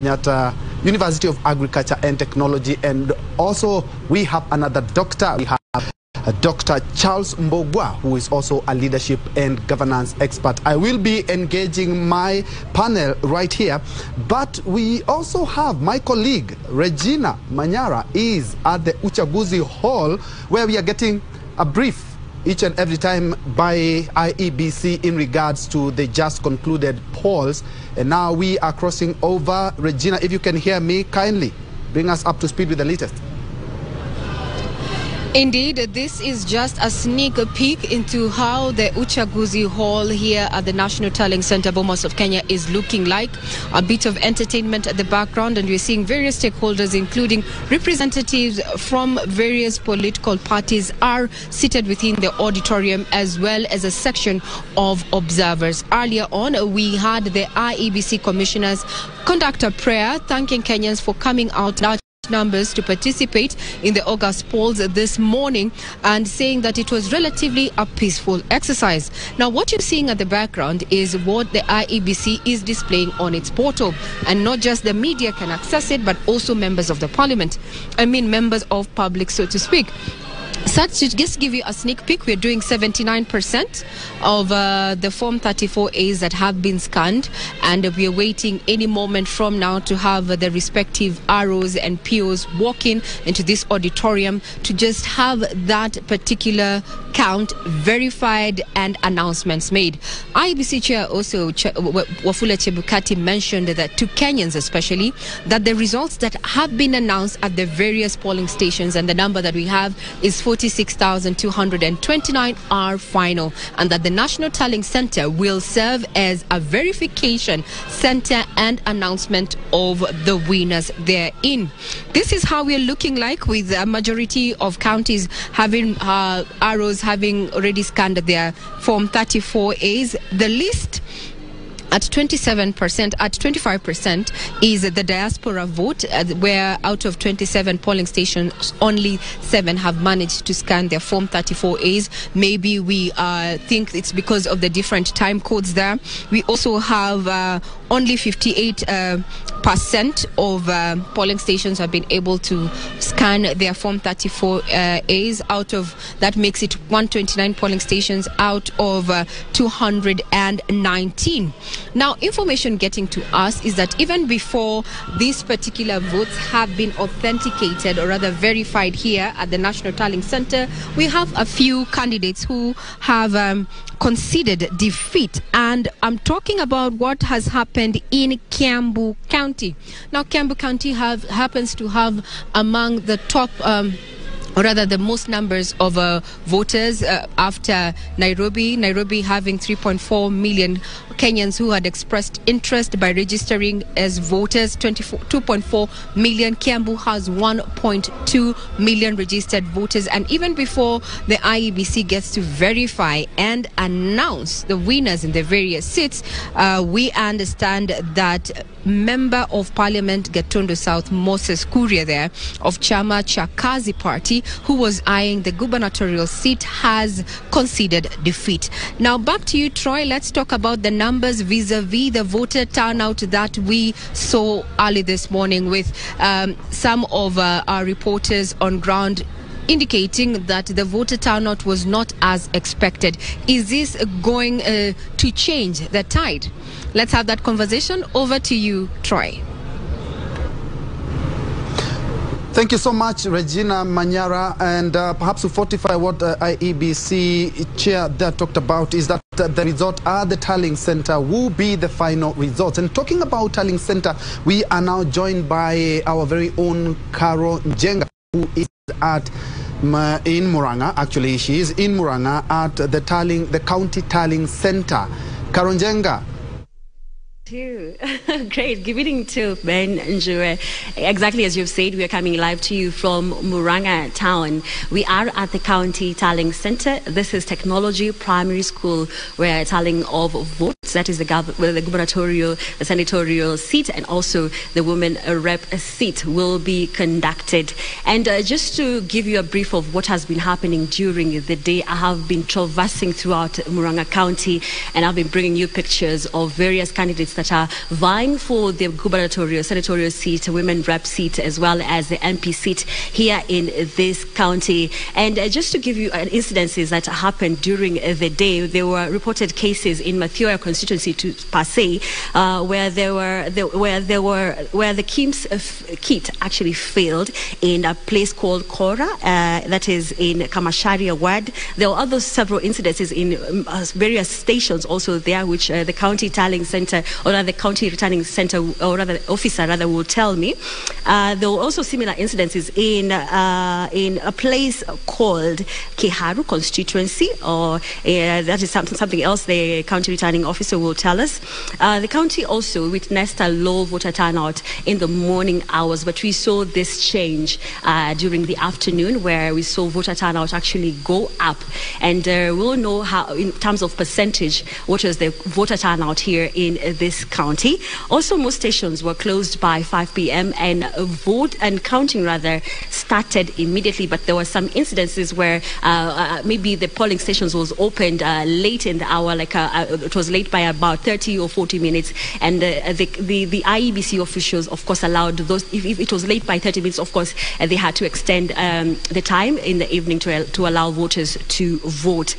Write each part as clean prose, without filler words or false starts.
Kenyatta University of Agriculture and Technology, and also we have another doctor. We have Dr. Charles Mbogwa, who is also a leadership and governance expert. I will be engaging my panel right here, but we also have my colleague Regina Manyora is at the Uchaguzi Hall, where we are getting a brief each and every time by Iebc in regards to the just concluded polls. And now we are crossing over. Regina, if you can hear me, kindly bring us up to speed with the latest. Indeed, this is just a sneak peek into how the Uchaguzi Hall here at the National Tallying Center, Bomas of Kenya, is looking like. A bit of entertainment at the background, and we're seeing various stakeholders, including representatives from various political parties, are seated within the auditorium, as well as a section of observers. Earlier on, we had the Iebc commissioners conduct a prayer, thanking Kenyans for coming out large numbers to participate in the August polls this morning, and saying that it was relatively a peaceful exercise. Now, what you're seeing at the background is what the Iebc is displaying on its portal, and not just the media can access it, but also members of the parliament. I mean, members of public, so to speak. Such to just give you a sneak peek, we're doing 79% of the Form 34As that have been scanned, and we're waiting any moment from now to have the respective ROs and POs walk in into this auditorium to just have that particular count verified and announcements made. Iebc Chair also, Wafula Chebukati, mentioned that to Kenyans especially, that the results that have been announced at the various polling stations, and the number that we have is 46,229, are final, and that the National Tallying Center will serve as a verification center and announcement of the winners therein. This is how we're looking like, with a majority of counties having ROs having already scanned their Form 34As. The list at 27%, at 25% is the diaspora vote, where out of 27 polling stations, only 7 have managed to scan their Form 34As. Maybe we think it's because of the different time codes there. We also have only 58% of polling stations have been able to scan their Form 34As. Out of that, makes it 129 polling stations out of 219. Now, information getting to us is that even before these particular votes have been authenticated, or rather verified here at the National Tallying Center, we have a few candidates who have conceded defeat, and I'm talking about what has happened in Kiambu County. Now, Kiambu County happens to have among the top or rather the most numbers of voters after Nairobi. Nairobi having 3.4 million Kenyans who had expressed interest by registering as voters, 2.4 million. Kiambu has 1.2 million registered voters. And even before the Iebc gets to verify and announce the winners in the various seats, we understand that Member of Parliament Gatondo South Moses Kuria there of Chama Chakazi Party, who was eyeing the gubernatorial seat, has conceded defeat. Now back to you, Troy. Let's talk about the numbers vis-a-vis the voter turnout that we saw early this morning, with some of our reporters on ground indicating that the voter turnout was not as expected. Is this going to change the tide? Let's have that conversation. Over to you, Troy. Thank you so much, Regina Manyora. And perhaps to fortify what Iebc chair there talked about, is that the result at the tallying center will be the final results. And talking about tallying center, we are now joined by our very own Caro Njenga, who is at in Muranga. Actually, she is in Muranga at the county tallying center. Caro Njenga. Great. Good evening to Ben Njure. Exactly as you've said, we are coming live to you from Muranga town. We are at the County Tallying Center. This is Technology Primary School, where tallying of votes, that is the gubernatorial, the senatorial seat, and also the women rep seat, will be conducted. And just to give you a brief of what has been happening during the day, I have been traversing throughout Muranga County, and I've been bringing you pictures of various candidates that are vying for the gubernatorial, senatorial seat, women rep seat, as well as the MP seat here in this county. And just to give you incidences that happened during the day, there were reported cases in Manyora constituency per se, where the Kim's kit actually failed in a place called Kora, that is in Kamashari ward. There were other several incidences in various stations also there, which the county tallying center, or rather the county returning center, or rather officer rather, will tell me. There were also similar incidences in a place called Kiharu constituency, or that is something else the county returning officer will tell us. The county also witnessed a low voter turnout in the morning hours, but we saw this change during the afternoon, where we saw voter turnout actually go up. And we'll know how, in terms of percentage, what was the voter turnout here in this county. Also, most stations were closed by 5 p.m. and counting rather started immediately, but there were some incidences where maybe the polling stations was opened late in the hour, like it was late by about 30 or 40 minutes, and the Iebc officials, of course, allowed those, if it was late by 30 minutes, of course, they had to extend the time in the evening to allow voters to vote.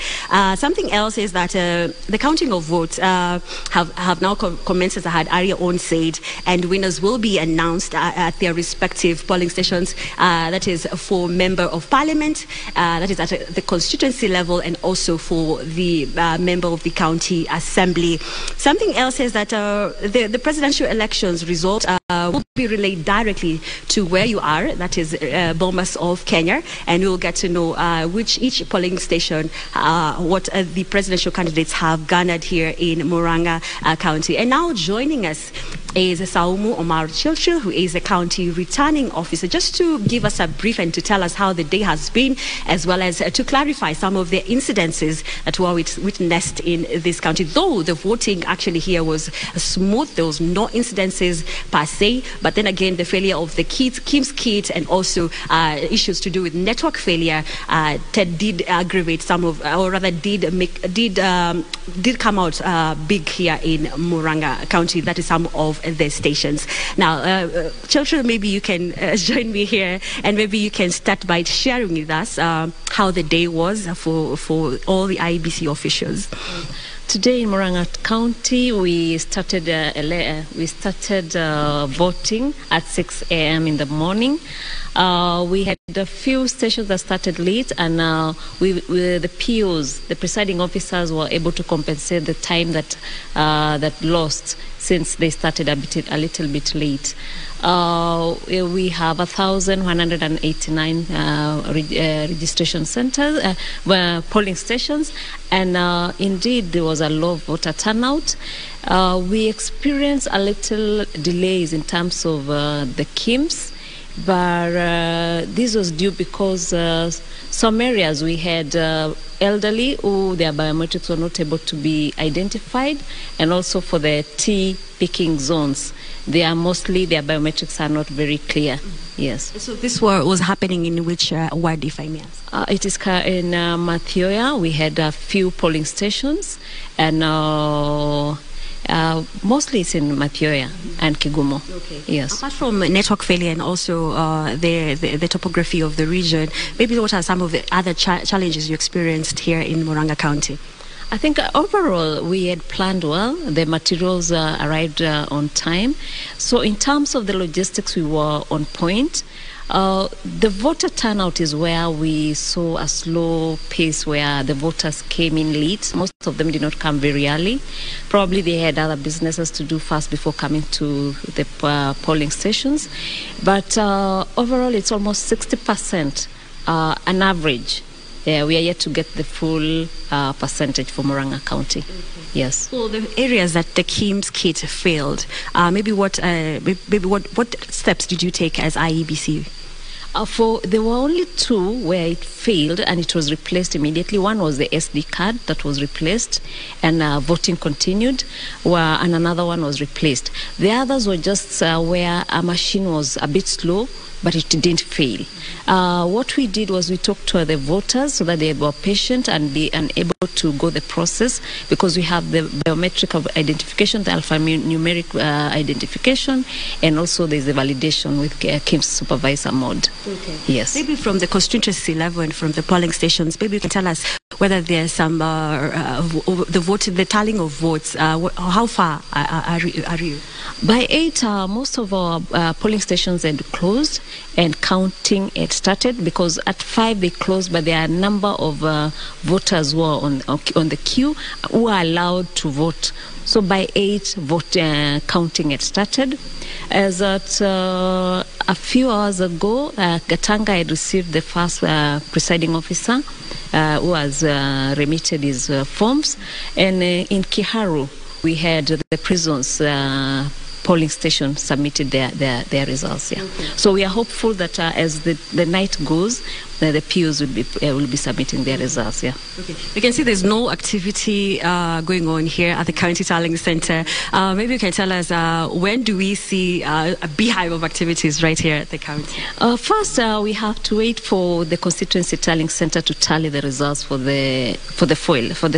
Something else is that the counting of votes have now commenced, as I had earlier on said, and winners will be announced at their respective polling stations. That is for Member of Parliament, that is at the constituency level, and also for the member of the county assembly. Something else is that the presidential elections result will be relayed directly to where you are, that is Bomas of Kenya, and we'll get to know each polling station, what the presidential candidates have garnered here in Murang'a County. And now joining us is Saumu Omar Chilchil, who is a county returning officer, just to give us a brief and to tell us how the day has been, as well as to clarify some of the incidences that were witnessed in this county. Though the voting actually here was smooth, there was no incidences per se, but then again, the failure of the Kim's kit and also issues to do with network failure did aggravate some of, or rather did come out big here in Murang'a County. That is some of the stations. Now, Children, maybe you can join me here, and maybe you can start by sharing with us how the day was for all the IEBC officials. Today in Murang'a County, we started voting at 6 a.m. in the morning. We had a few stations that started late, and the POs, the presiding officers, were able to compensate the time that lost, since they started a little bit late. We have 1,189 registration centers, polling stations, and indeed there was a low voter turnout. We experienced a little delays in terms of the Kims, but this was due because some areas we had elderly who their biometrics were not able to be identified, and also for the tea picking zones, their biometrics are not very clear. Yes. So this was happening in which ward, if I may ask? It is in Manyora. We had a few polling stations, and mostly it's in Manyora and Kigumo. Okay. Yes. Apart from network failure and also the topography of the region, maybe what are some of the other challenges you experienced here in Murang'a County? I think overall we had planned well. The materials arrived on time. So in terms of the logistics, we were on point. The voter turnout is where we saw a slow pace, where the voters came in late. Most of them did not come very early. Probably they had other businesses to do first before coming to the polling stations. But overall, it's almost 60% an average. We are yet to get the full percentage for Murang'a County. Yes. So the areas that the Kim's kit failed, maybe what steps did you take as IEBC? There were only two where it failed and it was replaced immediately. One was the SD card that was replaced, and voting continued, and another one was replaced. The others were just where a machine was a bit slow but it didn't fail. What we did was we talked to the voters so that they were patient and be able to go the process, because we have the biometric identification, the alphanumeric identification, and also there's the validation with Kim's supervisor mode. Okay. Yes. Maybe from the constituency level and from the polling stations, maybe you can tell us whether there's some the tallying of votes. How far are you? By 8, most of our polling stations had closed and counting had started, because at 5 they closed, but there are a number of voters who are on the queue who are allowed to vote. So by 8, counting had started. As at a few hours ago, Gatanga had received the first presiding officer who has remitted his forms, and in Kiharu we had the prisons polling station submitted their results. Yeah. Okay. So we are hopeful that as the night goes, the POs will be submitting their results. Yeah. Okay. We can see there's no activity going on here at the County Tallying Center. Maybe you can tell us when do we see a beehive of activities right here at the county? First, we have to wait for the Constituency Tallying Center to tally the results for the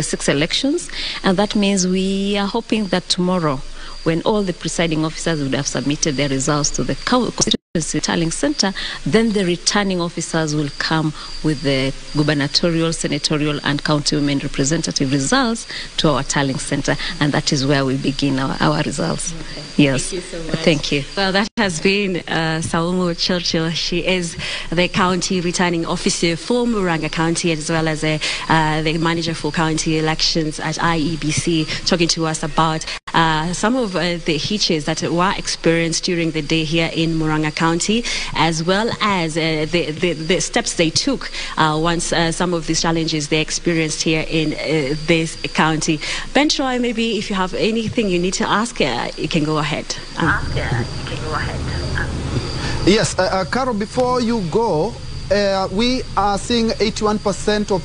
6 elections, and that means we are hoping that tomorrow, when all the presiding officers would have submitted their results to the Constituency Tallying Center, then the returning officers will come with the gubernatorial, senatorial, and county women representative results to our tallying center, and that is where we begin our results. Okay. Yes. Thank you so much. Thank you. Well, that has been Saumu Churchill. She is the county returning officer for Muranga County, as well as the manager for county elections at IEBC, talking to us about some of the hitches that were experienced during the day here in Muranga County, as well as the steps they took once some of these challenges they experienced here in this county. Ben Troy, maybe if you have anything you need to ask, you can go ahead. Yes, Carol, before you go, we are seeing 81% of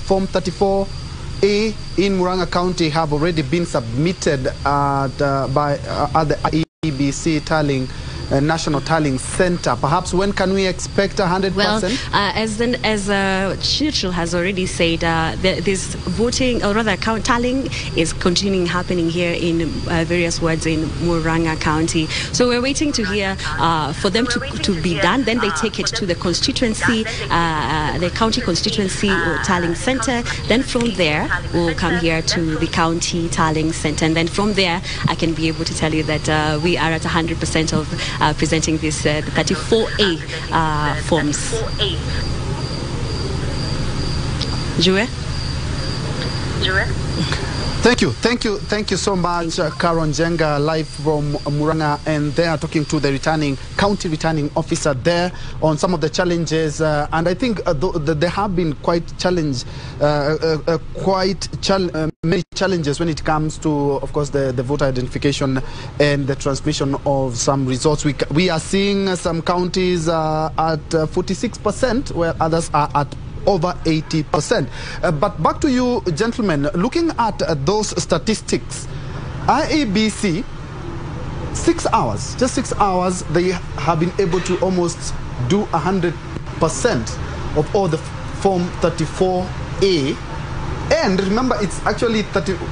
Form 34A in Muranga County have already been submitted by the IEBC tallying. National Tallying Center. Perhaps when can we expect 100%? Well, as Churchill has already said, this voting, or rather tallying, is continuing happening here in various wards in Muranga County. So we're waiting to hear for them to be done. Then they take it to the constituency, the county constituency or tallying center. Then from there, we'll come here to the county tallying center. And then from there, I can be able to tell you that we are at 100% of presenting this 34A forms. Jue? Thank you so much, Karon Jenga, live from Muranga, and they are talking to the county returning officer there on some of the challenges, and I think there have been many challenges when it comes to, of course, the voter identification and the transmission of some results. We are seeing some counties at 46%, where others are at over 80%. But back to you, gentlemen. Looking at those statistics, IEBC, 6 hours, just 6 hours, they have been able to almost do 100% of all the Form 34A. And remember, it's actually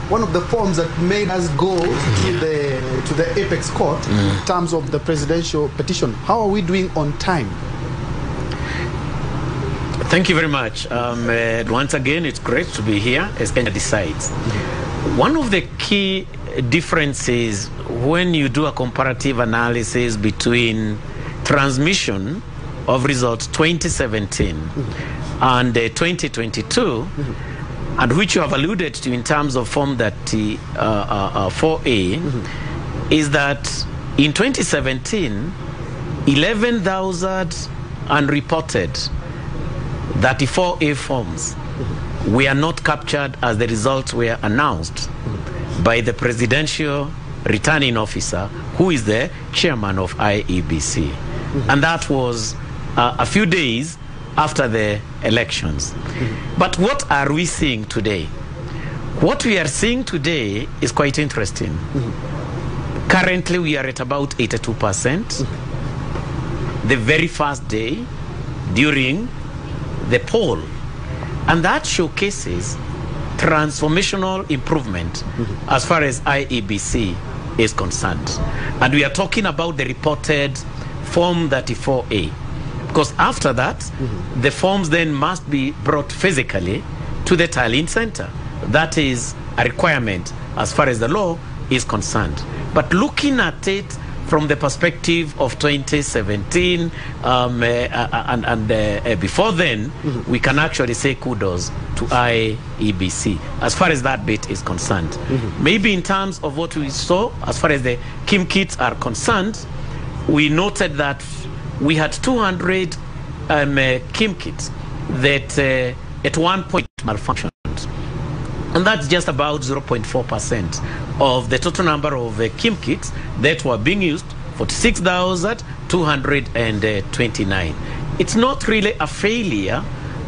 one of the forms that made us go to the apex court in terms of the presidential petition. How are we doing on time? Thank you very much. Once again, it's great to be here as Kenya decides. One of the key differences when you do a comparative analysis between transmission of results 2017 and 2022, and which you have alluded to in terms of Form 4A, is that in 2017, 11,000 unreported 34A forms were not captured as the results were announced by the presidential returning officer, who is the chairman of IEBC. And that was a few days after the elections. But what are we seeing today? What we are seeing today is quite interesting. Currently, we are at about 82%. the very first day during the poll. And that showcases transformational improvement as far as Iebc is concerned. And we are talking about the reported Form 34A. Because after that, the forms then must be brought physically to the tallying center. That is a requirement as far as the law is concerned. But looking at it from the perspective of 2017 and before then, we can actually say kudos to Iebc as far as that bit is concerned. Maybe in terms of what we saw as far as the Kim kits are concerned, we noted that we had 200 Kim kits that at one point malfunctioned. And that's just about 0.4% of the total number of Kim kits that were being used, 46,229. It's not really a failure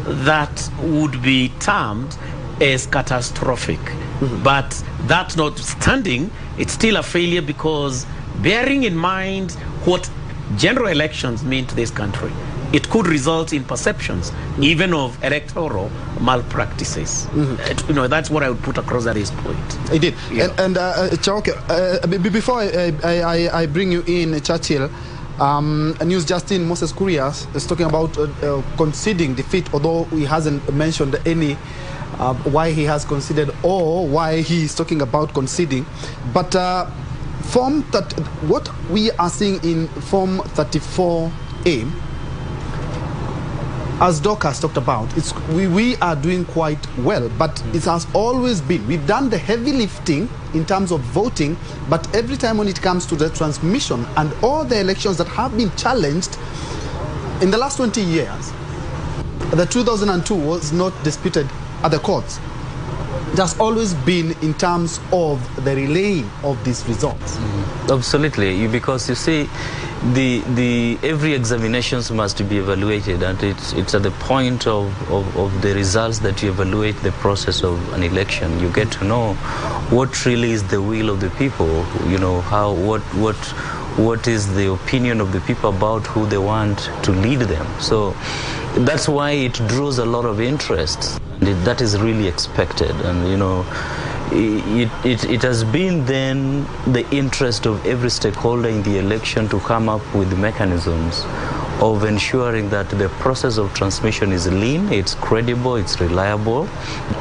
that would be termed as catastrophic. But that notwithstanding, it's still a failure because bearing in mind what general elections mean to this country, it could result in perceptions even of electoral malpractices. You know, that's what I would put across at this point. I did. Yeah. And Chaoke, before I bring you in, Churchill, News Justin Moses Kurias is talking about conceding defeat, although he hasn't mentioned any why he has conceded or why he is talking about conceding. But what we are seeing in Form 34A, as Doc has talked about, we are doing quite well, but it has always been, we've done the heavy lifting in terms of voting, but every time when it comes to the transmission and all the elections that have been challenged in the last 20 years, the 2002 was not disputed at the courts. It has always been in terms of the relaying of these results. Absolutely, because you see, every examinations must be evaluated, and it's at the point of the results that you evaluate the process of an election. You get to know what really is the will of the people. You know what is the opinion of the people about who they want to lead them. So that's why it draws a lot of interest. That is really expected, and you know, it has been then the interest of every stakeholder in the election to come up with mechanisms of ensuring that the process of transmission is lean, it's credible, it's reliable,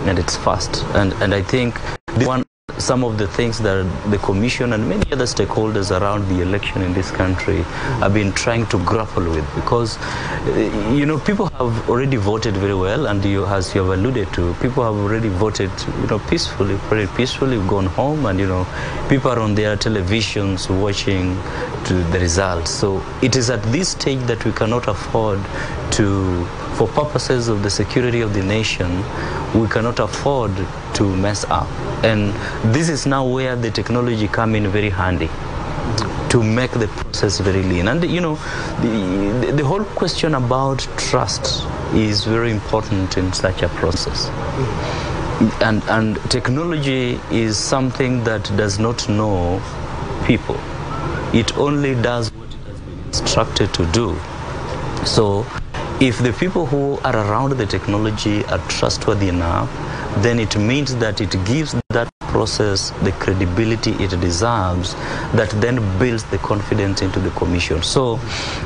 and it's fast. And I think some of the things that the Commission and many other stakeholders around the election in this country have been trying to grapple with, because you know, people have already voted very well, and as you have alluded to, people have already voted, you know, peacefully, very peacefully, gone home, and you know, people are on their televisions watching the results. So it is at this stage that we cannot afford to, for purposes of the security of the nation, we cannot afford to mess up. And this is now where the technology come in very handy to make the process very lean. And you know, the whole question about trust is very important in such a process. And technology is something that does not know people. It only does what it has been instructed to do. So if the people who are around the technology are trustworthy enough, then it means that it gives that process the credibility it deserves, that then builds the confidence into the Commission. So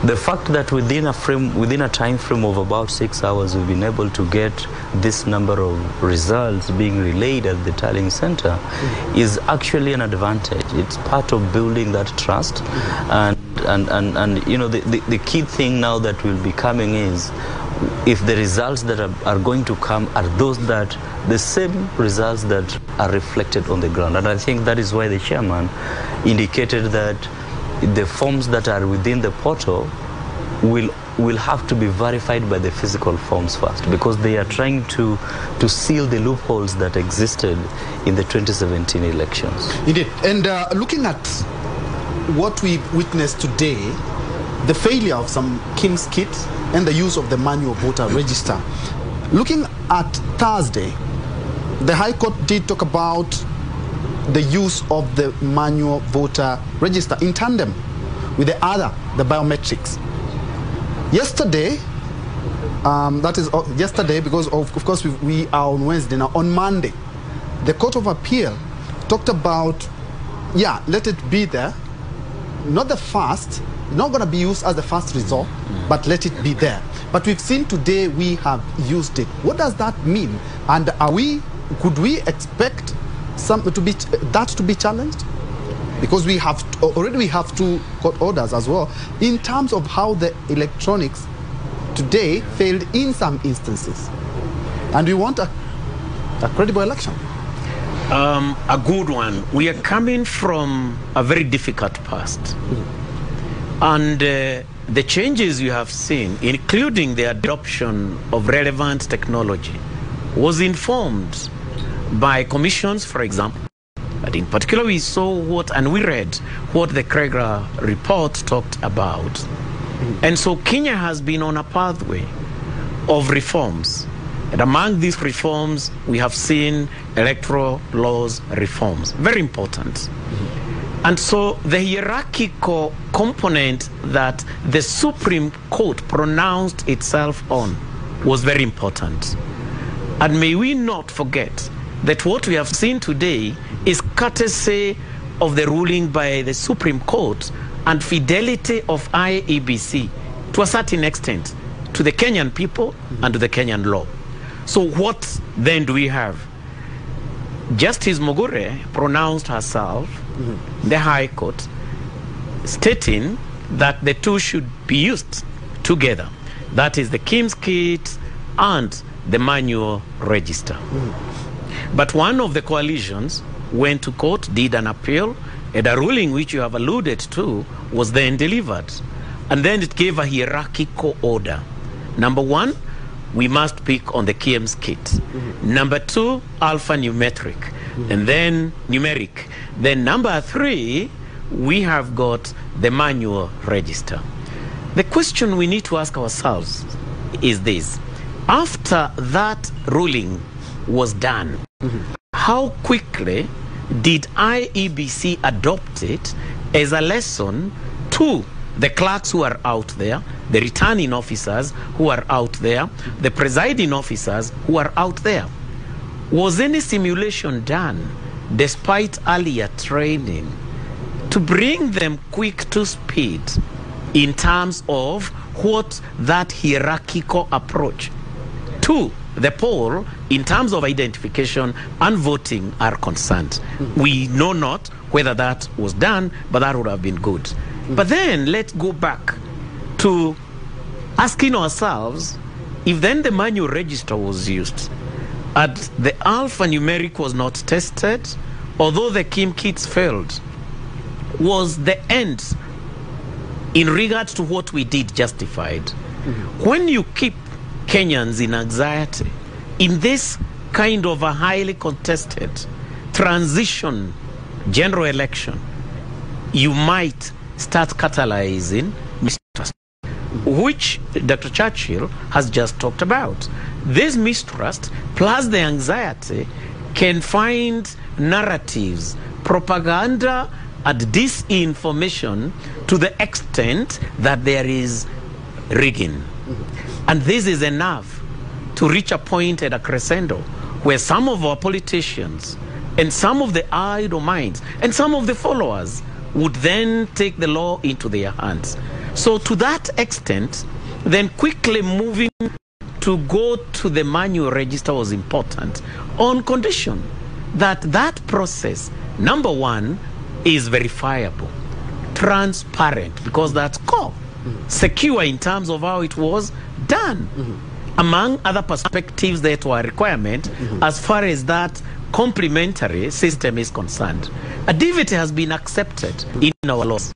the fact that within a time frame of about 6 hours, we've been able to get this number of results being relayed at the tallying center is actually an advantage. It's part of building that trust. And you know, the key thing now that will be coming is, if the results that are going to come are those that the same results that are reflected on the ground. And I think that is why the chairman indicated that the forms that are within the portal will have to be verified by the physical forms first, because they are trying to seal the loopholes that existed in the 2017 elections. Indeed. And looking at what we witnessed today, the failure of some Kim's kits and the use of the manual voter register. Looking at Thursday, the High Court did talk about the use of the manual voter register in tandem with the biometrics. Yesterday, that is yesterday, because of course we are on Wednesday now. On Monday, the Court of Appeal talked about, yeah, let it be there, not the first, not going to be used as the first resort, but let it be there. But we've seen today we have used it. What does that mean? And could we expect that to be challenged? Because we already have 2 court orders as well in terms of how the electronics today failed in some instances, and we want a credible election. A good one. We are coming from a very difficult past, and the changes you have seen, including the adoption of relevant technology, was informed by commissions, for example. But in particular, we saw and we read what the Kreger report talked about. And so Kenya has been on a pathway of reforms. And among these reforms, we have seen electoral laws reforms. Very important. And so the hierarchical component that the Supreme Court pronounced itself on was very important. And may we not forget that what we have seen today is courtesy of the ruling by the Supreme Court and fidelity of Iebc to a certain extent to the Kenyan people and to the Kenyan law. So what then do we have? Justice Mugure pronounced herself, the High Court, stating that the two should be used together. That is the KIMS kit and the manual register. But one of the coalitions went to court, did an appeal, and a ruling which you have alluded to was then delivered. And then it gave a hierarchical order. Number 1, we must pick on the KIMS kit. Number 2, alphanumeric, and then numeric. Then number 3, we have got the manual register. The question we need to ask ourselves is this: after that ruling was done, how quickly did Iebc adopt it as a lesson to the clerks who are out there, the returning officers who are out there, the presiding officers who are out there? Was any simulation done, despite earlier training, to bring them quick to speed in terms of what that hierarchical approach to the poll in terms of identification and voting are concerned? We know not whether that was done, but that would have been good. But then let's go back to asking ourselves, if then the manual register was used and the alphanumeric was not tested, although the KIM kits failed, was the end in regards to what we did justified? When you keep Kenyans in anxiety in this kind of a highly contested transition general election, you might start catalyzing mistrust, which Dr. Churchill has just talked about. This mistrust plus the anxiety can find narratives, propaganda and disinformation to the extent that there is rigging. And this is enough to reach a point at a crescendo where some of our politicians and some of the idle minds and some of the followers would then take the law into their hands. So to that extent, then quickly moving to go to the manual register was important, on condition that that process, number 1, is verifiable, transparent, because that's core, secure in terms of how it was done, among other perspectives that were a requirement as far as that complementary system is concerned. A DEBATE has been accepted in our laws.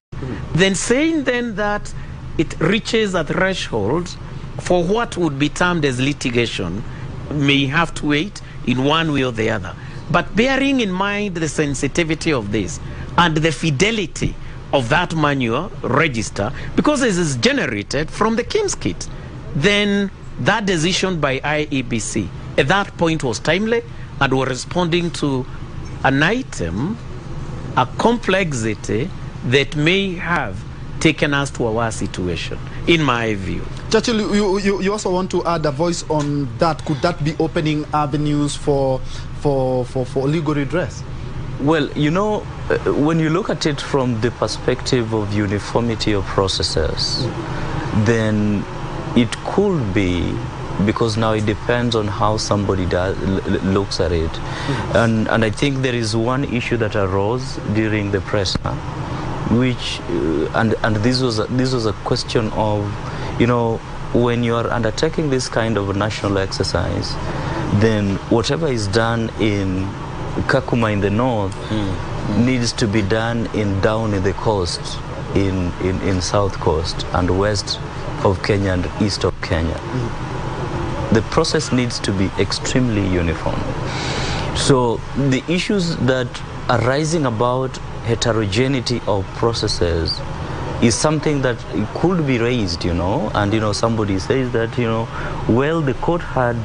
Then saying then that it reaches a threshold for what would be termed as litigation may have to wait in one way or the other. But bearing in mind the sensitivity of this and the fidelity of that manual register, because it is generated from the KIMS kit, then that decision by Iebc at that point was timely and were responding to an item, a complexity that may have taken us to our situation, in my view. Churchill, you also want to add a voice on that. Could that be opening avenues for legal redress? Well, you know, when you look at it from the perspective of uniformity of processes, then it could be, because now it depends on how somebody looks at it. And I think there is one issue that arose during the press, which and this was a question of, you know, when you are undertaking this kind of a national exercise, then whatever is done in Kakuma in the north needs to be done down in the coast, in south coast and west of Kenya and east of Kenya. The process needs to be extremely uniform. So the issues that are rising about heterogeneity of processes is something that could be raised, you know, and, you know, somebody says that, you know, well, the court had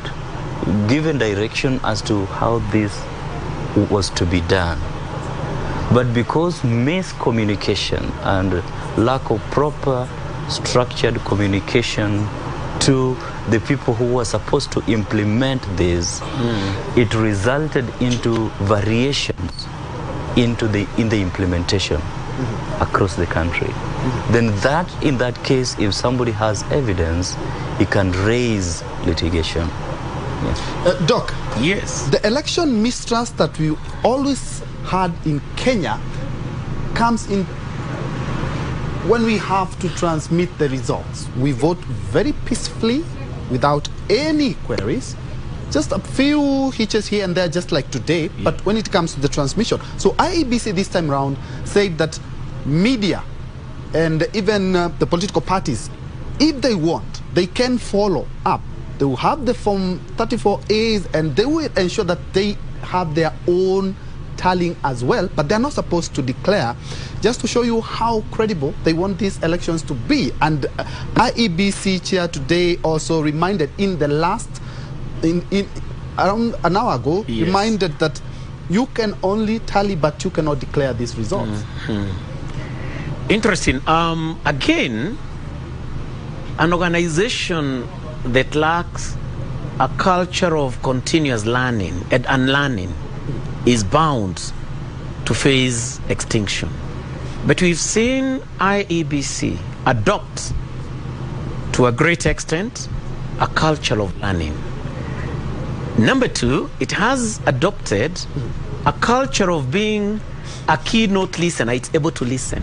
given direction as to how this was to be done. But because miscommunication and lack of proper structured communication to the people who were supposed to implement this, it resulted into variations in the implementation across the country. Then in that case, if somebody has evidence, he can raise litigation. Yes. Doc, yes, the election mistrust that we always had in Kenya comes in when we have to transmit the results. We vote very peacefully without any queries, just a few hitches here and there, just like today, but when it comes to the transmission. So IEBC this time around said that media and even the political parties, if they want, they can follow up. They will have the Form 34As and they will ensure that they have their own tallying as well, but they're not supposed to declare, just to show you how credible they want these elections to be. And IEBC chair today also reminded in the last, around an hour ago, reminded that you can only tally, but you cannot declare these results. Interesting. Again, an organization that lacks a culture of continuous learning and unlearning is bound to face extinction. But we've seen IEBC adopt, to a great extent, a culture of learning. Number two, it has adopted a culture of being a keynote listener. It's able to listen.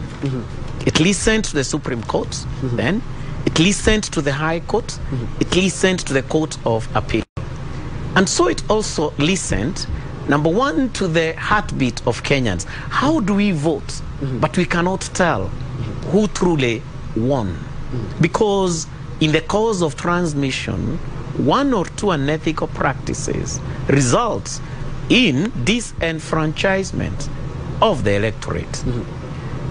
It listened to the Supreme Court then. It listened to the High Court. It listened to the Court of Appeal. And so it also listened, number one, to the heartbeat of Kenyans. How do we vote? But we cannot tell who truly won. Because in the course of transmission, one or two unethical practices result in disenfranchisement of the electorate.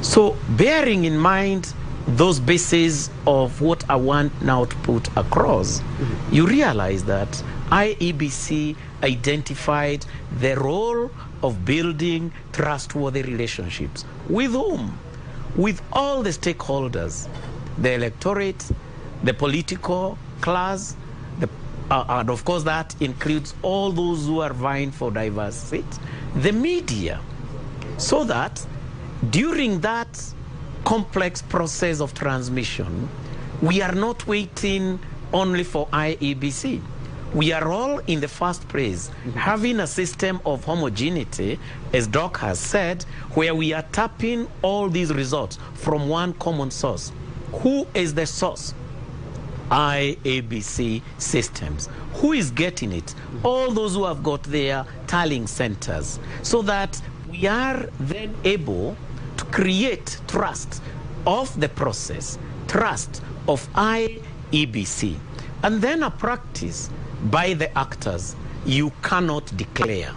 So bearing in mind those bases of what I want now to put across, you realize that IEBC identified the role of building trustworthy relationships. With whom? With all the stakeholders, the electorate, the political class, and of course that includes all those who are vying for diverse seats, the media, so that during that complex process of transmission, we are not waiting only for IEBC. We are all in the first place having a system of homogeneity, as Doc has said, where we are tapping all these results from one common source. Who is the source? IEBC systems. Who is getting it? All those who have got their tallying centers, so that we are then able to create trust of the process, trust of IEBC, and then a practice by the actors. You cannot declare,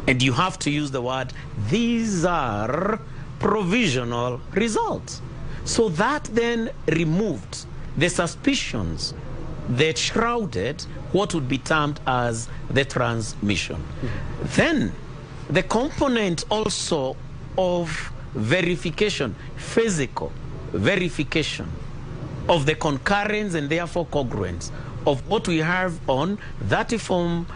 and you have to use the word, these are provisional results. So that then removed the suspicions that shrouded what would be termed as the transmission. Then the component also of verification, physical verification, of the concurrence and therefore congruence of what we have on form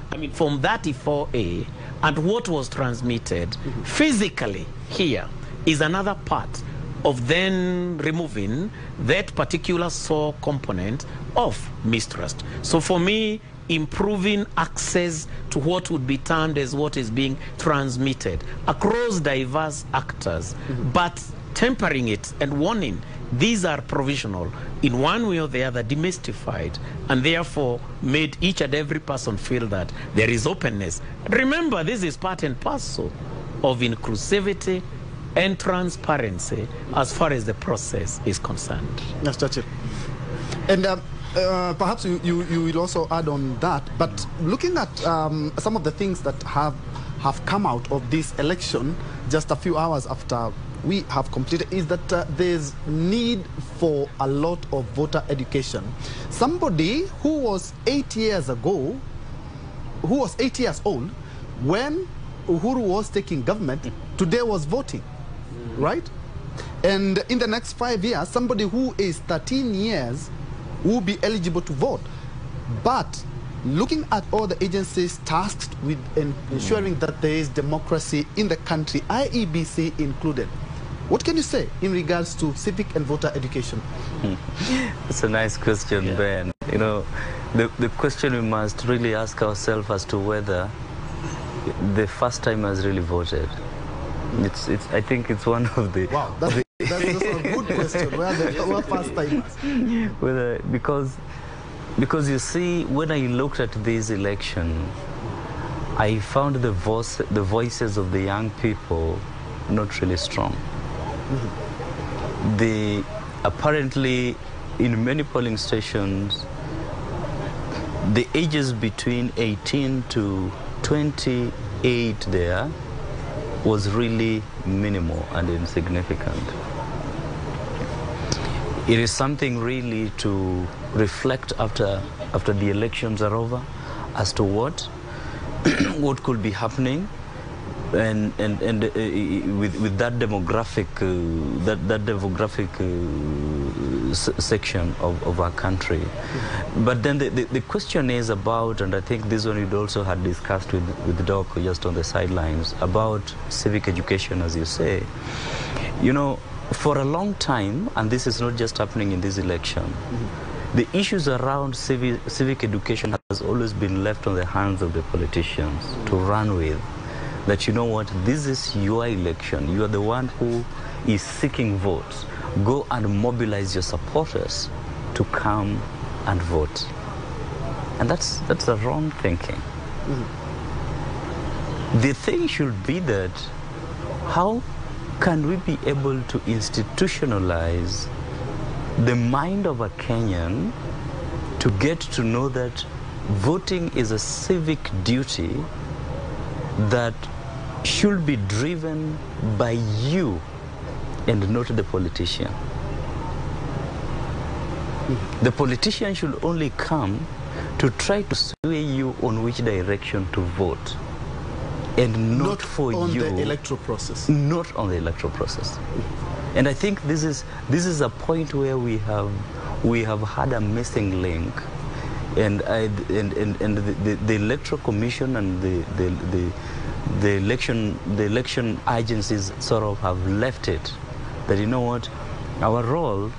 34A and what was transmitted physically here is another part of then removing that particular sore component of mistrust. So for me, improving access to what would be termed as what is being transmitted across diverse actors, but tempering it and warning these are provisional in one way or the other, demystified, and therefore made each and every person feel that there is openness. Remember, this is part and parcel of inclusivity and transparency as far as the process is concerned. Yes, that's it. And perhaps you will also add on that, but looking at some of the things that have come out of this election just a few hours after we have completed is that there's need for a lot of voter education. Somebody who was 8 years ago, who was 8 years old when Uhuru was taking government, today was voting, right? And in the next 5 years, somebody who is 13 years will be eligible to vote. But looking at all the agencies tasked with ensuring that there is democracy in the country, Iebc included, what can you say in regards to civic and voter education? It's a nice question, yeah. Ben. You know, the question we must really ask ourselves as to whether the first time has really voted. I think it's one of the... Wow, that's a good question. Where the first timers? Because you see, when I looked at this election, I found the voices of the young people not really strong. They apparently, in many polling stations, the ages between 18 to 28 there was really minimal and insignificant. It is something really to reflect after the elections are over as to what could be happening, and with that demographic section of our country. But then the question is about, and I think this one you'd also had discussed with Doc just on the sidelines, about civic education, as you say. You know, for a long time, and this is not just happening in this election, the issues around civic education has always been left on the hands of the politicians to run with. That, you know what, this is your election. You are the one who is seeking votes. Go and mobilize your supporters to come and vote. And that's the wrong thinking. The thing should be that how can we be able to institutionalize the mind of a Kenyan to get to know that voting is a civic duty that should be driven by you and not the politician. The politician should only come to try to sway you on which direction to vote, and not for on you. the electoral process. Not on the electoral process. And I think this is a point where we have had a missing link, and the electoral commission and the election agencies sort of have left it that, you know what, our role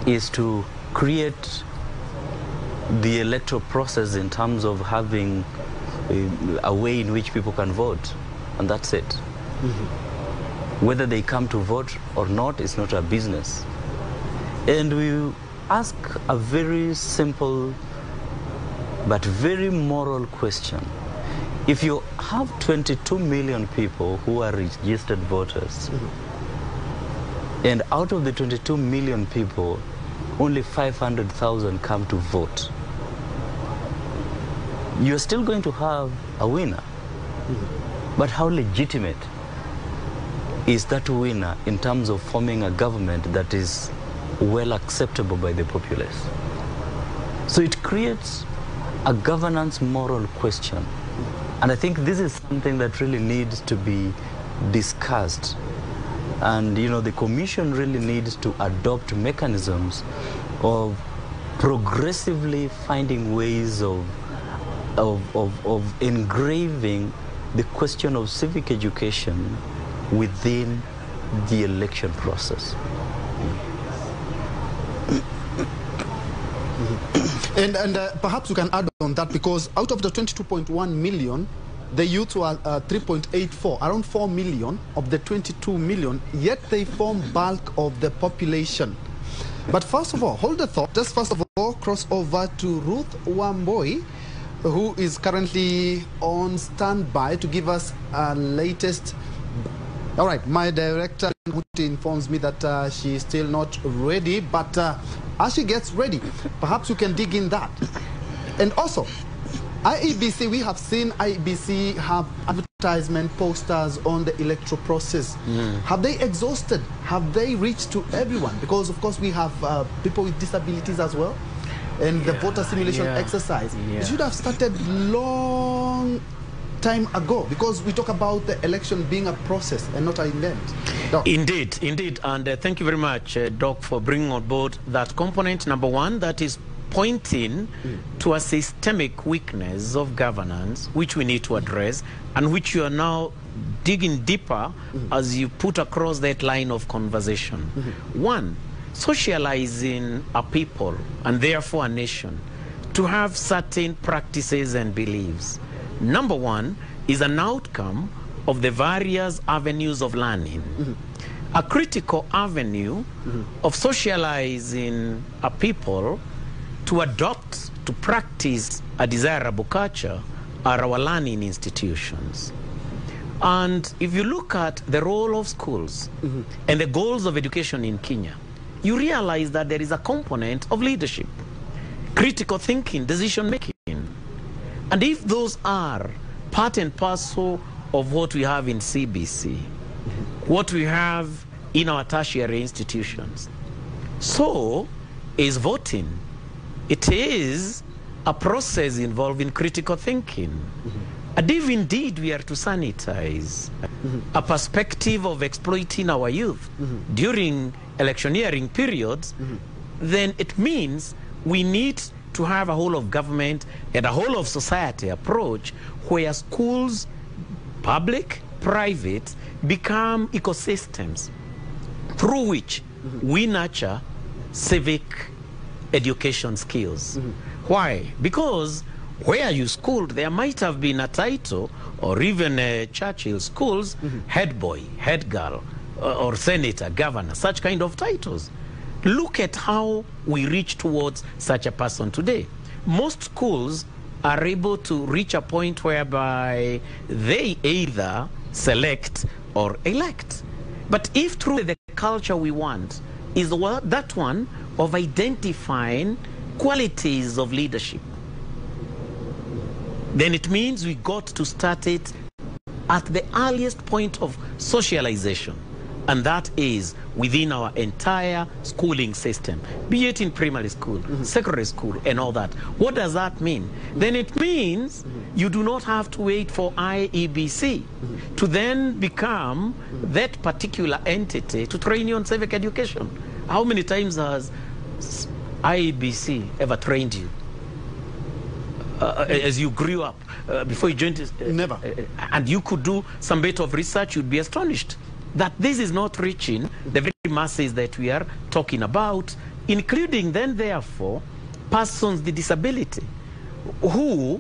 is to create the electoral process in terms of having a way in which people can vote, and that's it. Whether they come to vote or not is not our business. And we ask a very simple but very moral question. If you have 22 million people who are registered voters, and out of the 22 million people, only 500,000 come to vote, you're still going to have a winner. But how legitimate is that winner in terms of forming a government that is well acceptable by the populace? So it creates a governance moral question. And I think this is something that really needs to be discussed. And, you know, the commission really needs to adopt mechanisms of progressively finding ways of engraving the question of civic education within the election process. And perhaps you can add on that, because out of the 22.1 million, the youth were 3.84, around 4 million of the 22 million, yet they form bulk of the population. But first of all, hold the thought. Just first of all, cross over to Ruth Wamboi, who is currently on standby to give us a latest. All right, my director informs me that she is still not ready, but as she gets ready, perhaps you can dig in that. And also, IEBC, we have seen IEBC have advertisement posters on the electoral process. Have they exhausted? Have they reached to everyone? Because, of course, we have people with disabilities as well. And the voter simulation exercise. It should have started long time ago, because we talk about the election being a process and not an event. Doc. Indeed. And thank you very much, Doc, for bringing on board that component. Number one, that is pointing to a systemic weakness of governance, which we need to address, and which you are now digging deeper as you put across that line of conversation. One, socializing a people, and therefore a nation, to have certain practices and beliefs. Number one is an outcome of the various avenues of learning. A critical avenue of socializing a people to adopt, to practice a desirable culture are our learning institutions. And if you look at the role of schools and the goals of education in Kenya, you realize that there is a component of leadership, critical thinking, decision making. And if those are part and parcel of what we have in CBC, what we have in our tertiary institutions, so is voting. It is a process involving critical thinking. And if indeed we are to sanitize a perspective of exploiting our youth during electioneering periods, then it means we need to have a whole of government and a whole of society approach where schools, public, private, become ecosystems through which we nurture civic education skills. Why? Because where you schooled, there might have been a title, or even Churchill schools, head boy, head girl, or senator, governor, such kind of titles. Look at how we reach towards such a person today. Most schools are able to reach a point whereby they either select or elect. But if truly the culture we want is that one of identifying qualities of leadership, then it means we got to start it at the earliest point of socialization. And that is within our entire schooling system, be it in primary school, secondary school, and all that. What does that mean? Then it means you do not have to wait for IEBC to then become that particular entity to train you on civic education. How many times has IEBC ever trained you as you grew up before you joined? Never. And you could do some bit of research, you'd be astonished that this is not reaching the very masses that we are talking about, including then therefore persons with disability who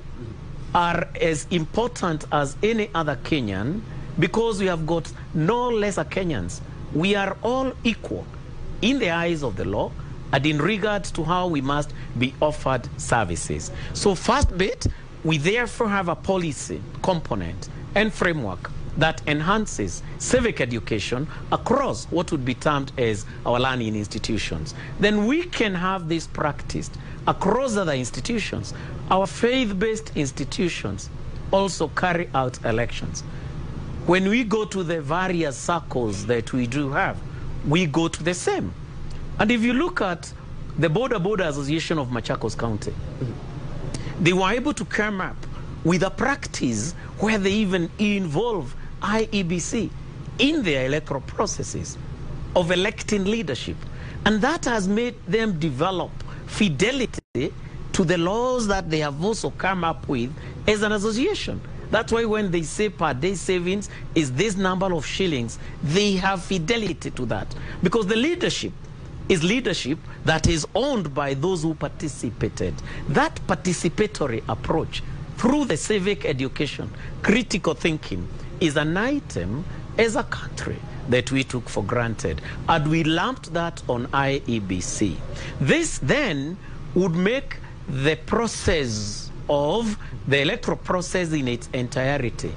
are as important as any other Kenyan, because we have got no lesser Kenyans. We are all equal in the eyes of the law and in regards to how we must be offered services. So first bit, we therefore have a policy component and framework that enhances civic education across what would be termed as our learning institutions. Then we can have this practiced across other institutions. Our faith-based institutions also carry out elections. When we go to the various circles that we do have, we go to the same. And if you look at the Border Association of Machakos County, they were able to come up with a practice where they even involve IEBC in their electoral processes of electing leadership. And that has made them develop fidelity to the laws that they have also come up with as an association. That's why when they say per day savings is this number of shillings, they have fidelity to that. Because the leadership is leadership that is owned by those who participated. That participatory approach through the civic education, critical thinking, is an item as a country that we took for granted. And we lumped that on Iebc. This then would make the process of the electoral process in its entirety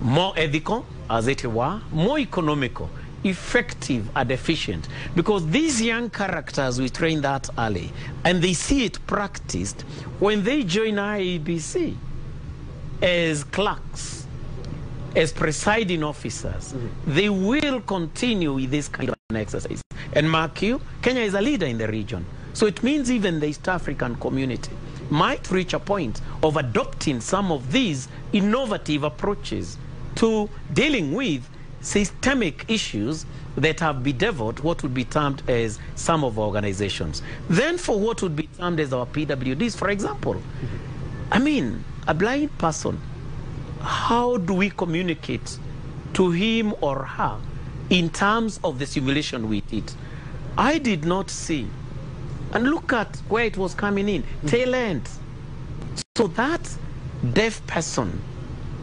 more ethical, as it were, more economical, effective and efficient, because these young characters, we train that early and they see it practiced when they join Iebc as clerks, as presiding officers. They will continue with this kind of an exercise. And mark you, Kenya is a leader in the region, so it means even the East African community might reach a point of adopting some of these innovative approaches to dealing with systemic issues that have bedeviled what would be termed as some of our organizations. Then for what would be termed as our PWDs, for example, I mean, a blind person, how do we communicate to him or her in terms of the simulation we did? I did not see. And look at where it was coming in, tail end. So that deaf person,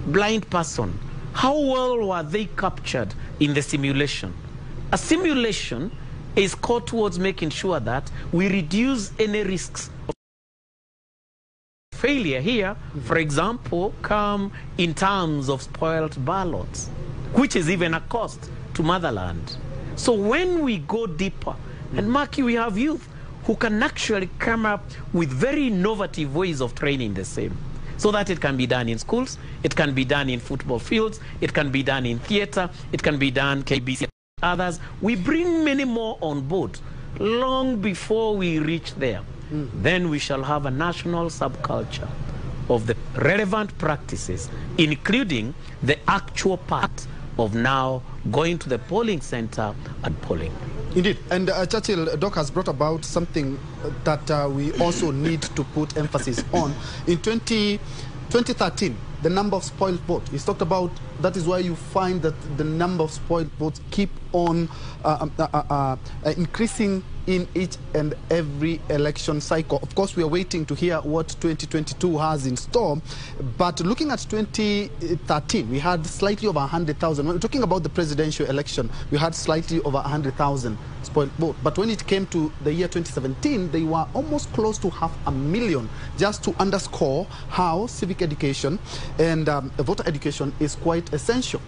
blind person, how well were they captured in the simulation? A simulation is called towards making sure that we reduce any risks of failure here, for example, come in terms of spoiled ballots, which is even a cost to motherland. So when we go deeper, and mark you, we have youth who can actually come up with very innovative ways of training the same, so that it can be done in schools, it can be done in football fields, it can be done in theater, it can be done KBC, others. We bring many more on board long before we reach there. Then we shall have a national subculture of the relevant practices, including the actual part of now going to the polling center and polling. Indeed. And Churchill, Doc has brought about something that we also need to put emphasis on. In 2013, the number of spoiled votes, he's talked about, that is why you find that the number of spoiled votes keep on increasing in each and every election cycle. Of course, we are waiting to hear what 2022 has in store. But looking at 2013, we had slightly over 100,000. When we're talking about the presidential election, we had slightly over 100,000 spoiled votes. But when it came to the year 2017, they were almost close to 500,000, just to underscore how civic education and voter education is quite essential.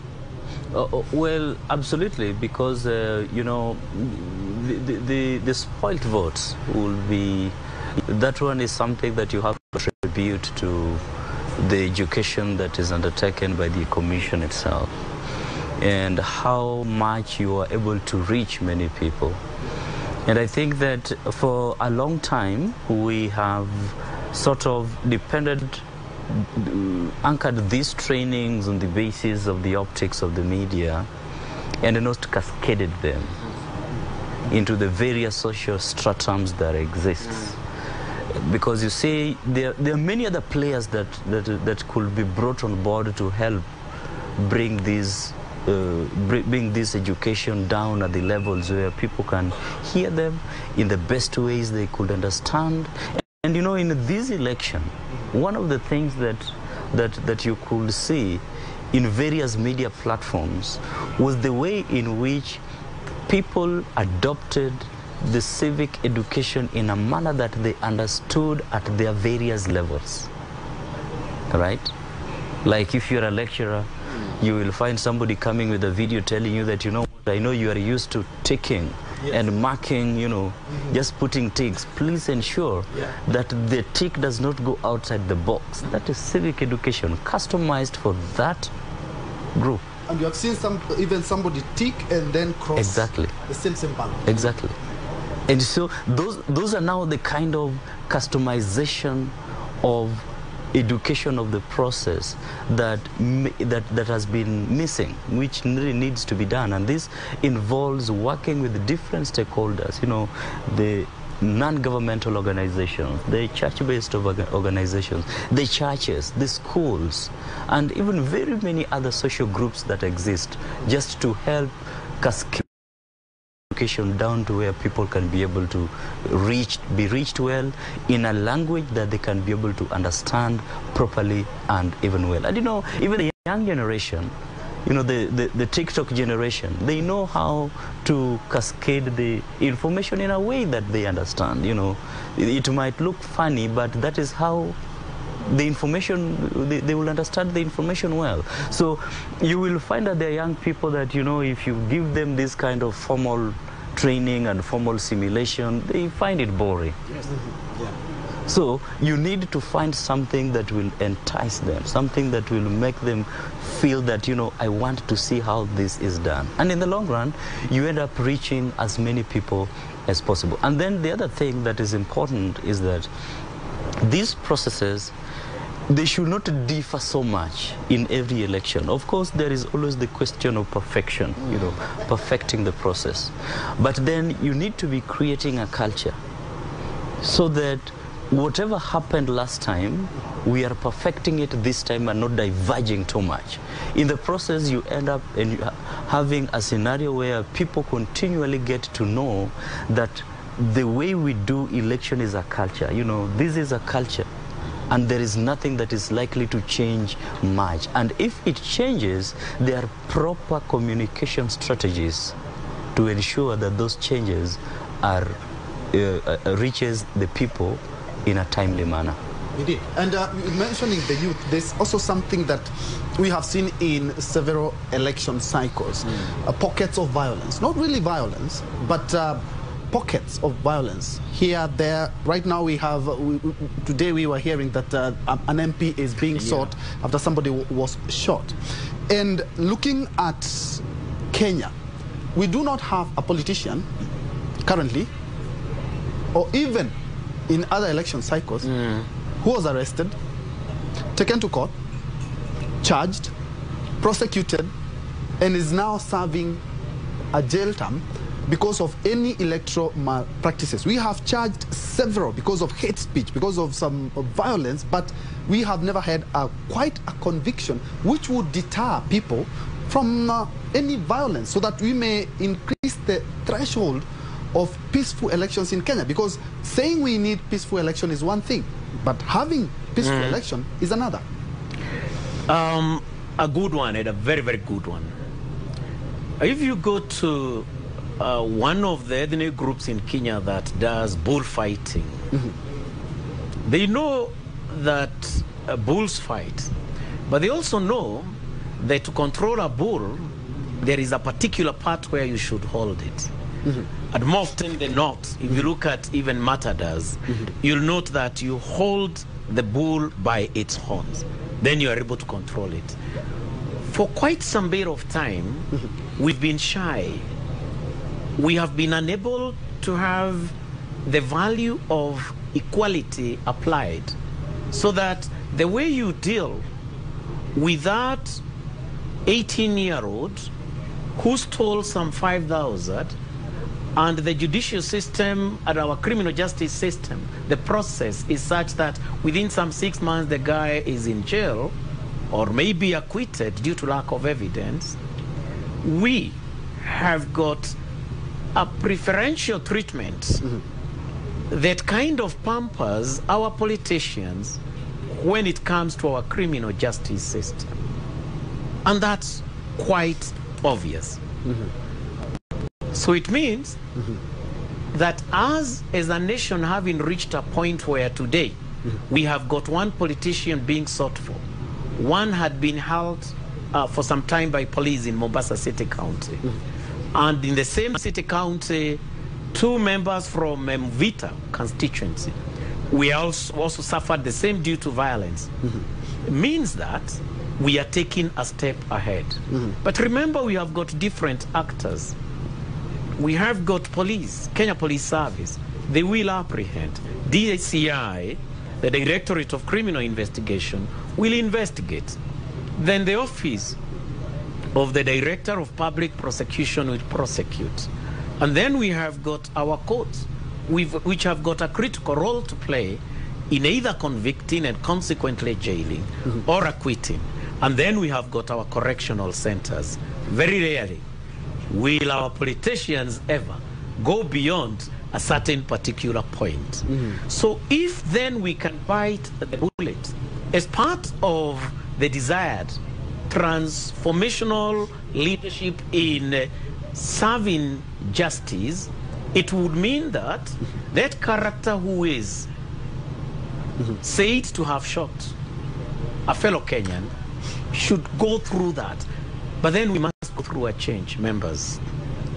Well, absolutely, because you know, the spoiled votes will be, that one is something that you have to attribute to the education that is undertaken by the commission itself, and how much you are able to reach many people. And I think that for a long time we have sort of anchored these trainings on the basis of the optics of the media, and not cascaded them into the various social stratums that exist. Because you see, there are many other players that could be brought on board to help bring this education down at the levels where people can hear them in the best ways they could understand. And you know, in this election, one of the things that you could see in various media platforms was the way in which people adopted the civic education in a manner that they understood at their various levels, right? Like if you're a lecturer, you will find somebody coming with a video telling you that, you know, I know you are used to ticking and marking, you know, just putting ticks. Please ensure that the tick does not go outside the box. That is civic education, customized for that group. And you have seen even somebody tick and then cross exactly the same symbol. Exactly. And so those are now the kind of customization of education of the process that has been missing, which really needs to be done. And this involves working with different stakeholders, you know, the non-governmental organizations, the church-based organizations, the churches, the schools, and even very many other social groups that exist, just to help cascade education down to where people can be able to be reached well in a language that they can be able to understand properly and even well. And you know, even the young generation, you know, the TikTok generation, they know how to cascade the information in a way that they understand. You know, it might look funny, but that is how the information, they will understand the information well. So you will find that there are young people that, you know, if you give them this kind of formal training and formal simulation, they find it boring. Yes. Yeah. So you need to find something that will entice them, something that will make them feel that, you know, I want to see how this is done. And in the long run, you end up reaching as many people as possible. And then the other thing that is important is that these processes, they should not differ so much in every election. Of course, there is always the question of perfection, you know, perfecting the process. But then you need to be creating a culture so that whatever happened last time, we are perfecting it this time and not diverging too much. In the process, you end up having a scenario where people continually get to know that the way we do election is a culture. You know, this is a culture, and there is nothing that is likely to change much. And if it changes, there are proper communication strategies to ensure that those changes are reaches the people in a timely manner. Indeed. And mentioning the youth, there's also something that we have seen in several election cycles, pockets of violence. Not really violence, but pockets of violence here, there. Right now we have, today we were hearing that an MP is being sought after somebody was shot. And looking at Kenya, we do not have a politician currently, or even in other election cycles, who was arrested, taken to court, charged, prosecuted, and is now serving a jail term because of any electoral malpractices. We have charged several because of hate speech, because of some violence, but we have never had quite a conviction which would deter people from any violence, so that we may increase the threshold of peaceful elections in Kenya. Because saying we need peaceful election is one thing, but having peaceful election is another. A good one, and a very, very good one. If you go to one of the ethnic groups in Kenya that does bullfighting, they know that bulls fight, but they also know that to control a bull, there is a particular part where you should hold it. And more often than not, if you look at even matadors, you'll note that you hold the bull by its horns. Then you are able to control it. For quite some bit of time, we've been shy. We have been unable to have the value of equality applied, so that the way you deal with that 18-year-old who stole some 5,000, and the judicial system and our criminal justice system, the process is such that within some 6 months the guy is in jail or maybe acquitted due to lack of evidence. We have got a preferential treatment that kind of pampers our politicians when it comes to our criminal justice system. And that's quite obvious. So it means that as a nation, having reached a point where today we have got one politician being sought for, one had been held for some time by police in Mombasa City County, and in the same city county, 2 members from Mvita constituency, we also suffered the same due to violence. It means that we are taking a step ahead. But remember, we have got different actors. We have got police, Kenya Police Service. They will apprehend. DCI the Directorate of Criminal Investigation will investigate. Then the Office of the Director of Public Prosecution will prosecute. And then we have got our courts, which have got a critical role to play in either convicting and consequently jailing or acquitting. And then we have got our correctional centers. Very rarely will our politicians ever go beyond a certain particular point. So if then we can bite the bullet as part of the desired transformational leadership in serving justice, it would mean that that character who is said to have shot a fellow Kenyan should go through that. But then we must go through a change, members.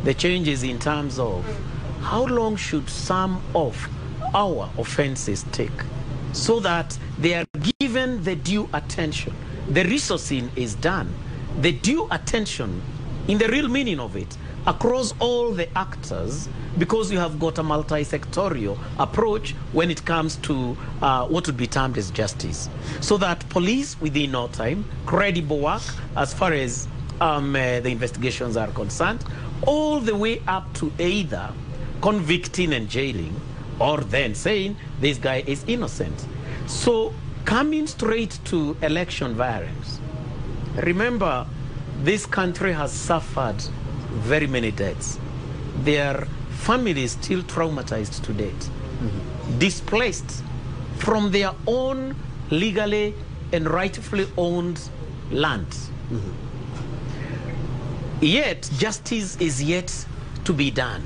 The change is in terms of how long should some of our offenses take so that they are given the due attention. The resourcing is done. The due attention, in the real meaning of it, across all the actors, because you have got a multi-sectorial approach when it comes to what would be termed as justice. So that police, within no time, credible work as far as the investigations are concerned, all the way up to either convicting and jailing, or then saying this guy is innocent. So coming straight to election violence, remember this country has suffered very many deaths. Their families still traumatized to date, displaced from their own legally and rightfully owned lands. Yet justice is yet to be done,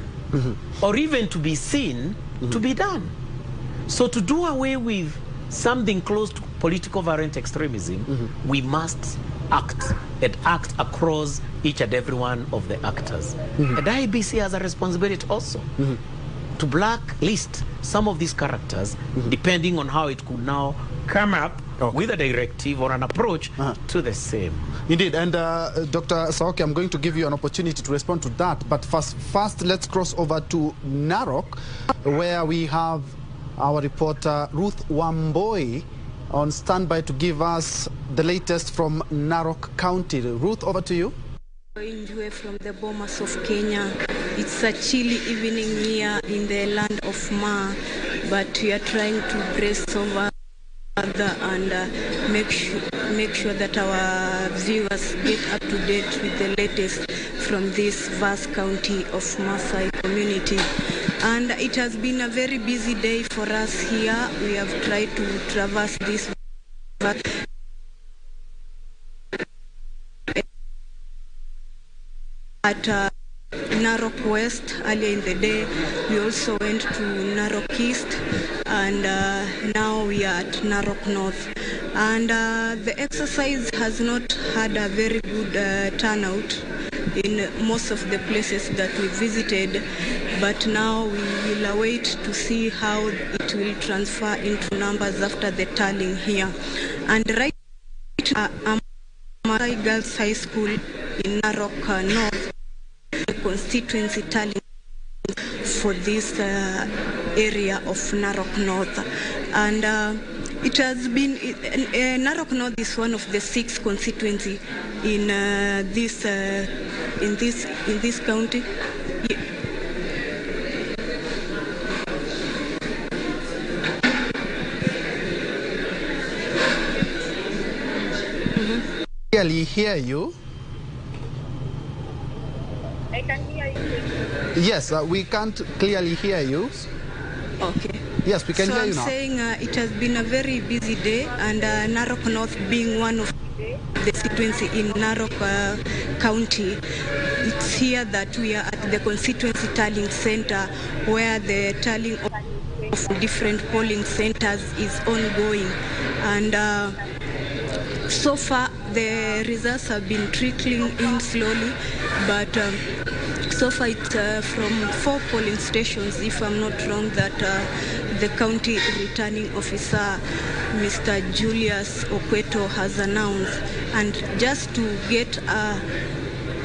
or even to be seen to be done. So to do away with something close to political violent extremism, we must act and act across each and every one of the actors. And IEBC has a responsibility also to blacklist some of these characters, depending on how it could now come up with a directive or an approach to the same. Indeed, and Dr. Saoki, I'm going to give you an opportunity to respond to that, but first let's cross over to Narok, where we have our reporter Ruth Wamboi on standby to give us the latest from Narok County. Ruth, over to you. From the Bomas of Kenya. It's a chilly evening here in the land of Ma, but we are trying to brace over and make sure that our viewers get up to date with the latest from this vast county of Maasai community. And it has been a very busy day for us here. We have tried to traverse this at Narok West earlier in the day. We also went to Narok East, and now we are at Narok North. And the exercise has not had a very good turnout in most of the places that we visited, but now we will await to see how it will transfer into numbers after the tallying here. And right now, Maasai Girls High School in Narok North, the constituency tallying for this area of Narok North. And it has been, Narok North is one of the 6 constituencies in this county. Clearly hear you. I can hear you. Yes, we can't clearly hear you. Okay. Yes, we can hear you now. So I'm saying it has been a very busy day, and Narok North being one of the constituency in Narok County. It's here that we are at the constituency tallying center, where the tallying of different polling centers is ongoing. And so far, the results have been trickling in slowly, but so far it's from 4 polling stations, if I'm not wrong, that the county returning officer, Mr. Julius Okweto, has announced. And just to get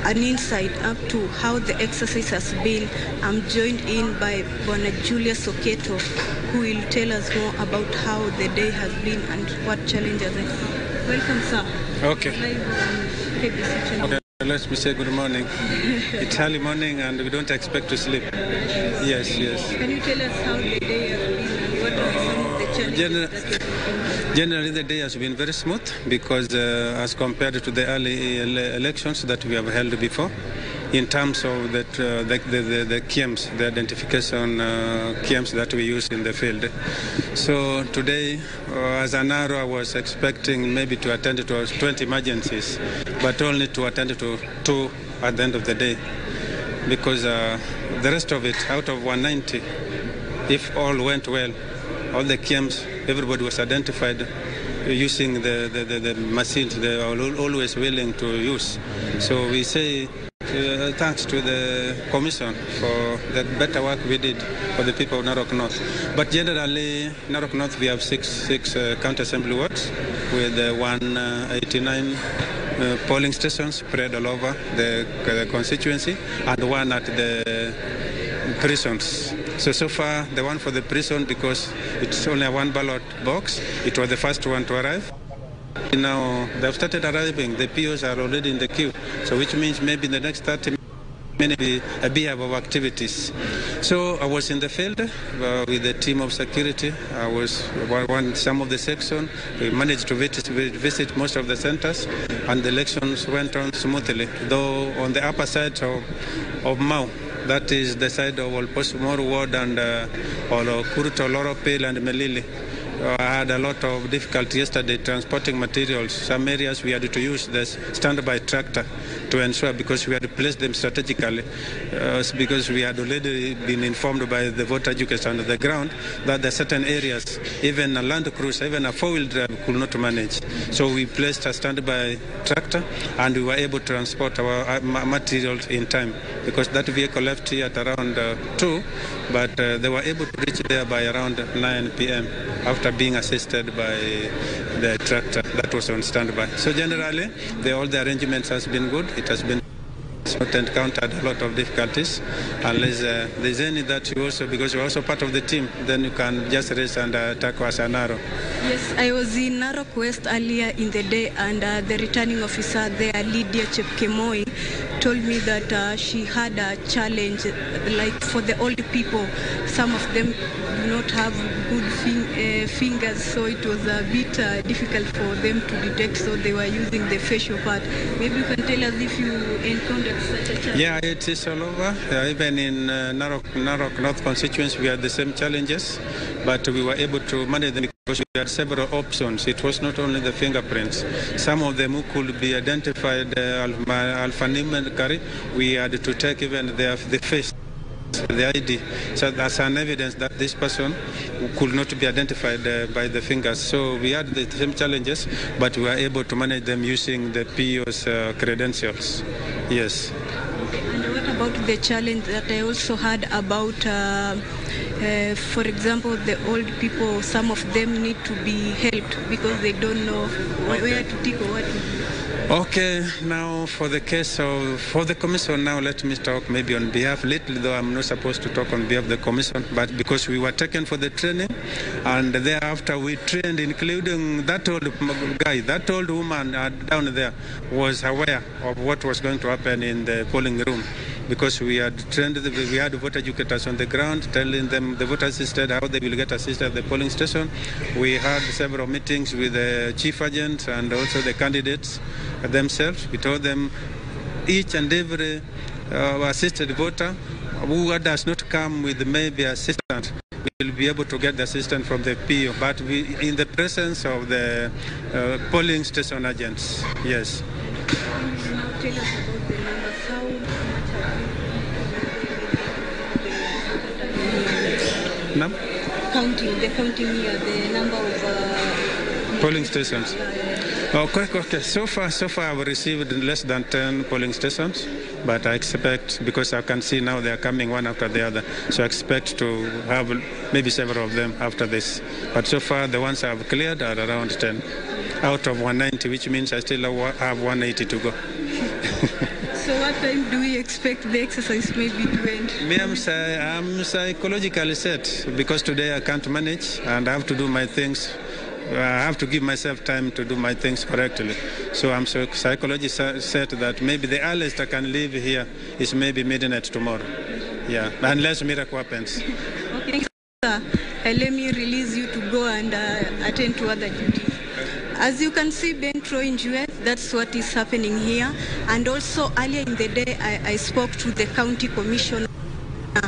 an insight up to how the exercise has been, I'm joined in by Bwana Julius Oketo, who will tell us more about how the day has been and what challenges are. Welcome, sir. Okay. Okay. Let me say good morning. It's early morning and we don't expect to sleep. Yes. Can you tell us how the day has been and what are some of the challenges? Generally, the day has been very smooth because as compared to the early elections that we have held before, in terms of the KIEMs, the identification KIEMs that we use in the field. So today, as an hour, I was expecting maybe to attend to 20 emergencies, but only to attend to 2 at the end of the day, because the rest of it, out of 190, if all went well, all the KIEMs, everybody was identified using the machines they are always willing to use. So we say thanks to the Commission for the better work we did for the people of Narok North. But generally, Narok North, we have six county assembly wards with 189 polling stations spread all over the constituency and 1 at the prisons. So far, the one for the prison, because it's only a 1 ballot box, it was the first one to arrive. Now, they've started arriving. The POs are already in the queue, so which means maybe in the next 30 minutes, a beehive of activities. So I was in the field with a team of security. I was some of the section. We managed to visit most of the centers, and the elections went on smoothly. Though on the upper side of Mau, that is the side of Olposumor Ward and Kuruto, Loropil and Melili. I had a lot of difficulty yesterday transporting materials. Some areas we had to use the standby tractor to ensure, because we had placed them strategically, because we had already been informed by the voter educators on the ground that there are certain areas, even a land cruiser, even a 4-wheel drive could not manage. So we placed a standby tractor and we were able to transport our materials in time, because that vehicle left here at around 2, but they were able to reach there by around 9 p.m. after being assisted by the tractor that was on standby. So generally, all the arrangements has been good. It has been not encountered a lot of difficulties, unless there's any that you also, because you're also part of the team, then you can just race and attack us an arrow. Yes, I was in Narok West earlier in the day, and the returning officer there, Lydia Chepkemoi, told me that she had a challenge, like for the old people, some of them do not have good fingers, so it was a bit difficult for them to detect, so they were using the facial part. Maybe you can tell us if you encountered such a challenge. Yeah, it is all over. Even in Narok North constituency, we had the same challenges, but we were able to manage them because we had several options. It was not only the fingerprints. Some of them who could be identified alphanumerically, we had to take even the face, the ID. So that's an evidence that this person could not be identified by the fingers. So we had the same challenges, but we were able to manage them using the PO's credentials. Yes. And what about the challenge that I also had about, for example, the old people, some of them need to be helped because they don't know where to take or what to do. Okay, now for the commission, now let me talk maybe on behalf, little though I'm not supposed to talk on behalf of the commission, but because we were taken for the training, and thereafter we trained, including that old guy, that old woman down there was aware of what was going to happen in the polling room, because we had trained, we had voter educators on the ground telling them, the voter assisted, how they will get assisted at the polling station. We had several meetings with the chief agent and also the candidates themselves. We told them each and every assisted voter who does not come with maybe assistant will be able to get the assistance from the PO, but in the presence of the polling station agents. Yes. Now tell us about the numbers. How much have you the counting here, the number of polling stations? Okay. So far I've received less than 10 polling stations, but I expect, because I can see now they are coming one after the other, so I expect to have maybe several of them after this. But so far the ones I've cleared are around 10 out of 190, which means I still have 180 to go. So what time do we expect the exercise maybe to end? Me, I'm psychologically set because today I can't manage and I have to do my things. I have to give myself time to do my things correctly. So I'm psychologically set that maybe the earliest I can leave here is maybe midnight tomorrow. Yeah, unless miracle happens. Okay, sir. Let me release you to go and attend to other duties. As you can see, Ben Troy Njue, that's what is happening here. And also earlier in the day, I spoke to the county commissioner,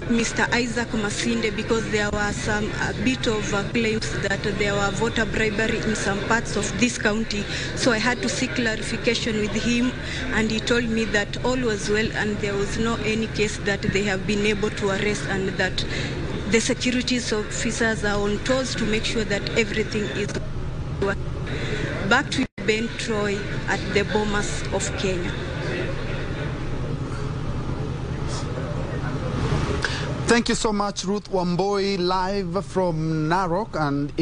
Mr. Isaac Masinde, because there were a bit of claims that there were voter bribery in some parts of this county. So I had to seek clarification with him, and he told me that all was well and there was no any case that they have been able to arrest, and that the security officers are on toes to make sure that everything is working. Back to Ben Troy at the Bomas of Kenya. Thank you so much, Ruth Wamboi, live from Narok, and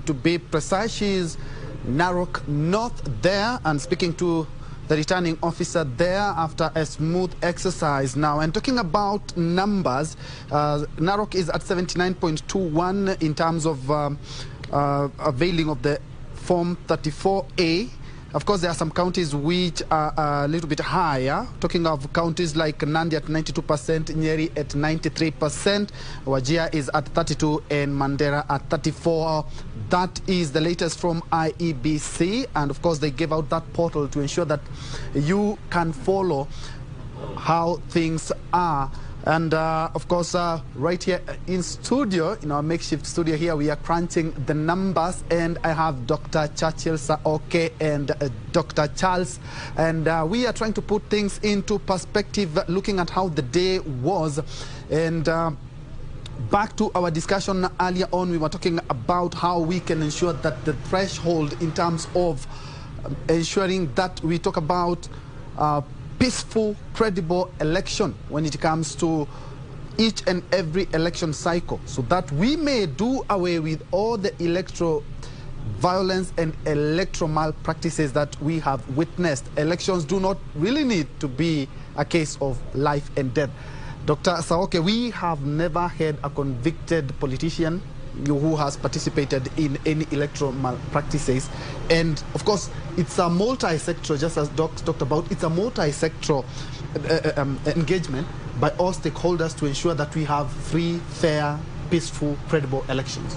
to be precise, she's Narok North there, and speaking to the returning officer there after a smooth exercise now. And talking about numbers, Narok is at 79.21 in terms of availing of the Form 34A. Of course, there are some counties which are a little bit higher. Talking of counties like Nandi at 92%, Nyeri at 93%, Wajir is at 32%, and Mandera at 34%. That is the latest from Iebc, and of course, they gave out that portal to ensure that you can follow how things are. And of course, right here in studio, in our makeshift studio here, we are crunching the numbers, and I have Dr. Churchill Saoke and Dr. Charles, and we are trying to put things into perspective, looking at how the day was. And back to our discussion earlier on, we were talking about how we can ensure that the threshold in terms of ensuring that we talk about peaceful, credible election when it comes to each and every election cycle, so that we may do away with all the electoral violence and electoral malpractices that we have witnessed. Elections do not really need to be a case of life and death. Dr. Saoke, we have never had a convicted politician who has participated in any electoral malpractices. And of course, it's a multi-sectoral, just as Doc talked about, it's a multi-sectoral engagement by all stakeholders to ensure that we have free, fair, peaceful, credible elections.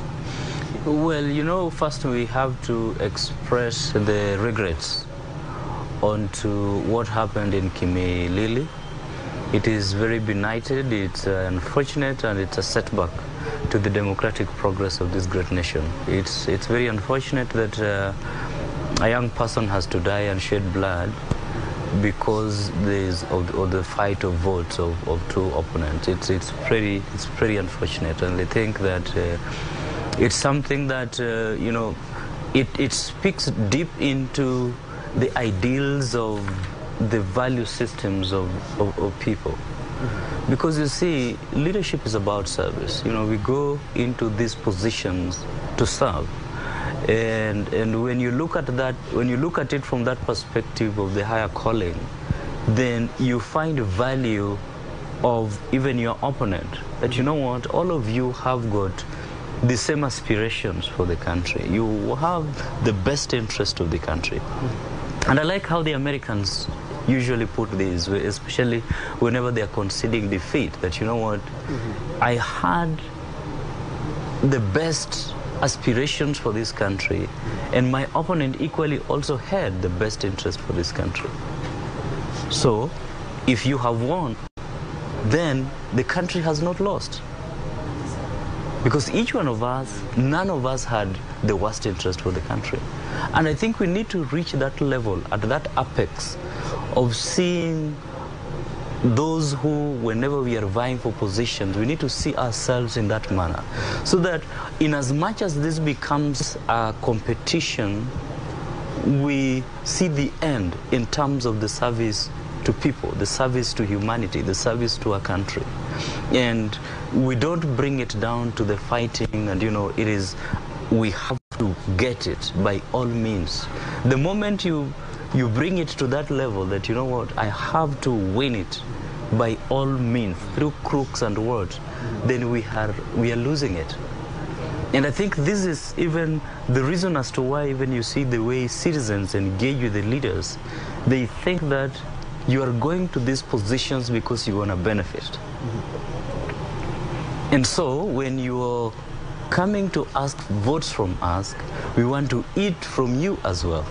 Well, you know, first we have to express the regrets onto what happened in Kimilili. It is very benighted, it's unfortunate, and it's a setback to the democratic progress of this great nation. It's very unfortunate that a young person has to die and shed blood because of the fight of votes of two opponents. It's pretty unfortunate, and I think that it's something that you know, it speaks deep into the ideals of the value systems of people. Because you see, leadership is about service. You know, we go into these positions to serve. And when you look at that, when you look at it from that perspective of the higher calling, then you find value of even your opponent. That, you know what, all of you have got the same aspirations for the country. You have the best interest of the country. And I like how the Americans usually put this, especially whenever they are conceding defeat, that, you know what, I had the best aspirations for this country, and my opponent equally also had the best interest for this country. So, if you have won, then the country has not lost. Because each one of us, none of us had the worst interest for the country. And I think we need to reach that level, at that apex, of seeing those who, whenever we are vying for positions, we need to see ourselves in that manner. So that in as much as this becomes a competition, we see the end in terms of the service to people, the service to humanity, the service to our country. And we don't bring it down to the fighting, and, you know, it is, we have to get it by all means. The moment you you bring it to that level that, you know what, I have to win it by all means, through crooks and words, then we are losing it. And I think this is even the reason as to why even you see the way citizens engage with the leaders. They think that you are going to these positions because you want to benefit. And so when you are coming to ask votes from us, we want to eat from you as well.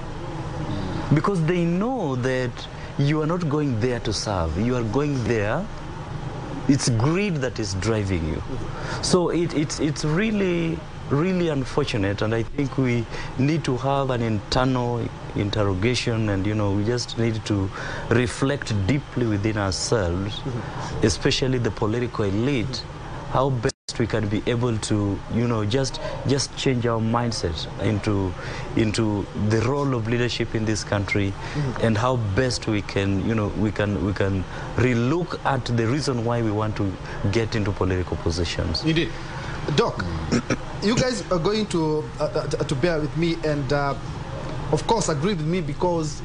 Because they know that you are not going there to serve. You are going there, it's greed that is driving you. So it's really, really unfortunate, and I think we need to have an internal interrogation, and we just need to reflect deeply within ourselves, especially the political elite, how best we can be able to just change our mindset into the role of leadership in this country, and how best we can we can relook at the reason why we want to get into political positions. Indeed. Doc, you guys are going to bear with me and of course agree with me, because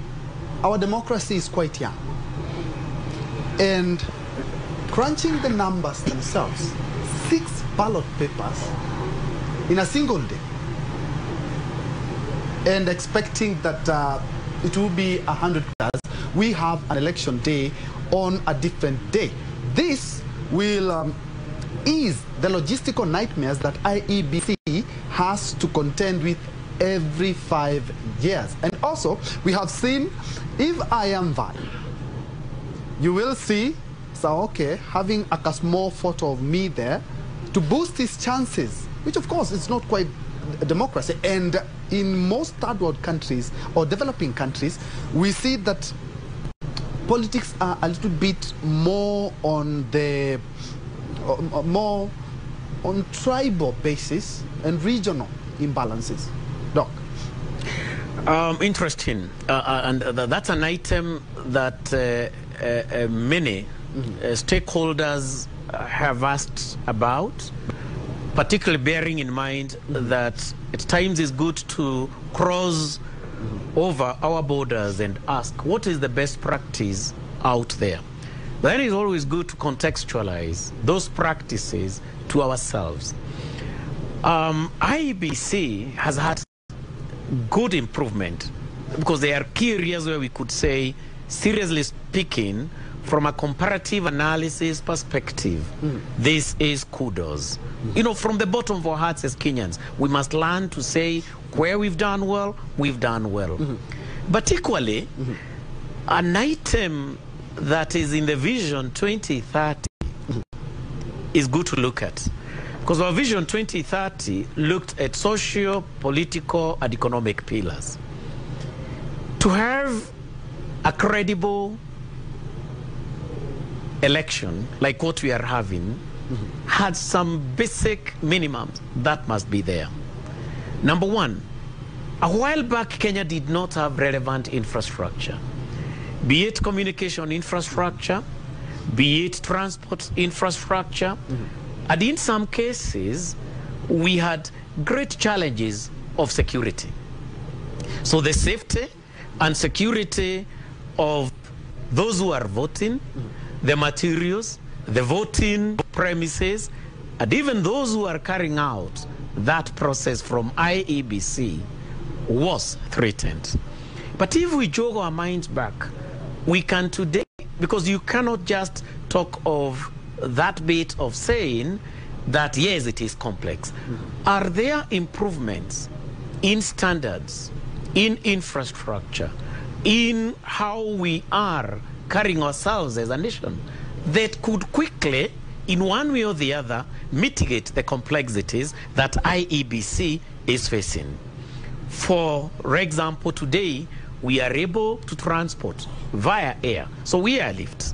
our democracy is quite young, and crunching the numbers themselves, 6 ballot papers in a single day, and expecting that it will be 100 cars, we have an election day on a different day. This will ease the logistical nightmares that IEBC has to contend with every 5 years. And also, we have seen, if I am valid, you will see Saoke having a small photo of me there to boost his chances, which of course is not quite a democracy. And in most third world countries or developing countries, we see that politics are a little bit more on the more on tribal basis and regional imbalances. Doc. Interesting, and that's an item that many stakeholders have asked about, particularly bearing in mind that at times it's good to cross over our borders and ask what is the best practice out there. Then it's always good to contextualize those practices to ourselves. IEBC has had good improvement, because there are key areas where we could say, seriously speaking, from a comparative analysis perspective, this is kudos. From the bottom of our hearts as Kenyans, we must learn to say where we've done well, we've done well. But equally, an item that is in the Vision 2030 is good to look at. Because our Vision 2030 looked at socio, political, and economic pillars. To have a credible election like what we are having had some basic minimums that must be there. Number one, a while back Kenya did not have relevant infrastructure, be it communication infrastructure, be it transport infrastructure, and in some cases we had great challenges of security. So the safety and security of those who are voting, the materials, the voting premises, and even those who are carrying out that process from IEBC was threatened. But if we jog our minds back, we can today, because you cannot just talk of that bit of saying that yes, it is complex. Are there improvements in standards, in infrastructure, in how we are carrying ourselves as a nation that could quickly, in one way or the other, mitigate the complexities that IEBC is facing? For example, today we are able to transport via air, so we airlift.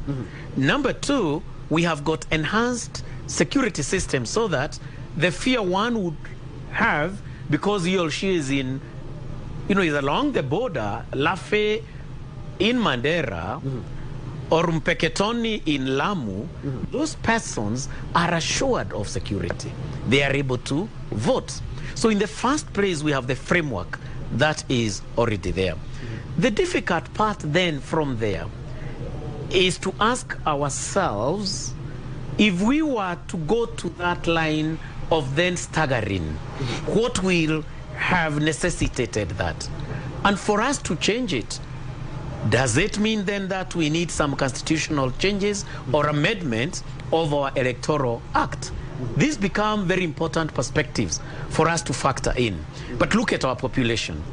Number two, we have got enhanced security systems so that the fear one would have, because he or she is in, is along the border, Lafe in Mandera, or Mpeketoni in Lamu, those persons are assured of security. They are able to vote. So in the first place, we have the framework that is already there. The difficult part then from there is to ask ourselves, if we were to go to that line of then staggering, what will have necessitated that? And for us to change it, does it mean then that we need some constitutional changes or amendments of our electoral act? These become very important perspectives for us to factor in. But look at our population.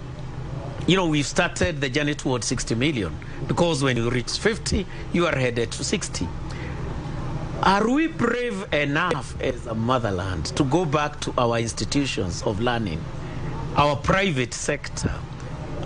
You know, we've started the journey towards 60 million, because when you reach 50, you are headed to 60. Are we brave enough as a motherland to go back to our institutions of learning, our private sector,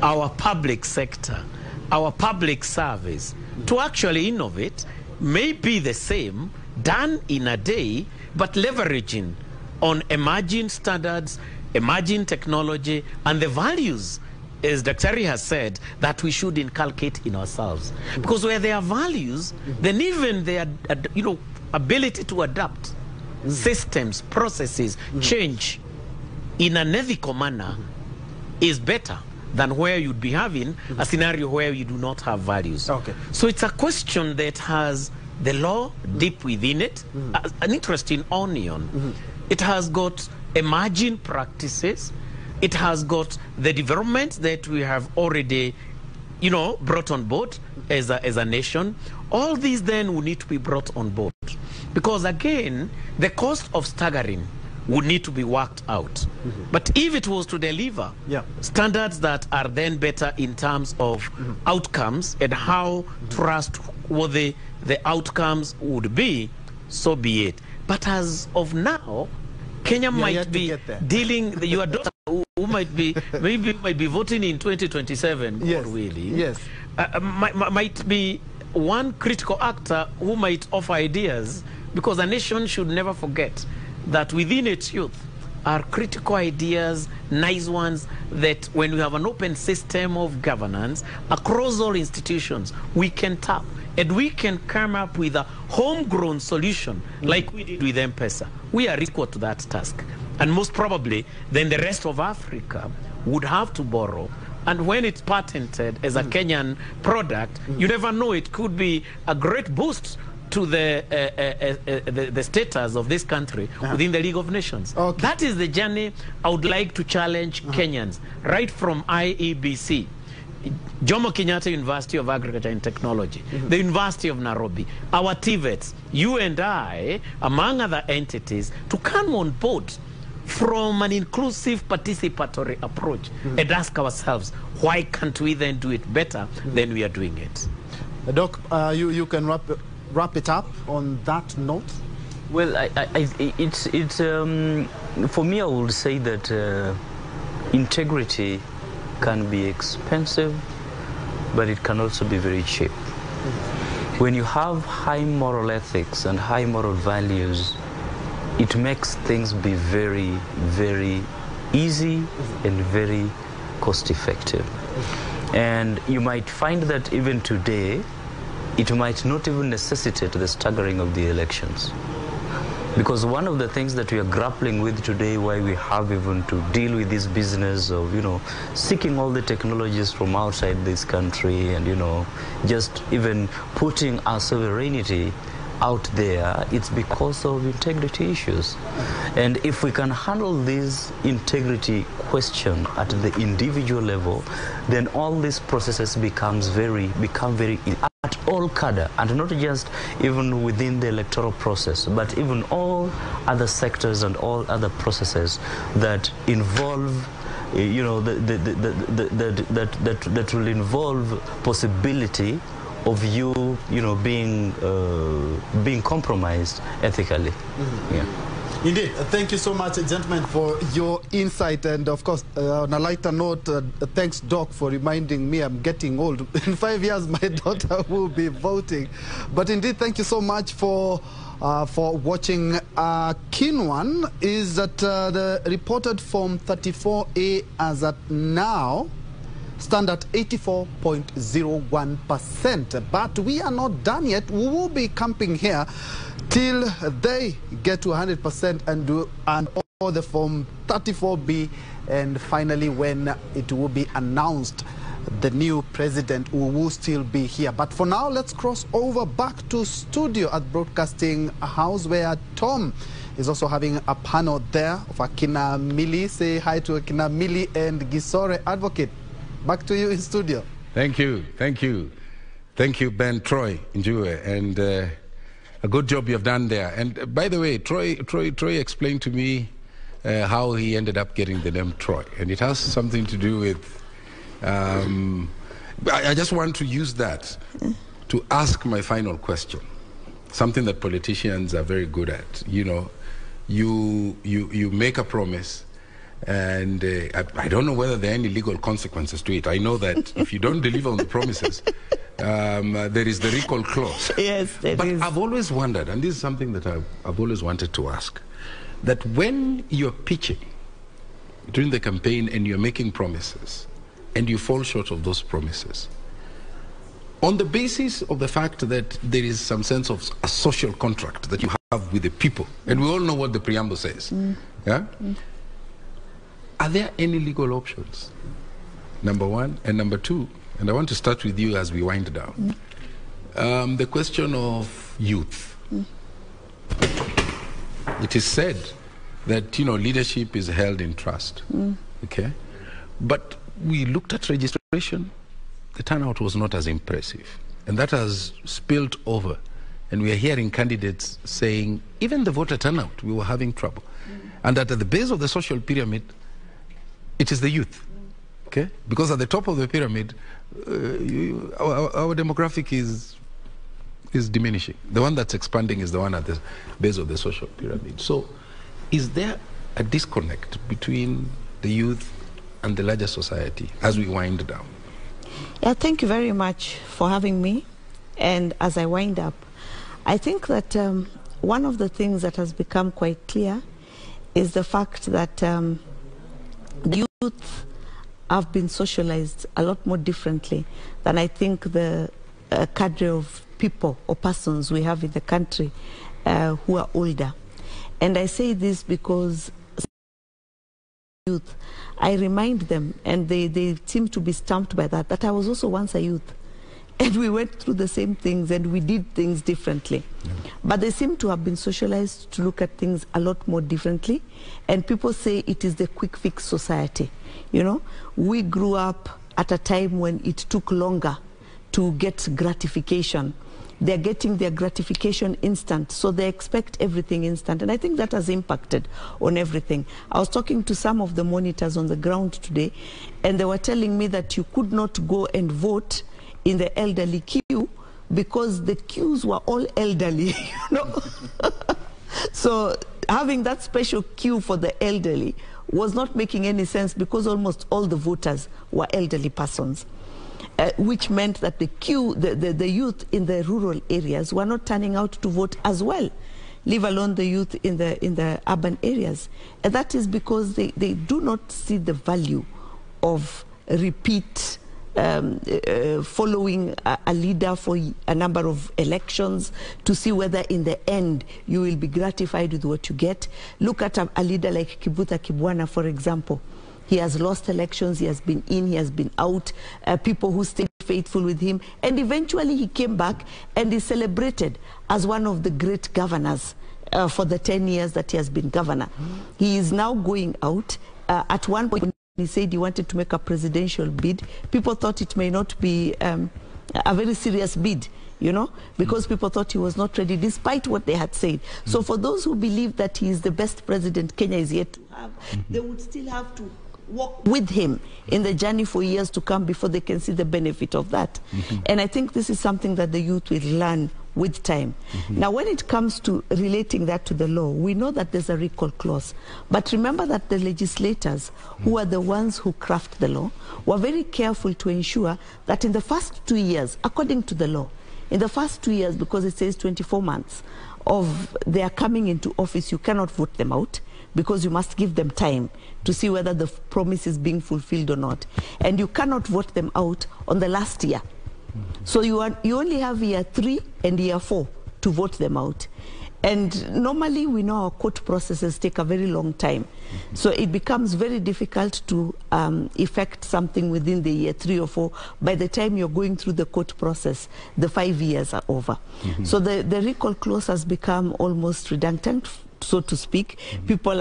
our public sector, our public service, to actually innovate? May be the same, done in a day, but leveraging on emerging standards, emerging technology, and the values, as Dr. has said, that we should inculcate in ourselves. Because where there are values, then even their ability to adapt systems, processes, change in an ethical manner is better than where you'd be having a scenario where you do not have values. Okay. So it's a question that has the law deep within it, an interesting onion. It has got emerging practices. It has got the development that we have already, brought on board as a nation. All these then will need to be brought on board. Because again, the cost of staggering would need to be worked out. But if it was to deliver standards that are then better in terms of outcomes and how trustworthy the outcomes would be, so be it. But as of now, Kenya might be dealing, your daughter who might be, maybe might be voting in 2027, yes. God willing, yes. Might be one critical actor who might offer ideas, because a nation should never forget that within its youth are critical ideas, nice ones, that when we have an open system of governance across all institutions, we can tap and we can come up with a homegrown solution like we did with M-Pesa. We are equal to that task. And most probably, then the rest of Africa would have to borrow. And when it's patented as a Kenyan product, you never know, it could be a great boost to the status of this country within the League of Nations. Okay. That is the journey I would like to challenge Kenyans, right from Iebc, Jomo Kenyatta University of Agriculture and Technology, the University of Nairobi, our TVETs, you and I, among other entities, to come on board from an inclusive participatory approach and ask ourselves, why can't we then do it better than we are doing it? Doc, you can wrap it up on that note. Well, it's for me, I would say that integrity can be expensive, but it can also be very cheap. When you have high moral ethics and high moral values, it makes things be very, very easy and very cost-effective. And you might find that even today, it might not even necessitate the staggering of the elections. Because one of the things that we are grappling with today, why we have even to deal with this business of, seeking all the technologies from outside this country and, just even putting our sovereignty out there, it's because of integrity issues. And if we can handle this integrity question at the individual level, then all these processes become very at all cadre, and not just even within the electoral process, but even all other sectors and all other processes that involve that will involve possibility of you being compromised ethically. Indeed. Thank you so much, gentlemen, for your insight. And of course, on a lighter note, thanks, Doc, for reminding me I'm getting old. In 5 years, my daughter will be voting. But indeed, thank you so much for watching. Keen one is that the reported Form 34A as at now stand at 84.01%. But we are not done yet. We will be camping here till they get to 100% and all the Form 34B, and finally when it will be announced the new president who will still be here. But for now, let's cross over back to studio at Broadcasting House, where Tom is also having a panel there of Akina Mili. Say hi to Akina Mili and Gisore Advocate. Back to you in studio. Thank you, thank you. Thank you, Ben Troy Njue, and a good job you have done there. And by the way, Troy explained to me how he ended up getting the name Troy, and it has something to do with I just want to use that to ask my final question, something that politicians are very good at. You know, you make a promise, and I don't know whether there are any legal consequences to it. I know that if you don't deliver on the promises, there is the recall clause. Yes, there but is. I've always wondered, and this is something that I've always wanted to ask, that when you're pitching during the campaign and you're making promises, and you fall short of those promises, on the basis of the fact that there is some sense of a social contract that you have with the people, and we all know what the preamble says, yeah? Are there any legal options? Number one. And number two, and I want to start with you as we wind down, the question of youth. It is said that, you know, leadership is held in trust, okay? But we looked at registration, the turnout was not as impressive. And that has spilled over. And we are hearing candidates saying, even the voter turnout, we were having trouble. And that at the base of the social pyramid, it is the youth, okay? Because at the top of the pyramid, our demographic is diminishing. The one that's expanding is the one at the base of the social pyramid. So is there a disconnect between the youth and the larger society as we wind down? Yeah, thank you very much for having me. And as I wind up, I think that one of the things that has become quite clear is the fact that youth have been socialized a lot more differently than I think the cadre of people or persons we have in the country who are older. And I say this because youth, I remind them, and they seem to be stumped by that I was also once a youth. And we went through the same things and we did things differently. But they seem to have been socialized to look at things a lot more differently. And people say it is the quick fix society. You know, we grew up at a time when it took longer to get gratification. They're getting their gratification instant, so they expect everything instant. And I think that has impacted on everything. I was talking to some of the monitors on the ground today, and they were telling me that you could not go and vote in the elderly queue because the queues were all elderly, you know. So having that special queue for the elderly was not making any sense because almost all the voters were elderly persons. Which meant that the youth in the rural areas were not turning out to vote as well, leave alone the youth in the urban areas. And that is because they do not see the value of repeat following a leader for a number of elections to see whether in the end you will be gratified with what you get. Look at a leader like Kibutha Kibwana, for example. He has lost elections, he has been in, he has been out, people who stayed faithful with him, and eventually he came back and is celebrated as one of the great governors for the 10 years that he has been governor. He is now going out. At one point, when he said he wanted to make a presidential bid, people thought it may not be a very serious bid, you know, because people thought he was not ready, despite what they had said. So for those who believe that he is the best president Kenya is yet to have, they would still have to walk with him in the journey for years to come before they can see the benefit of that. And I think this is something that the youth will learn with time. Now, when it comes to relating that to the law, we know that there's a recall clause. But remember that the legislators, who are the ones who craft the law, were very careful to ensure that in the first 2 years, according to the law, in the first 2 years, because it says 24 months of their coming into office, you cannot vote them out, because you must give them time to see whether the promise is being fulfilled or not. And you cannot vote them out on the last year. So you only have year 3 and year 4 to vote them out. And normally we know our court processes take a very long time. So it becomes very difficult to effect something within the year 3 or 4. By the time you're going through the court process, the 5 years are over. So the recall clause has become almost redundant, so to speak. People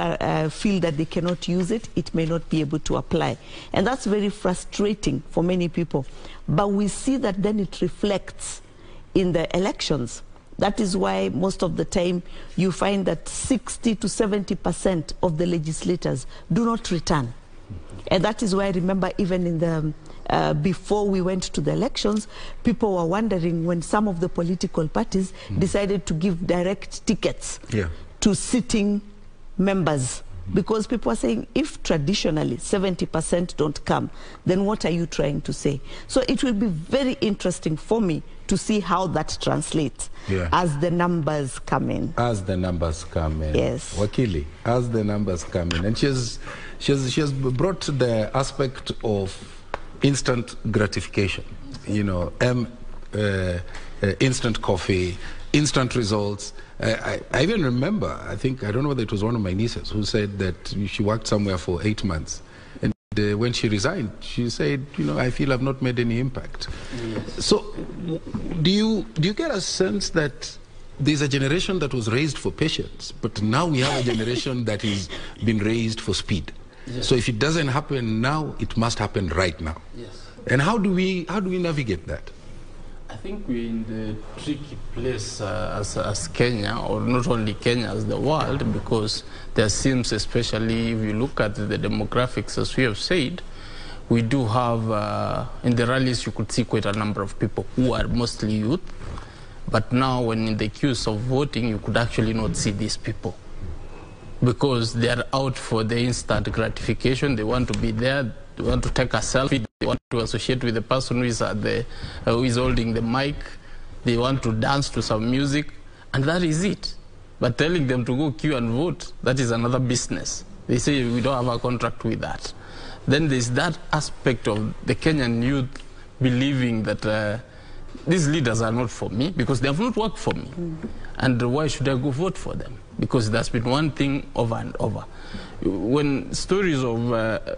feel that they cannot use it. It may not be able to apply. And that's very frustrating for many people. But we see that then it reflects in the elections. That is why most of the time you find that 60 to 70% of the legislators do not return. And that is why I remember even in the before we went to the elections, people were wondering when some of the political parties decided to give direct tickets to sitting members. Because people are saying, if traditionally 70% don't come, then what are you trying to say? So it will be very interesting for me to see how that translates as the numbers come in. As the numbers come in. Yes. Wakili, as the numbers come in. And she has brought the aspect of instant gratification. You know, instant coffee, instant results. I even remember, I don't know whether it was one of my nieces who said that she worked somewhere for 8 months. And when she resigned, she said, you know, I feel I've not made any impact. Yes. So do you get a sense that there's a generation that was raised for patience, but now we have a generation that is been raised for speed? Yes. So if it doesn't happen now, it must happen right now. Yes. And how do we navigate that? I think we're in the tricky place as Kenya, or not only Kenya, as the world, because there seems, especially if you look at the demographics, as we have said, we do have, in the rallies you could see quite a number of people who are mostly youth, but now when in the queues of voting, you could actually not see these people, because they are out for the instant gratification. They want to be there, they want to take a selfie, they want to associate with the person who is who is holding the mic, they want to dance to some music, and that is it. But telling them to go queue and vote, that is another business. They say we don't have a contract with that. Then there's that aspect of the Kenyan youth believing that these leaders are not for me because they have not worked for me. And why should I go vote for them? Because that's been one thing over and over. When stories of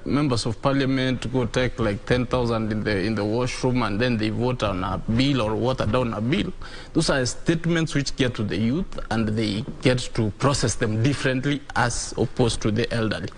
members of parliament go take like 10,000 in the washroom and then they vote on a bill or water down a bill, those are statements which get to the youth and they get to process them differently as opposed to the elderly.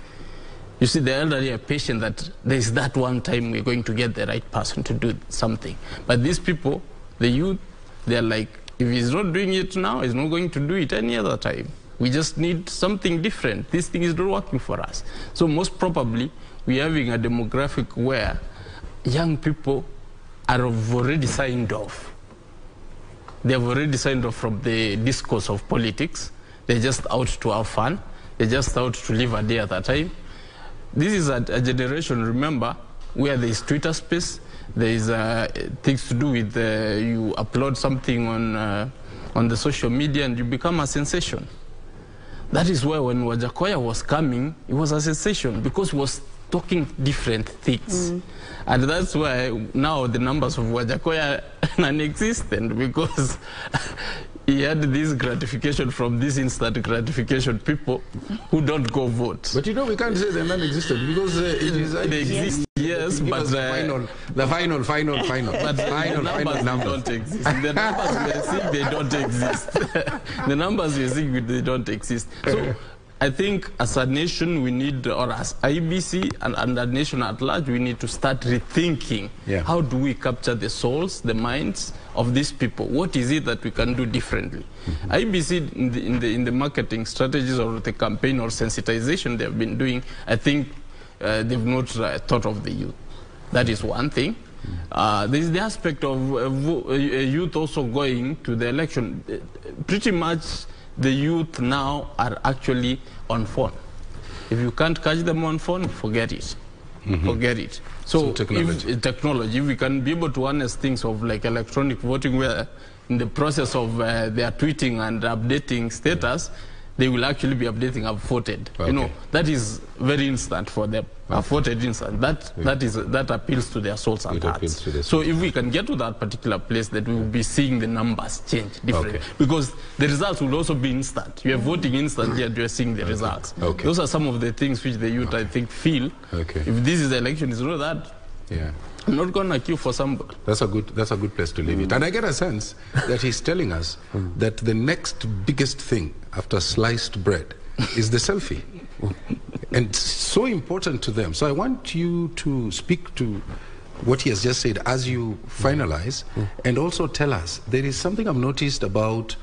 You see, the elderly are patient that there is that one time we're going to get the right person to do something. But these people, the youth, they're like, if he's not doing it now, he's not going to do it any other time. We just need something different. This thing is not working for us. So most probably, we're having a demographic where young people have already signed off. They have already signed off from the discourse of politics. They're just out to have fun. They're just out to live a day at a time. This is a generation, remember, where there is Twitter space. There is things to do with you upload something on the social media and you become a sensation. That is why when Wajakoya was coming, it was a sensation because he was talking different things. And that's why now the numbers of Wajakoya are non-existent because he had this gratification from this instant gratification people who don't go vote. But you know, we can't say they're non-existent because they exist, yes, but the final. But the numbers don't exist. The numbers we are seeing, they don't exist. The numbers we are seeing, they don't exist. So I think as a nation we need, or as IEBC and the nation at large, we need to start rethinking how do we capture the souls, the minds of these people. What is it that we can do differently? IEBC in the marketing strategies or the campaign or sensitization they have been doing, I think they've not thought of the youth. That is one thing. There is the aspect of youth also going to the election. Pretty much the youth now are actually on phone. If you can't catch them on phone, forget it. Forget it. So technology, if we can be able to harness things of like electronic voting where in the process of their tweeting and updating status, they will actually be updating I've voted. Okay. You know, that is very instant for them. I've voted instant. That appeals to their souls and hearts. So if we can get to that particular place, that we will be seeing the numbers change differently. Because the results will also be instant. You are voting instantly and you are seeing the results. Those are some of the things which the youth, I think, feel. If this is the election, it's not that. I'm not going to queue for somebody. That's a good place to leave it. And I get a sense that he's telling us that the next biggest thing after sliced bread is the selfie. And it's so important to them. So I want you to speak to what he has just said as you finalize, and also tell us, there is something I've noticed about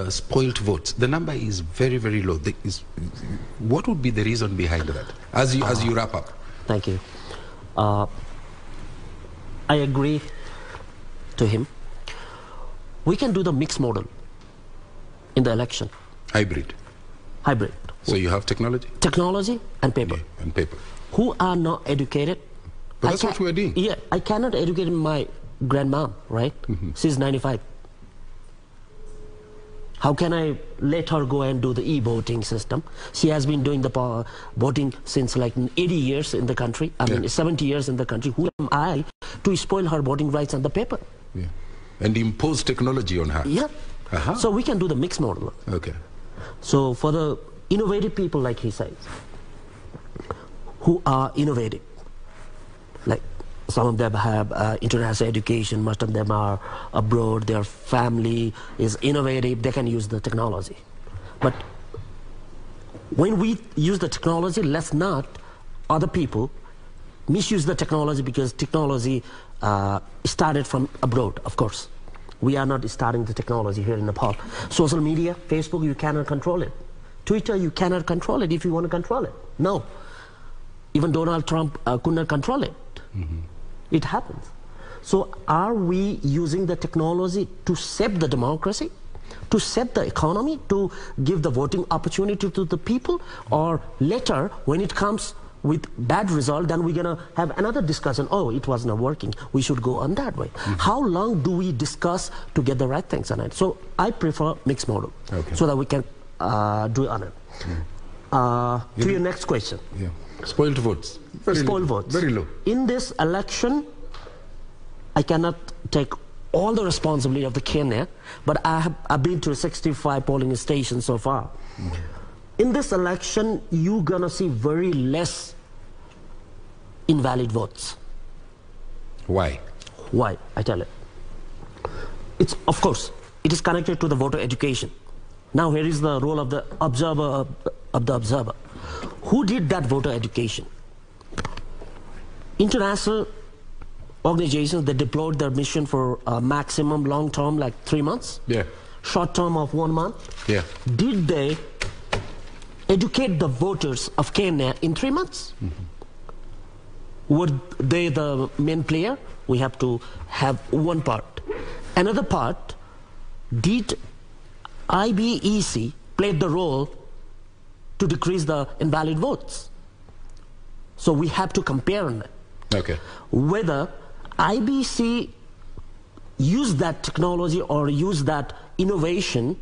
spoiled votes. The number is very, very low. What would be the reason behind that, as you wrap up? Thank you. I agree to him. We can do the mixed model in the election. Hybrid. So you have technology? Technology and paper. And paper. Who are not educated. But that's what we're doing. Yeah, I cannot educate my grandmom, right? She's 95. How can I let her go and do the e-voting system? She has been doing the voting since like 80 years in the country. I mean, 70 years in the country. Who am I to spoil her voting rights on the paper? And impose technology on her. So we can do the mixed model. So for the innovative people, like he says, who are innovative, like some of them have international education, most of them are abroad, their family is innovative, they can use the technology. But when we use the technology, let's not other people misuse the technology, because technology started from abroad, of course. We are not starting the technology here in Nepal. Social media, Facebook, you cannot control it. Twitter, you cannot control it if you want to control it. No. Even Donald Trump could not control it. It happens. So are we using the technology to save the democracy, to save the economy, to give the voting opportunity to the people? Or later, when it comes with bad result, then we're going to have another discussion. Oh, it was not working. We should go on that way. How long do we discuss to get the right things on it? So I prefer mixed model, so that we can do it on it. To your next question. Spoiled votes. Spoiled votes. Very low. In this election, I cannot take all the responsibility of the Kenya, but I've been to 65 polling stations so far. In this election, you're gonna see very less invalid votes. Why? Why? I tell you. It's, of course, it is connected to the voter education. Now here is the role of the observer Who did that voter education? International organizations, they deployed their mission for maximum long term, like 3 months. Short term of 1 month. Did they educate the voters of Kenya in 3 months? Were they the main player? We have to have one part. Another part, did IBEC play the role to decrease the invalid votes? So we have to compare on that. Whether IBC use that technology or use that innovation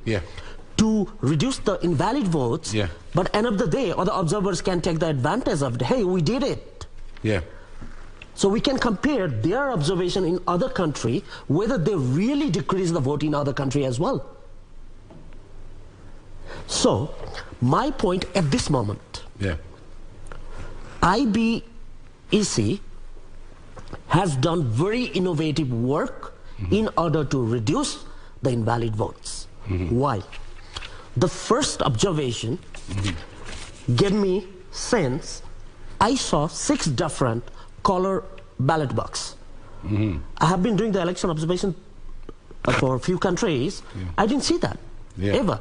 to reduce the invalid votes, but end of the day, other observers can take the advantage of it. Hey, we did it. So we can compare their observation in other country, whether they really decrease the vote in other country as well. So my point at this moment, IBEC has done very innovative work in order to reduce the invalid votes. Why? The first observation gave me sense. I saw 6 different color ballot box. I have been doing the election observation for a few countries. I didn't see that ever.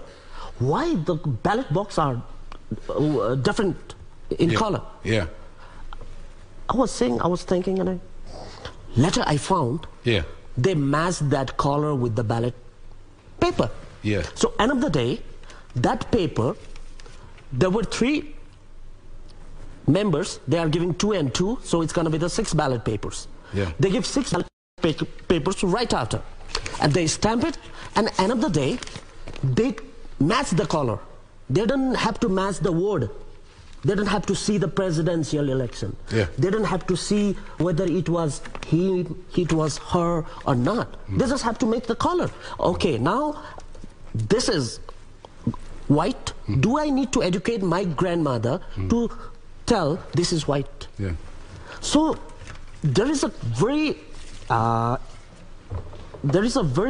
Why the ballot box are different in color? I was thinking, and later I found they matched that color with the ballot paper. So end of the day, that paper, there were 3 members, they are giving 2 and 2, so it's going to be the 6 ballot papers. They give 6 ballot papers right after, and they stamp it, and end of the day, they match the color They don't have to match the word. They don't have to see the presidential election. Yeah. They don't have to see whether it was him, it was her or not. They just have to make the color. Okay, now this is white. Do I need to educate my grandmother to tell this is white? Yeah. So there is a very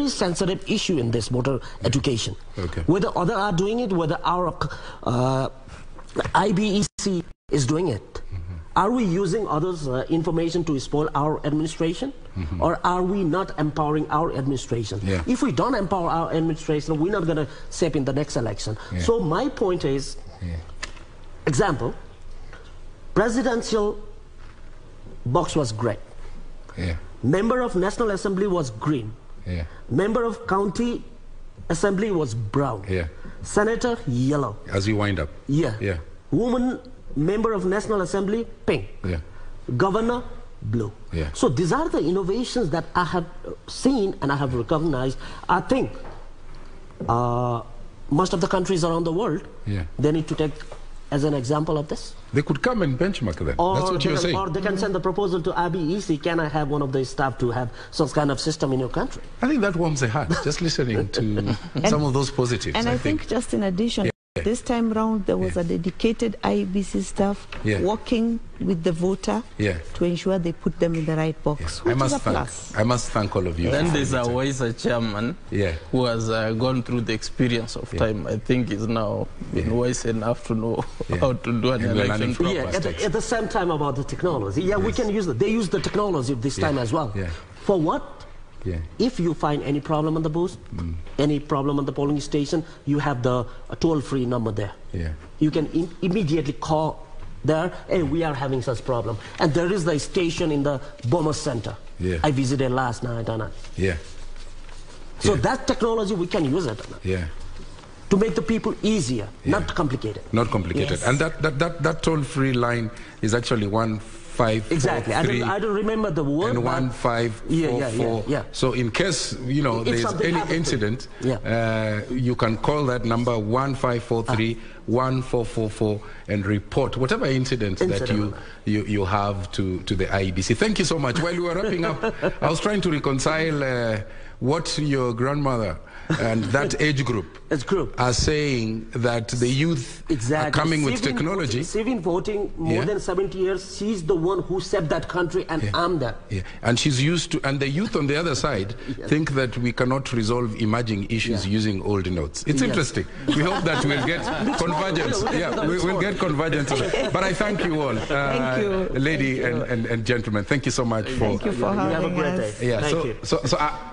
sensitive issue in this voter education. Okay. Whether others are doing it, whether our IBEC is doing it. Are we using others' information to spoil our administration? Or are we not empowering our administration? Yeah. If we don't empower our administration, we're not going to step in the next election. Yeah. So my point is, example, presidential box was gray. Yeah. Member of National Assembly was green. Yeah. Member of County Assembly was brown. Yeah. Senator, yellow. As you wind up. Yeah. Yeah. Woman, member of National Assembly, pink. Yeah. Governor, blue. Yeah. So these are the innovations that I have seen and I have recognized. I think most of the countries around the world, they need to take as an example of this. They could come and benchmark them. That's what you're saying. Or they can send the proposal to IBEC. Can I have one of the staff to have some kind of system in your country? I think that warms the heart, just listening to some of those positives. And I think just in addition, this time round, there was a dedicated IEBC staff working with the voter to ensure they put them in the right box, which is a plus. I must thank all of you. Then there's a wiser chairman who has gone through the experience of time. I think he's now been wise enough to know how to do an election proper. At the same time about the technology, we can use it. They use the technology this time as well. For what? If you find any problem on the booth, any problem on the polling station, you have the toll-free number there. You can immediately call there, hey, we are having such problem. And there is the station in the Bomas Center. I visited last night. So that technology, we can use it. To make the people easier, not complicated. Not complicated. And that toll-free line is actually 1543. Exactly. I don't remember the word. And 1544. So in case, you know, there's any incident, you can call that number 1543-1444 and report whatever incident that you have to the IEBC. Thank you so much. While we were wrapping up, I was trying to reconcile what your grandmother and that age group are saying, that the youth are coming with technology. Civil voting, more than 70 years, she's the one who saved that country, and I'm there. And she's used to, and the youth on the other side think that we cannot resolve emerging issues using old notes. It's interesting. We hope that we'll get convergence. We'll get convergence. But I thank you all, thank you. Lady and gentlemen. Thank you so much for. Thank you for having us. So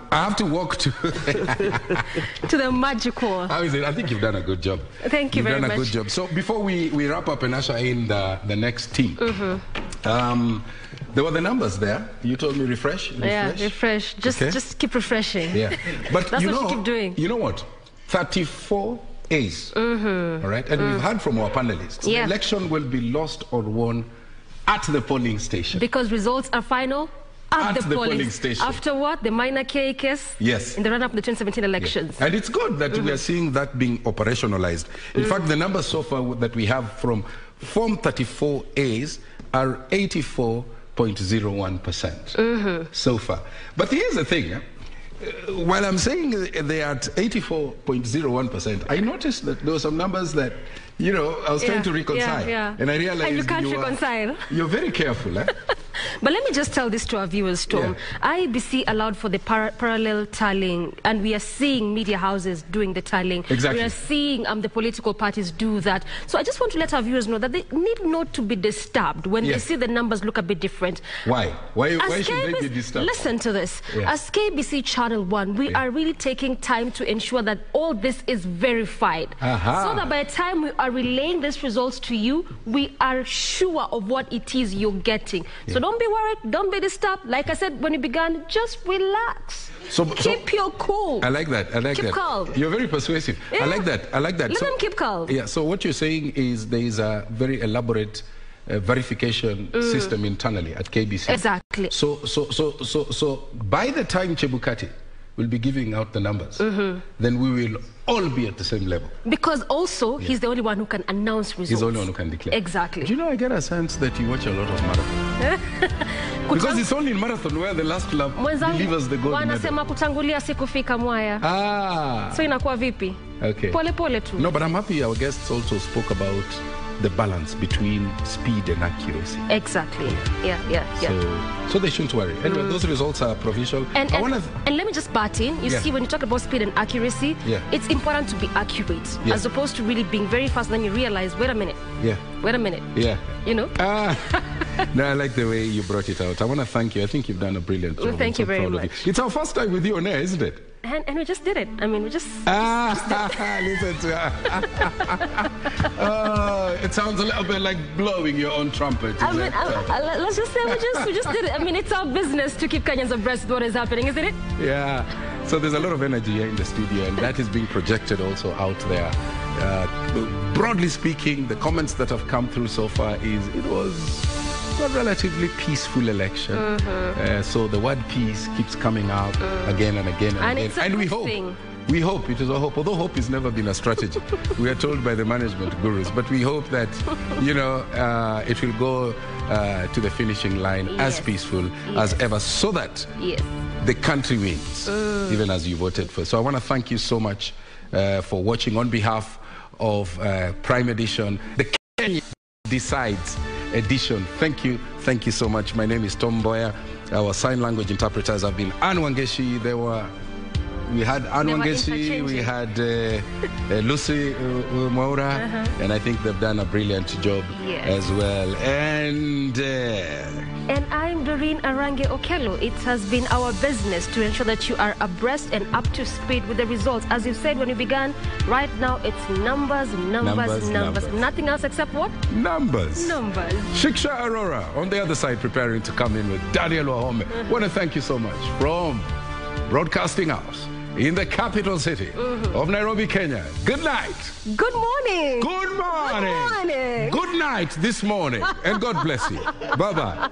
I have to walk to to the magical. How is it? I think you've done a good job. Thank you very much. You've done a good job. So before we wrap up and usher in the next team, there were the numbers there. You told me refresh. Refresh. Just keep refreshing. But that's what you keep doing. You know what? 34 A's. All right, and we've heard from our panelists. The election will be lost or won at the polling station because results are final. At the polling station. After what? The minor K case? Yes. In the run-up to the 2017 elections. And it's good that we are seeing that being operationalized. In fact, the numbers so far that we have from Form 34As are 84.01% so far. But here's the thing. While I'm saying they are at 84.01%, I noticed that there were some numbers that, you know, I was trying to reconcile. And I realized and you can't reconcile. You're very careful, But let me just tell this to our viewers, Tom. IEBC allowed for the parallel tallying, and we are seeing media houses doing the tallying. Exactly. We are seeing the political parties do that. So I just want to let our viewers know that they need not to be disturbed when they see the numbers look a bit different. Why? Why should they be disturbed? Listen to this. As KBC Channel 1, we are really taking time to ensure that all this is verified. So that by the time we are relaying these results to you, we are sure of what it is you're getting. So don't be worried, don't be disturbed. Like I said when you began, just relax. Keep your cool. I like that. Keep calm. You're very persuasive. I like that. Let them keep calm. So what you're saying is there is a very elaborate verification system internally at KBC. Exactly. So by the time Chebukati will be giving out the numbers, then we will all be at the same level. Because also, he's the only one who can announce results. He's the only one who can declare. Exactly. Do you know, I get a sense that you watch a lot of marathon. Because it's only in marathon where the last lap delivers the gold medal. Wanasema kutangulia si kufika mwaya. So inakuwa vipi? Okay. Pole pole tu. No, but I'm happy our guests also spoke about the balance between speed and accuracy. Exactly. Yeah. So they shouldn't worry. Anyway, those results are provincial. And let me just butt in. You see, when you talk about speed and accuracy, it's important to be accurate as opposed to really being very fast. Then you realize, wait a minute. Wait a minute. You know? No, I like the way you brought it out. I want to thank you. I think you've done a brilliant job. Thank you very much. It's our first time with you on air, isn't it? And we just did it. I mean, we just listen to her. It sounds a little bit like blowing your own trumpet. I mean, let's just say we just did it. I mean, it's our business to keep Kenyans abreast of what is happening, isn't it? Yeah. So there's a lot of energy here in the studio, and that is being projected also out there. Broadly speaking, the comments that have come through so far is it was a relatively peaceful election. So the word peace keeps coming out again and again and again. And we hope, it is a hope, although hope has never been a strategy. We are told by the management gurus, but we hope that, you know, it will go to the finishing line as peaceful as ever, so that the country wins, even as you voted for. So I want to thank you so much for watching on behalf of Prime Edition, the Kenya Decides edition. Thank you so much. My name is Tom Boyer. Our sign language interpreters have been Anne Wangeshi. We had Anne Wangeshi, we had Lucy Mwaura, and I think they've done a brilliant job as well. And I'm Doreen Arange Okello. It has been our business to ensure that you are abreast and up to speed with the results. As you said when you began, right now it's numbers. Nothing else except what? Numbers. Shiksha Arora on the other side preparing to come in with Daniel Wahome. Want to thank you so much from Broadcasting House in the capital city of Nairobi, Kenya. Good night. Good morning. Good morning. Good morning. Good night this morning. And God bless you. Bye-bye.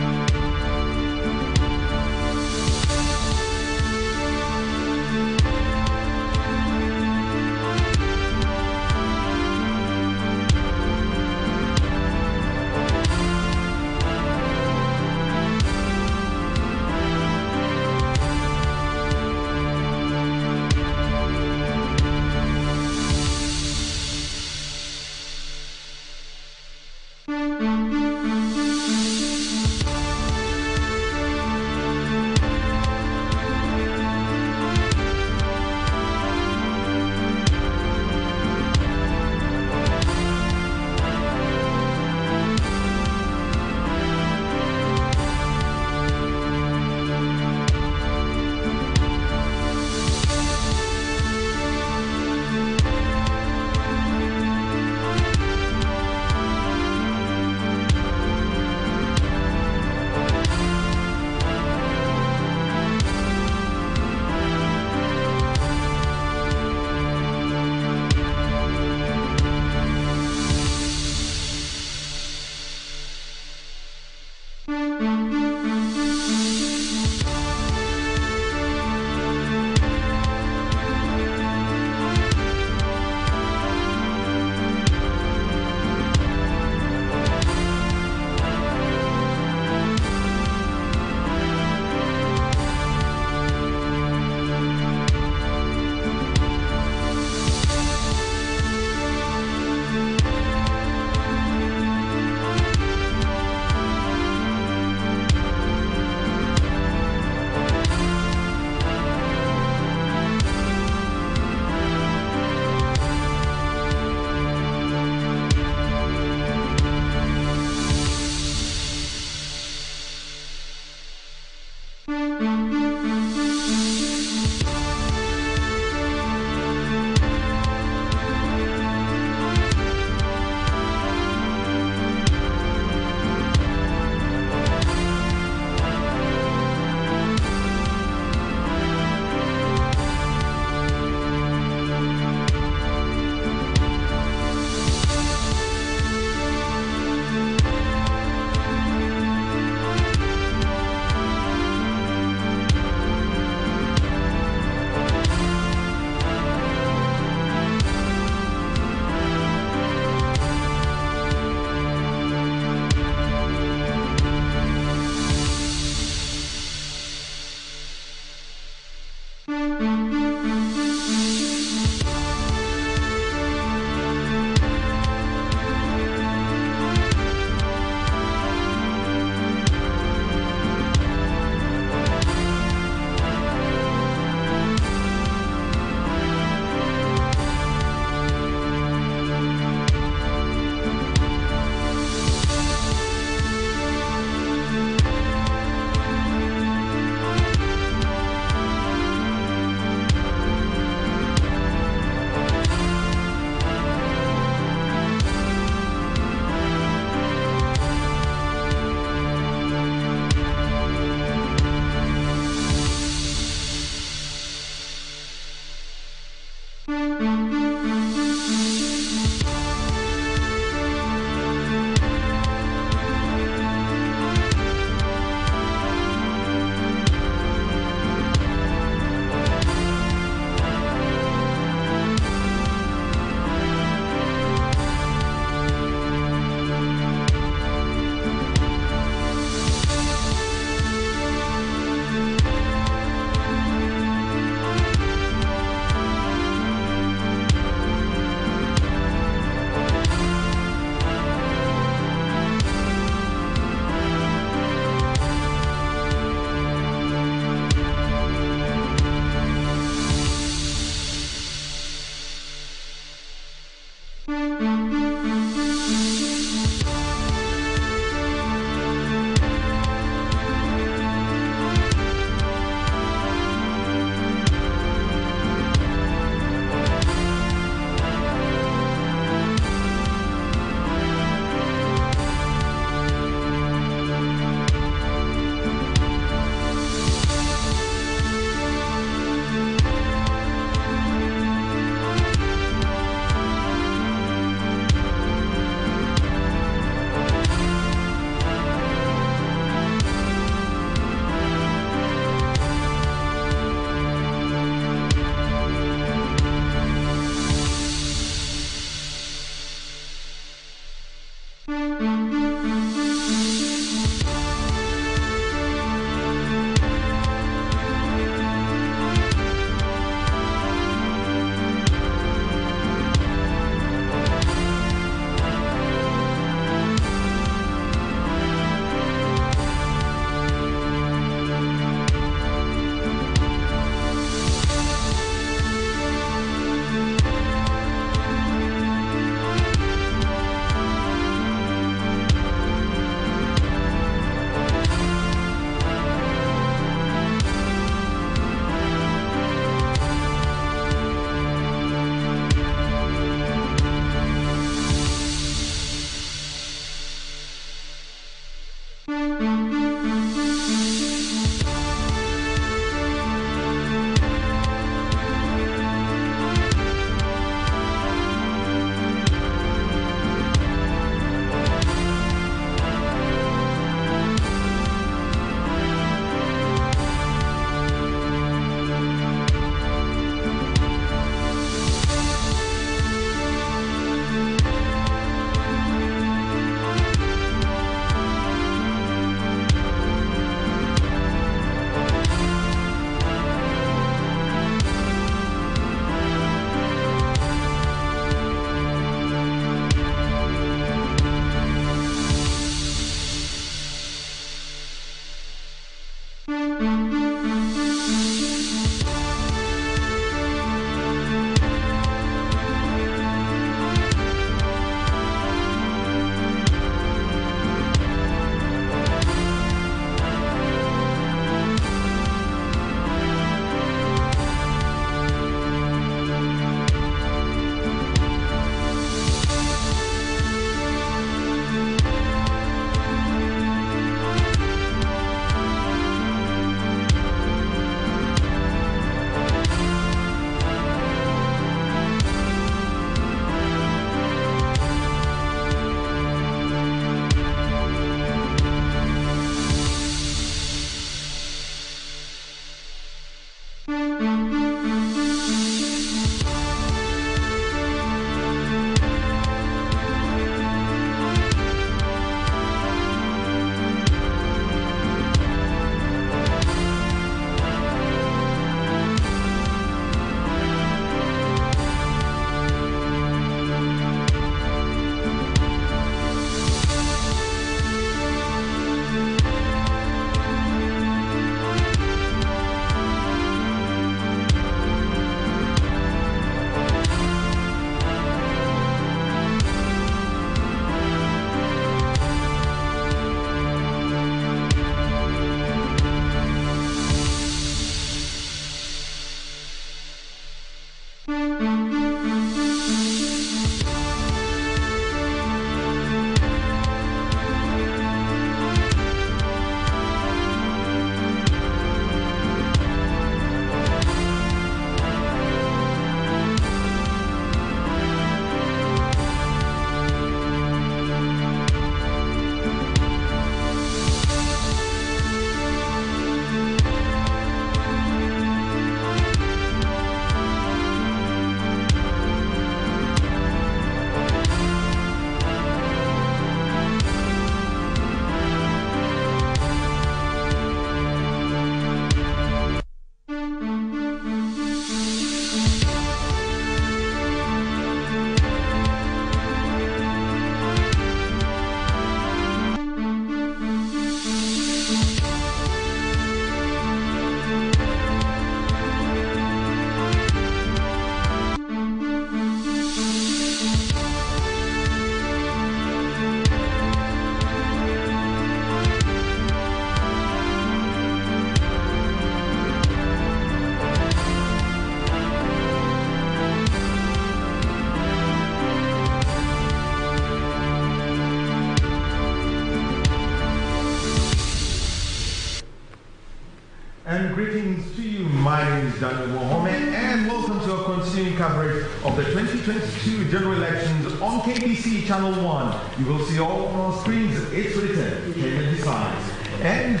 And greetings to you. My name is Daniel Wahome, and welcome to our continuing coverage of the 2022 general elections on KBC Channel 1. You will see all on our screens. It's written, Kenya decides. And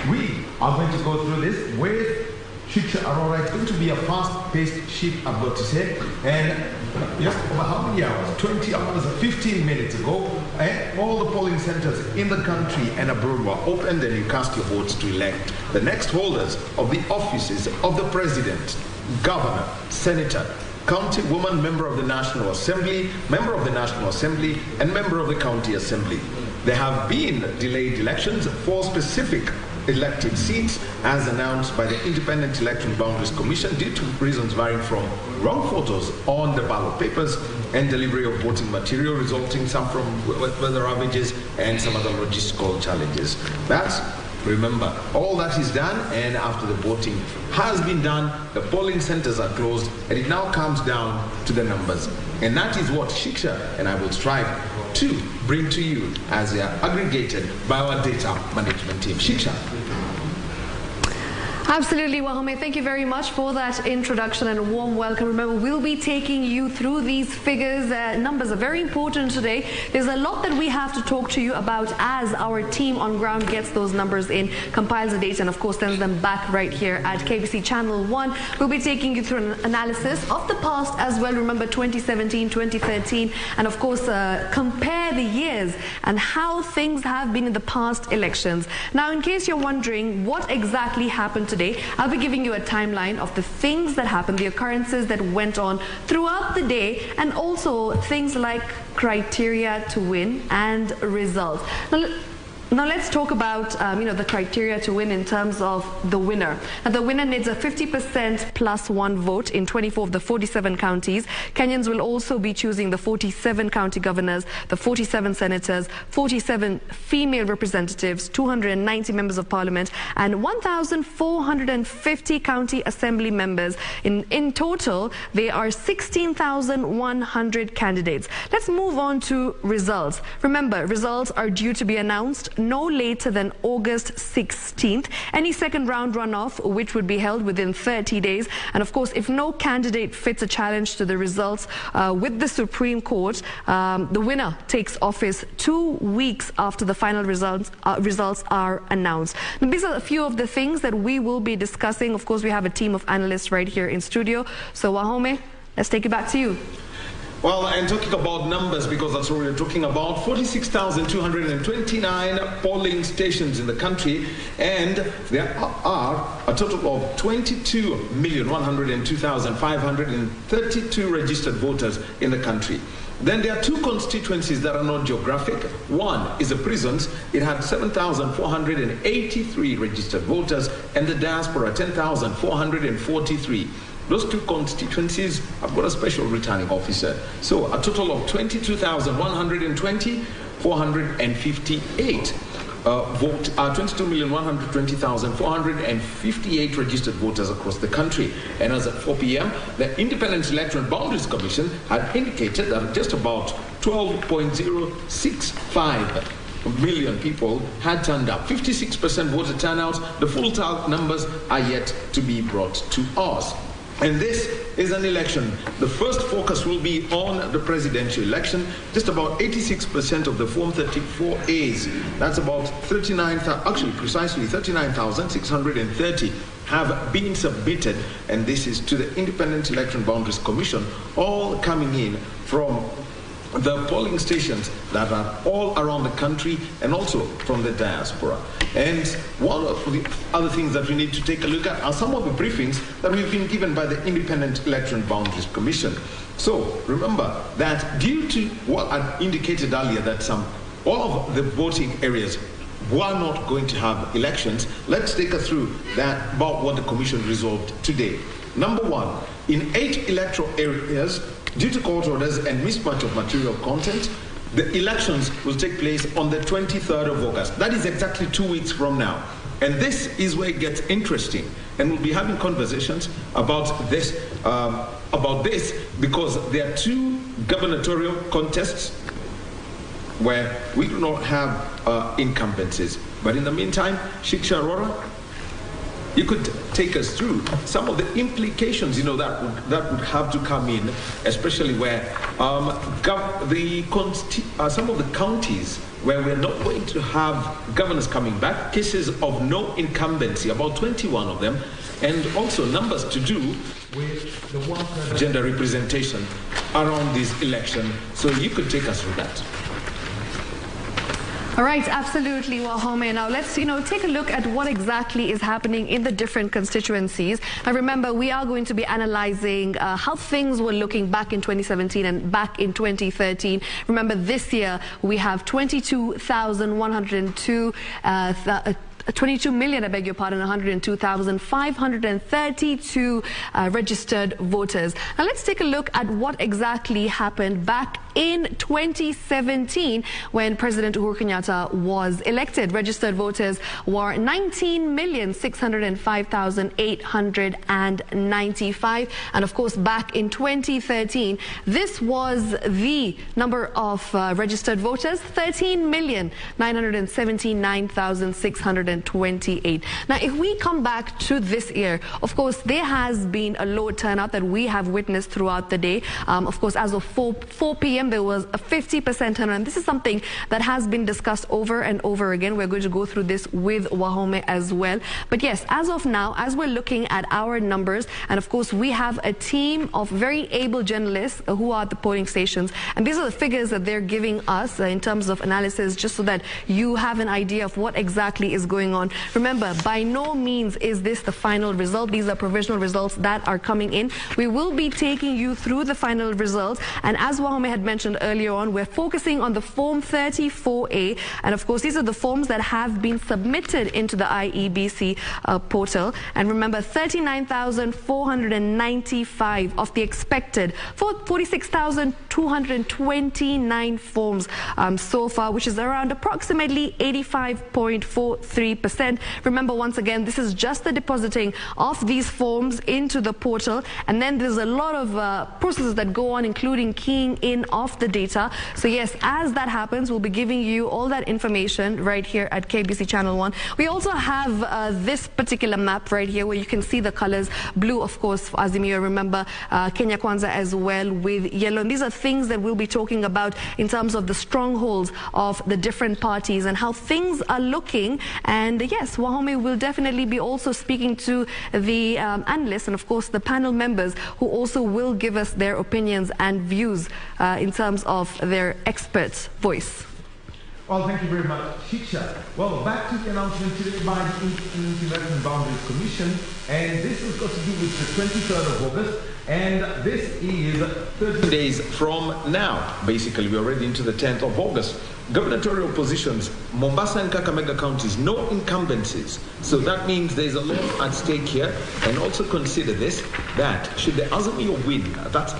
we are going to go through this with Shiksha Arora. It's going to be a fast-paced shift, I've got to say. And just over how many hours? 20 hours, 15 minutes ago, all the polling centers in the country and abroad were opened, and you cast your votes to elect the next holders of the offices of the President, Governor, Senator, County Woman, Member of the National Assembly, Member of the National Assembly, and Member of the County Assembly. There have been delayed elections for specific elected seats as announced by the Independent Election Boundaries Commission due to reasons varying from wrong photos on the ballot papers and delivery of voting material, resulting some from weather ravages and some other logistical challenges. That's remember, all that is done, and after the voting has been done, the polling centers are closed, and it now comes down to the numbers. And that is what Shiksha and I will strive to bring to you as they are aggregated by our data management team. Shiksha. Absolutely, Wahome. Thank you very much for that introduction and a warm welcome. Remember, we'll be taking you through these figures. Numbers are very important today. There's a lot that we have to talk to you about as our team on ground gets those numbers in, compiles the data, and of course sends them back right here at KBC Channel 1. We'll be taking you through an analysis of the past as well. Remember 2017, 2013, and of course compare the years and how things have been in the past elections. Now, in case you're wondering what exactly happened today, I'll be giving you a timeline of the things that happened, the occurrences that went on throughout the day, and also things like criteria to win and results. Now let's talk about the criteria to win in terms of the winner. Now, the winner needs a 50% plus one vote in 24 of the 47 counties. Kenyans will also be choosing the 47 county governors, the 47 senators, 47 female representatives, 290 members of parliament, and 1,450 county assembly members. In total, there are 16,100 candidates. Let's move on to results. Remember, results are due to be announced no later than August 16th. Any second round runoff, which would be held within 30 days. And of course, if no candidate fits a challenge to the results with the Supreme Court, the winner takes office 2 weeks after the final results are announced. Now, these are a few of the things that we will be discussing. Of course, we have a team of analysts right here in studio. So Wahome, let's take it back to you. Well, and talking about numbers, because that's what we're talking about, 46,229 polling stations in the country, and there are a total of 22,102,532 registered voters in the country. Then there are two constituencies that are not geographic. One is the prisons. It had 7,483 registered voters, and the diaspora, 10,443. Those two constituencies have got a special returning officer. So a total of 22,120, 458 vote, 22,120,458 registered voters across the country. And as at 4 p.m., the Independent Election Boundaries Commission had indicated that just about 12.065 million people had turned up. 56% voter turnout. The full numbers are yet to be brought to us. And this is an election. The first focus will be on the presidential election. Just about 86% of the Form 34As, that's about 39,630 have been submitted, and this is to the Independent Election Boundaries Commission, all coming in from the polling stations that are all around the country and also from the diaspora. And one of the other things that we need to take a look at are some of the briefings that we've been given by the Independent Election Boundaries Commission. So remember that due to what I indicated earlier, that all of the voting areas were not going to have elections, let's take us through that about what the Commission resolved today. Number one, in 8 electoral areas, due to court orders and mismatch of material content, the elections will take place on the 23rd of August. That is exactly 2 weeks from now. And this is where it gets interesting. And we'll be having conversations about this because there are 2 gubernatorial contests where we do not have incumbencies. But in the meantime, Shiksha Arora. you could take us through some of the implications, you know, that would have to come in, especially where some of the counties where we're not going to have governors coming back, cases of no incumbency, about 21 of them, and also numbers to do with the gender representation around this election. So you could take us through that. All right, absolutely, Wahome. Now let's, take a look at what exactly is happening in the different constituencies. Now remember, we are going to be analyzing how things were looking back in 2017 and back in 2013. Remember, this year we have 22,102 22 million, I beg your pardon, 102,532 registered voters. Now let's take a look at what exactly happened back in 2017 when President Uhuru Kenyatta was elected. Registered voters were 19,605,895. And of course, back in 2013, this was the number of registered voters, 13,979,628. Now, if we come back to this year, of course, there has been a low turnout that we have witnessed throughout the day. Of course, as of 4 p.m., there was a 50% turnout. And this is something that has been discussed over and over again. We're going to go through this with Wahome as well. But yes, as of now, as we're looking at our numbers, and of course, we have a team of very able journalists who are at the polling stations. And these are the figures that they're giving us in terms of analysis, just so that you have an idea of what exactly is going on. Remember, by no means is this the final result. These are provisional results that are coming in. We will be taking you through the final results. And as Wahome had mentioned earlier on, we're focusing on the Form 34A. And of course, these are the forms that have been submitted into the Iebc portal. And remember, 39,495 of the expected 46,229 forms so far, which is around approximately 85.43%. Remember, once again, this is just the depositing of these forms into the portal. And then there's a lot of processes that go on, including keying in of the data. So yes, as that happens, we'll be giving you all that information right here at KBC Channel 1. We also have this particular map right here where you can see the colors. Blue, of course, for Azimio. Remember, Kenya Kwanza as well with yellow. And these are things that we'll be talking about in terms of the strongholds of the different parties and how things are looking. And yes, Wahome will definitely be also speaking to the analysts and, of course, the panel members who also will give us their opinions and views in terms of their expert voice. Well, thank you very much, Shiksha. Well, back to the announcement today by the Independent Election Boundaries Commission, and this has got to do with the 23rd of August, and this is 30 days from now. Basically, we're already into the 10th of August. Gubernatorial positions, Mombasa and Kakamega counties, no incumbencies. So that means there's a lot at stake here. And also consider this, that should the Azimio win,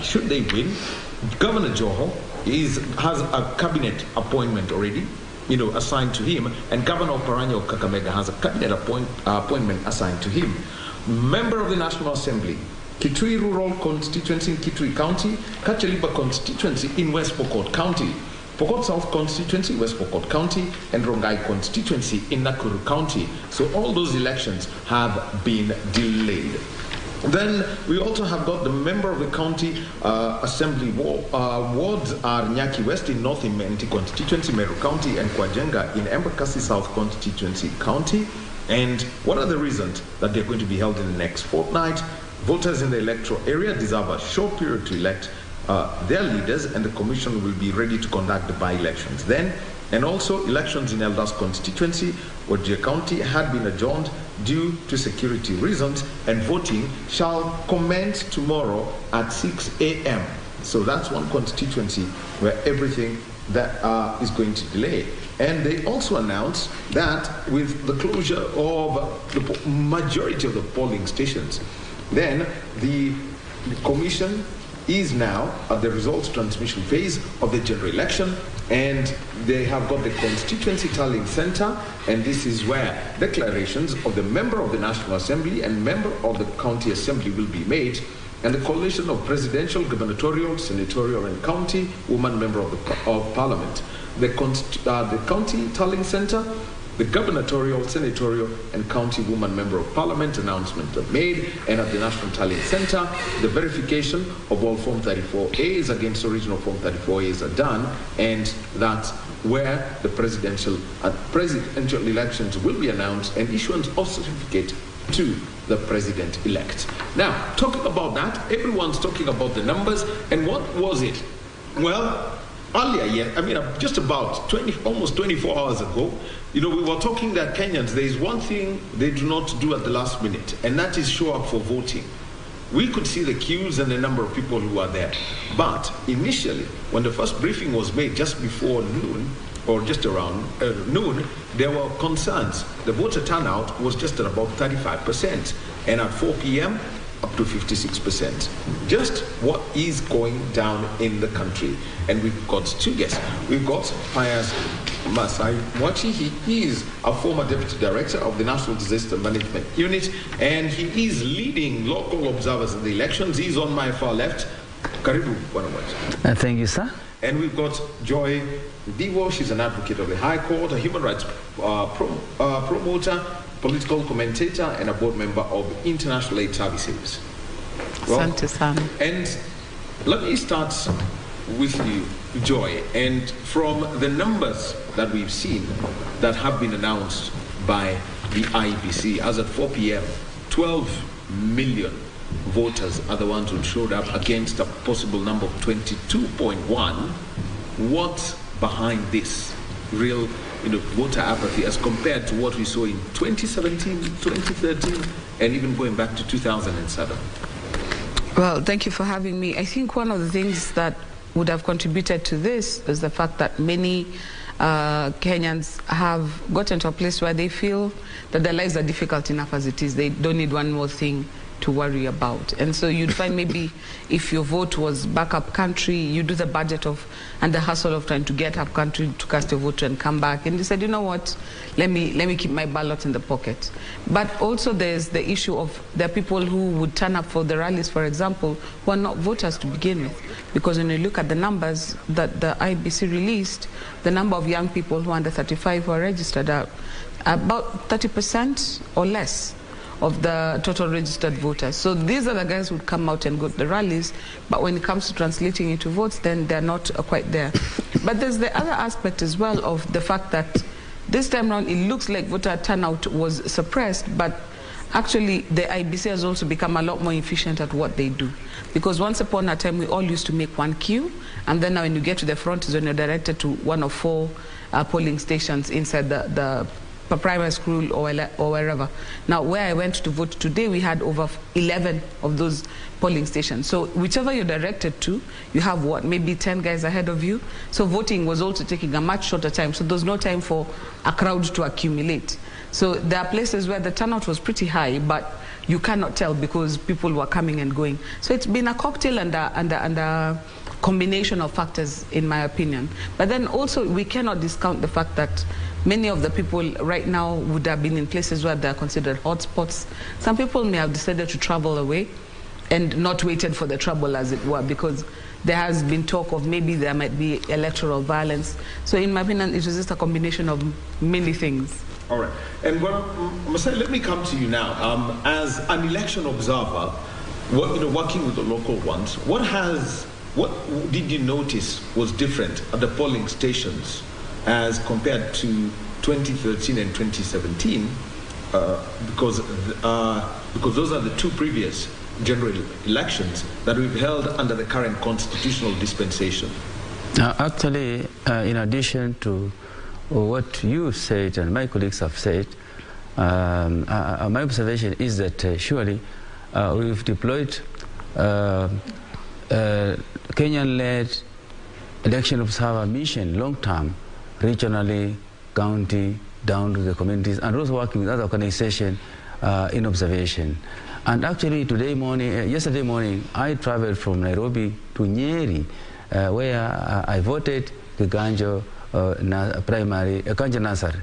should they win, Governor Joho has a cabinet appointment already, assigned to him, and Governor Oparanya of Kakamega has a cabinet appointment assigned to him. Member of the National Assembly, Kitui Rural Constituency in Kitui County, Kacheliba Constituency in West Pokot County, Pokot South Constituency, West Pokot County, and Rongai Constituency in Nakuru County. So all those elections have been delayed. Then we also have got the member of the county assembly wards are Nyaki West in North Imenti Constituency, Meru County, and Kwajenga in Embakasi South Constituency County. And what are the reasons that they're going to be held in the next fortnight? Voters in the electoral area deserve a short period to elect their leaders, and the commission will be ready to conduct the by-elections then. And also elections in Eldas constituency, Wajir County, had been adjourned due to security reasons, and voting shall commence tomorrow at 6 a.m. So that's one constituency where everything that is going to delay. And they also announced that with the closure of the majority of the polling stations, then the commission is now at the results transmission phase of the general election, and they have got the constituency tallying center, and this is where declarations of the member of the National Assembly and member of the county assembly will be made, and the coalition of presidential, gubernatorial, senatorial, and county woman member of parliament. The county tallying center The gubernatorial, senatorial, and county woman member of parliament announcements are made, and at the National Tallying Center, the verification of all Form 34As against original Form 34As are done, and that's where the presidential elections will be announced and issuance of certificate to the president-elect. Now, talking about that, everyone's talking about the numbers, and what was it? Well, earlier, just about almost 24 hours ago, we were talking that Kenyans, there is one thing they do not do at the last minute, and that is show up for voting. We could see the queues and the number of people who are there. But initially, when the first briefing was made just before noon, or just around noon, there were concerns. The voter turnout was just at about 35%, and at 4 p.m., up to 56%. Just what is going down in the country. And we've got two guests. We've got Pius Masai Mwachi. He is a former deputy director of the National Disaster Management Unit, and he is leading local observers in the elections. He's on my far left. Karibu, Bwana Mwachi. Thank you, sir. And we've got Joy Diwo. She's an advocate of the High Court, a human rights promoter, political commentator, and a board member of International Aid Services. Well, and let me start with you, Joy. And from the numbers that we've seen that have been announced by the IEBC, as at 4 p.m., 12 million voters are the ones who showed up against a possible number of 22.1. What's behind this real voter apathy as compared to what we saw in 2017, 2013, and even going back to 2007? Well, thank you for having me. I think one of the things that would have contributed to this is the fact that many Kenyans have gotten to a place where they feel that their lives are difficult enough as it is. They don't need one more thing to worry about. And so you'd find maybe if your vote was backup country, you do the budget of and the hustle of trying to get up country to cast your vote and come back. And you said, you know what, let me keep my ballot in the pocket. But also there's the issue of there are people who would turn up for the rallies, for example, who are not voters to begin with. Because when you look at the numbers that the IBC released, the number of young people who are under 35 who are registered are about 30% or less of the total registered voters. So these are the guys who would come out and go to the rallies, but when it comes to translating into votes, then they're not quite there. But there's the other aspect as well of the fact that this time around it looks like voter turnout was suppressed, but actually the IBC has also become a lot more efficient at what they do. Because once upon a time we all used to make one queue, and then now when you get to the front is when you're directed to one of 4 polling stations inside the primary school or wherever. Now, where I went to vote today, we had over 11 of those polling stations. So whichever you're directed to, you have what, maybe 10 guys ahead of you. So voting was also taking a much shorter time. So there's no time for a crowd to accumulate. So there are places where the turnout was pretty high, but you cannot tell because people were coming and going. So it's been a cocktail and a combination of factors, in my opinion. But then also we cannot discount the fact that many of the people right now would have been in places where they are considered hotspots. Some people may have decided to travel away and not waited for the trouble, as it were, because there has been talk of maybe there might be electoral violence. So in my opinion, it was just a combination of many things. All right. And Masai, let me come to you now. As an election observer, working with the local ones, what did you notice was different at the polling stations as compared to 2013 and 2017, because those are the 2 previous general elections that we've held under the current constitutional dispensation? Actually, in addition to what you said and my colleagues have said, my observation is that surely we've deployed Kenyan-led election observer mission long-term, regionally, county, down to the communities, and also working with other organizations in observation. And actually yesterday morning, I traveled from Nairobi to Nyeri, where I voted the Ganjo primary, Ganjo Nasar.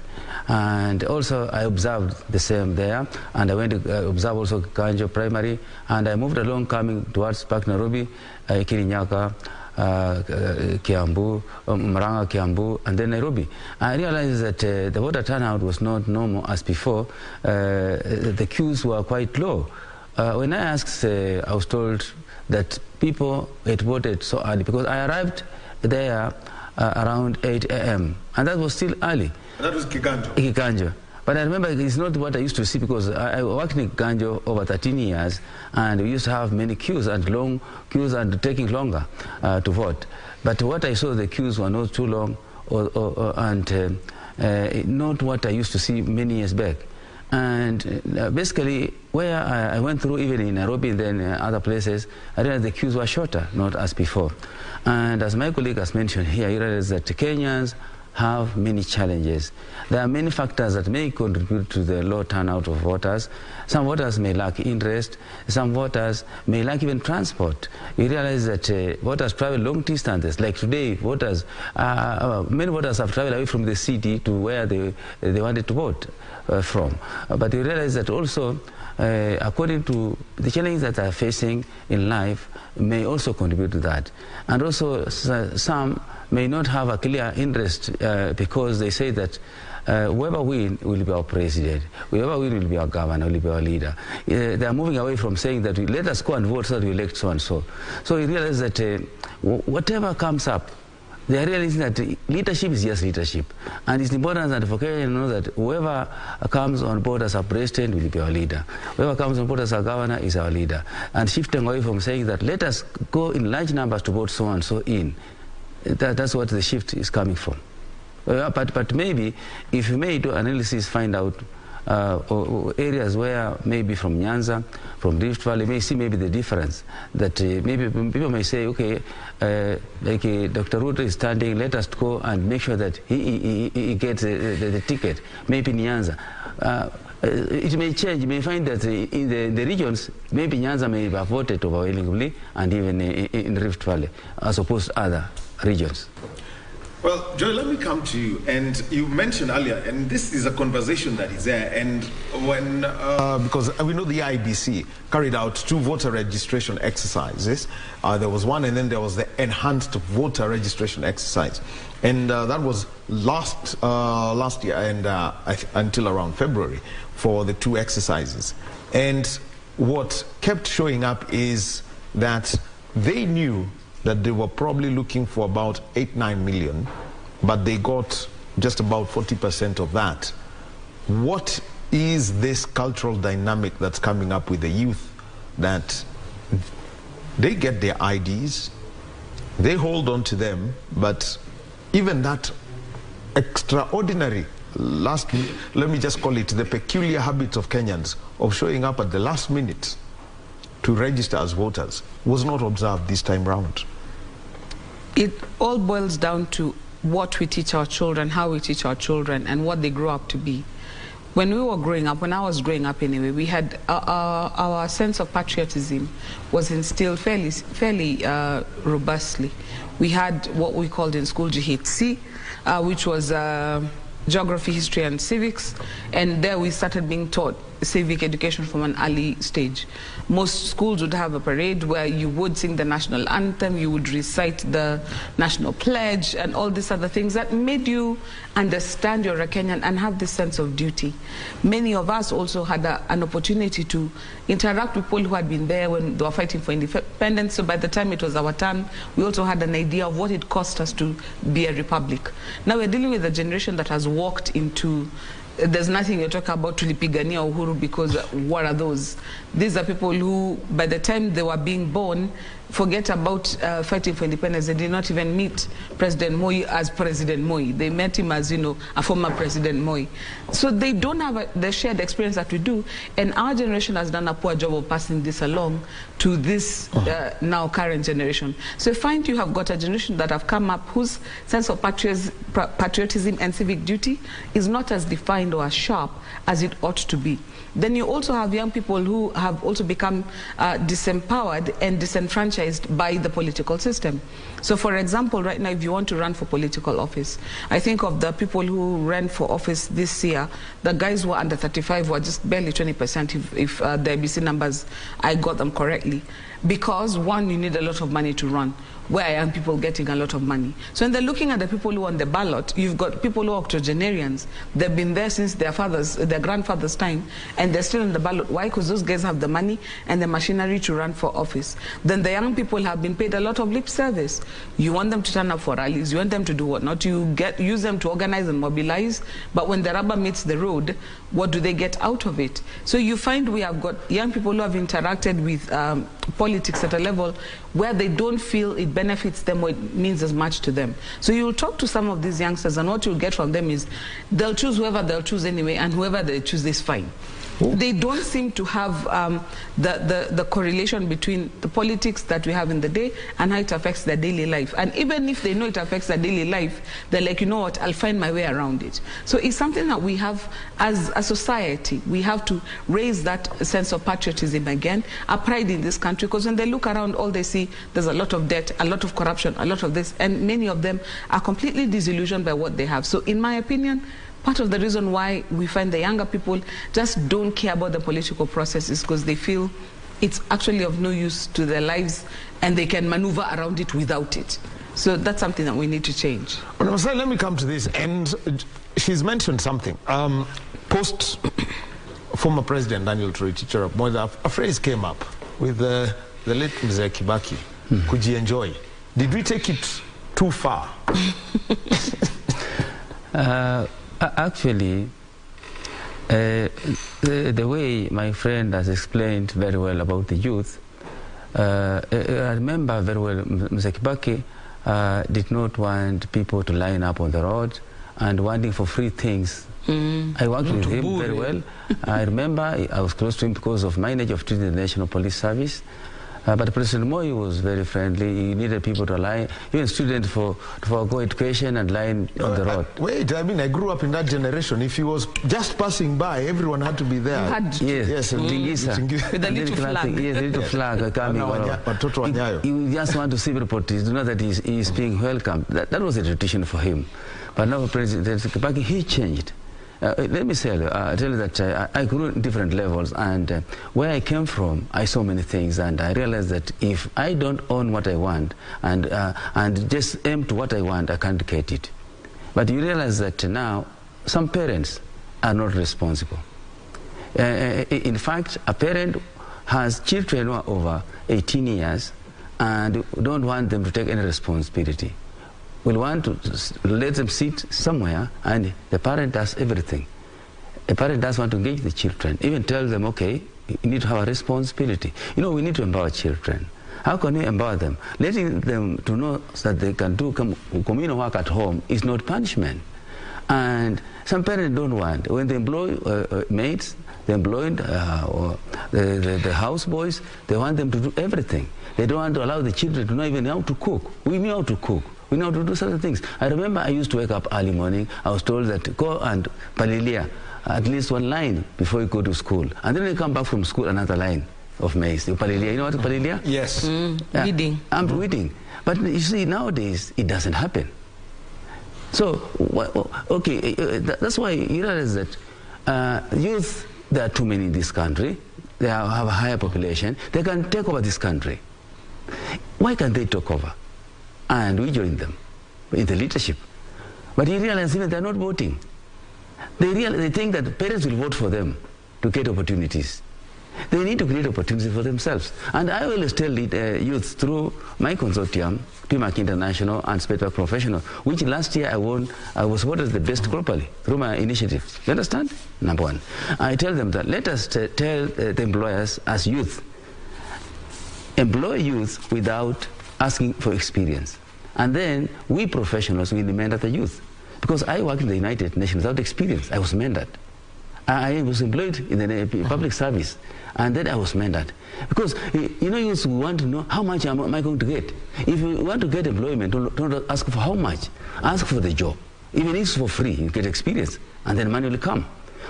And also I observed the same there, and I went to observe also Ganjo primary, and I moved along coming towards Park Nairobi, Kirinyaka, Kiambu, Murang'a, Kiambu, and then Nairobi. I realized that the voter turnout was not normal as before. The queues were quite low. When I asked, I was told that people had voted so early because I arrived there around 8 a.m. and that was still early. And that was Kiganjo? Kiganjo. But I remember it's not what I used to see because I worked in Kiganjo over 13 years and we used to have many queues and long queues and taking longer to vote. But what I saw, the queues were not too long and not what I used to see many years back. And basically, where I went through, even in Nairobi and then other places, I realized the queues were shorter, not as before. And as my colleague has mentioned here, I realized that Kenyans have many challenges. There are many factors that may contribute to the low turnout of voters. Some voters may lack interest. Some voters may lack even transport. You realize that voters travel long distances. Like today, voters, many voters have traveled away from the city to where they wanted to vote from. But you realize that also, according to the challenges that are facing in life, may also contribute to that. And also, some may not have a clear interest because they say that whoever wins will be our president, whoever wins will be our governor, will be our leader. They are moving away from saying that let us go and vote so that we elect so and so. So you realize that whatever comes up, they are realizing that leadership is just leadership. And it's important that for Kenya to know that whoever comes on board as our president will be our leader. Whoever comes on board as our governor is our leader. And shifting away from saying that let us go in large numbers to vote so and so in. That's what the shift is coming from. But maybe if you may do analysis, find out areas where maybe from Nyanza, from Rift Valley, may see maybe the difference. That maybe people may say, okay, like Dr. Ruto is standing, let us go and make sure that he gets the ticket. Maybe Nyanza. It may change. You may find that in the regions, maybe Nyanza may have voted overwhelmingly, and even in Rift Valley, as opposed to other regions. Well, Joy, let me come to you. And you mentioned earlier, and this is a conversation that is there, and when, because we know the Iebc carried out 2 voter registration exercises. There was one, and then there was the enhanced voter registration exercise. And that was last year, and until around February, for the 2 exercises. And what kept showing up is that they knew that they were probably looking for about 8-9 million, but they got just about 40% of that. What is this cultural dynamic that's coming up with the youth, that they get their IDs, they hold on to them, but even that extraordinary let me just call it the peculiar habits of Kenyans of showing up at the last minute to register as voters was not observed this time round? It all boils down to what we teach our children, how we teach our children, and what they grow up to be. When we were growing up, when I was growing up anyway, we had our sense of patriotism was instilled fairly robustly. We had what we called in school GHC, which was geography, history, and civics, and there we started being taught civic education from an early stage. Most schools would have a parade where you would sing the national anthem, you would recite the national pledge, and all these other things that made you understand you're a Kenyan and have this sense of duty. Many of us also had an opportunity to interact with people who had been there when they were fighting for independence, so by the time it was our turn, we also had an idea of what it cost us to be a republic. Now we're dealing with a generation that has walked into there's nothing you talk about tulipigania Uhuru, because what are those? These are people who, by the time they were being born, forget about fighting for independence. They did not even meet President Moi as President Moi. They met him as, a former President Moi. So they don't have the shared experience that we do. And our generation has done a poor job of passing this along to this now current generation. So you find you have got a generation that have come up whose sense of patriotism and civic duty is not as defined or as sharp as it ought to be. Then you also have young people who have also become disempowered and disenfranchised by the political system. So for example, right now, if you want to run for political office, I think of the people who ran for office this year, the guys who were under 35 were just barely 20% if the ABC numbers, I got them correctly. Because one, you need a lot of money to run. where are young people getting a lot of money? So when they're looking at the people who are on the ballot, you've got people who are octogenarians. They've been there since their grandfather's time, and they're still on the ballot. Why? Because those guys have the money and the machinery to run for office. Then the young people have been paid a lot of lip service. You want them to turn up for rallies, you want them to do whatnot, you use them to organize and mobilize, but when the rubber meets the road, what do they get out of it? So you find we have got young people who have interacted with politics at a level where they don't feel it benefits them or it means as much to them. So you'll talk to some of these youngsters, and what you'll get from them is they'll choose whoever they'll choose anyway, and whoever they choose is fine. They don't seem to have the correlation between the politics that we have in the day and how it affects their daily life. And even if they know it affects their daily life, they're like, you know what, I'll find my way around it. So it's something that we have as a society. We have to raise that sense of patriotism again, a pride in this country, because when they look around, all they see, there's a lot of debt, a lot of corruption, a lot of this, and many of them are completely disillusioned by what they have. So in my opinion, part of the reason why we find the younger people just don't care about the political process is because they feel it's actually of no use to their lives and they can maneuver around it without it. So that's something that we need to change. Well, let me come to this. And she's mentioned something. Post former President Daniel Toroitich Arap Moi, a phrase came up with the late Mzee Kibaki, kujienjoy. Did we take it too far? Actually, the way my friend has explained very well about the youth, I remember very well Mr. Kibaki did not want people to line up on the road and wanting for free things. I worked with him very well. I remember I was close to him because of my age of treating the National Police Service. But President Moi was very friendly. He needed people to line, even students for go education and line on the road. Wait, I mean, I grew up in that generation. If he was just passing by, everyone had to be there. Yes, with the little flag. Yes, the little flag coming. You just want to see reporters, to know that he is being welcomed. That was a tradition for him. But now President Kibaki, he changed. Let me tell you that I grew in different levels, and where I came from, I saw many things, and I realized that if I don't own what I want and just aim to what I want, I can't get it. But you realize that now some parents are not responsible. In fact, a parent has children who are over 18 years and don't want them to take any responsibility. Will want to let them sit somewhere, and the parent does everything. The parent does want to engage the children, even tell them, okay, you need to have a responsibility. You know, we need to empower children. How can we empower them? Letting them to know that they can do communal work at home is not punishment. And some parents don't want. When they employ maids, they employ the house boys, they want them to do everything. They don't want to allow the children to know even how to cook. We knew how to cook. We know how to do certain things. I remember I used to wake up early morning. I was told that go and palilia at least one line before you go to school. And then you come back from school, another line of maize. You palilia. You know what is palilia? Yes. Weeding. I'm weeding. But you see, nowadays, it doesn't happen. So, okay, that's why you realize that youth, there are too many in this country. They have a higher population. They can take over this country. Why can't they take over? And we join them in the leadership. But you realize even they're not voting. They think that parents will vote for them to get opportunities. They need to create opportunities for themselves. And I always tell youth through my consortium, Teamwork International and Spedback Professional, which last year I was voted the best globally through my initiative. You understand? Number one. I tell them that let us tell the employers as youth, employ youth without asking for experience. And then we professionals will mentor the youth. Because I work in the United Nations without experience. I was mentored. I was employed in the public service, and then I was mentored. Because, you know, you want to know how much am I going to get. If you want to get employment, don't ask for how much. Ask for the job. Even if it's for free, you get experience, and then money will come.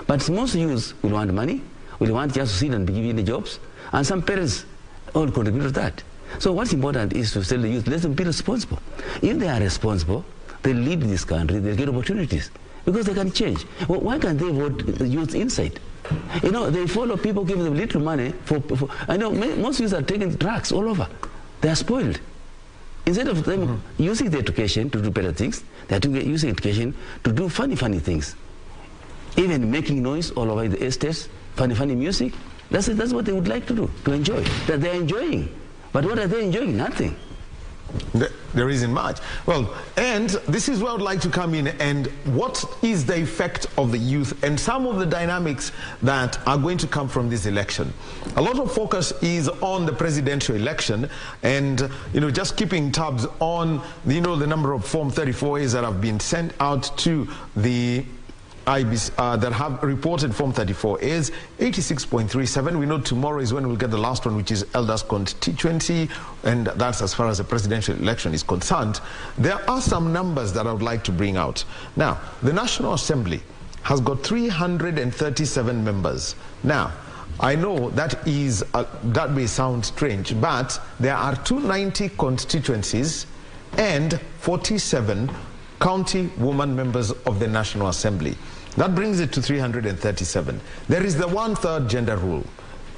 But most youths will want money, will want just to sit and be given the jobs, and some parents all contribute to that. So what's important is to tell the youth, let them be responsible. If they are responsible, they lead this country, they get opportunities. Because they can change. Well, why can't they vote the youth inside? You know, they follow people giving them little money I know most youths are taking drugs all over. They are spoiled. Instead of them using the education to do better things, they are using education to do funny things. Even making noise all over the estates, funny music. That's what they would like to do, to enjoy. That they're enjoying. But what are they enjoying? Nothing. There isn't much. Well, and this is where I would like to come in, and what is the effect of the youth and some of the dynamics that are going to come from this election. A lot of focus is on the presidential election, and just keeping tabs on the number of Form 34As that have been sent out to the Iebc that have reported Form 34 is 86.37. We know tomorrow is when we'll get the last one, which is elders constituency, and that's as far as the presidential election is concerned. There are some numbers that I would like to bring out. Now, the National Assembly has got 337 members. Now, I know that may sound strange, but there are 290 constituencies and 47 county woman members of the National Assembly. That brings it to 337. There is the 1/3 gender rule.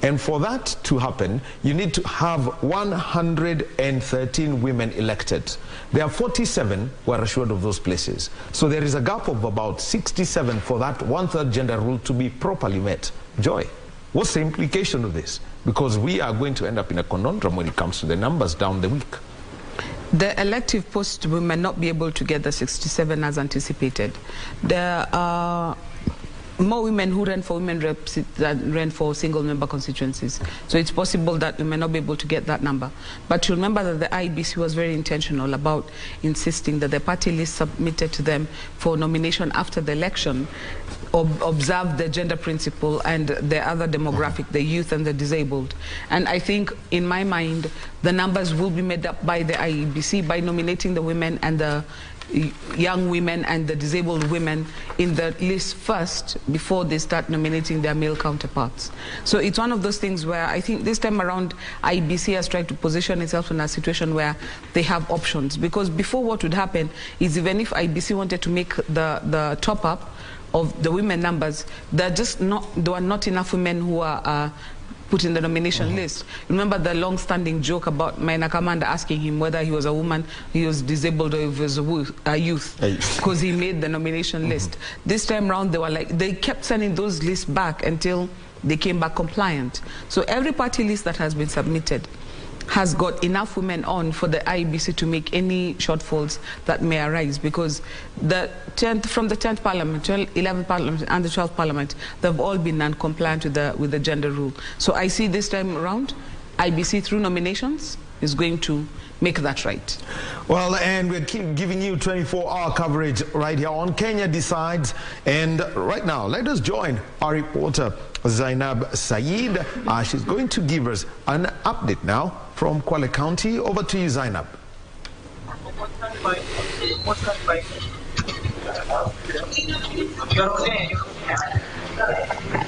And for that to happen, you need to have 113 women elected. There are 47 who are assured of those places. So there is a gap of about 67 for that 1/3 gender rule to be properly met. Joy, what's the implication of this? Because we are going to end up in a conundrum when it comes to the numbers down the week. The elective post, we may not be able to get the 67 as anticipated. There are more women who ran for women reps than ran for single-member constituencies. So it's possible that we may not be able to get that number. But to remember that the Iebc was very intentional about insisting that the party list submitted to them for nomination after the election observe the gender principle and the other demographic, the youth and the disabled. And I think, in my mind, the numbers will be made up by the Iebc by nominating the women and the young women and the disabled women in the list first before they start nominating their male counterparts. So it's one of those things where I think this time around Iebc has tried to position itself in a situation where they have options, because before what would happen is even if Iebc wanted to make the top up of the women numbers, there are not enough women who are put in the nomination list. Remember the long-standing joke about Maina Kamanda asking him whether he was a woman, he was disabled, or he was a youth, because he made the nomination list. This time around, they kept sending those lists back until they came back compliant. So every party list that has been submitted has got enough women on for the Iebc to make any shortfalls that may arise, because from the 10th Parliament, 11th Parliament and the 12th Parliament, they've all been non-compliant with the gender rule. So I see this time around, Iebc through nominations is going to make that right. Well, and we're giving you 24-hour coverage right here on Kenya Decides. And right now, let us join our reporter, Zainab Saeed. She's going to give us an update now from Kwale County. Over to you, Zainab.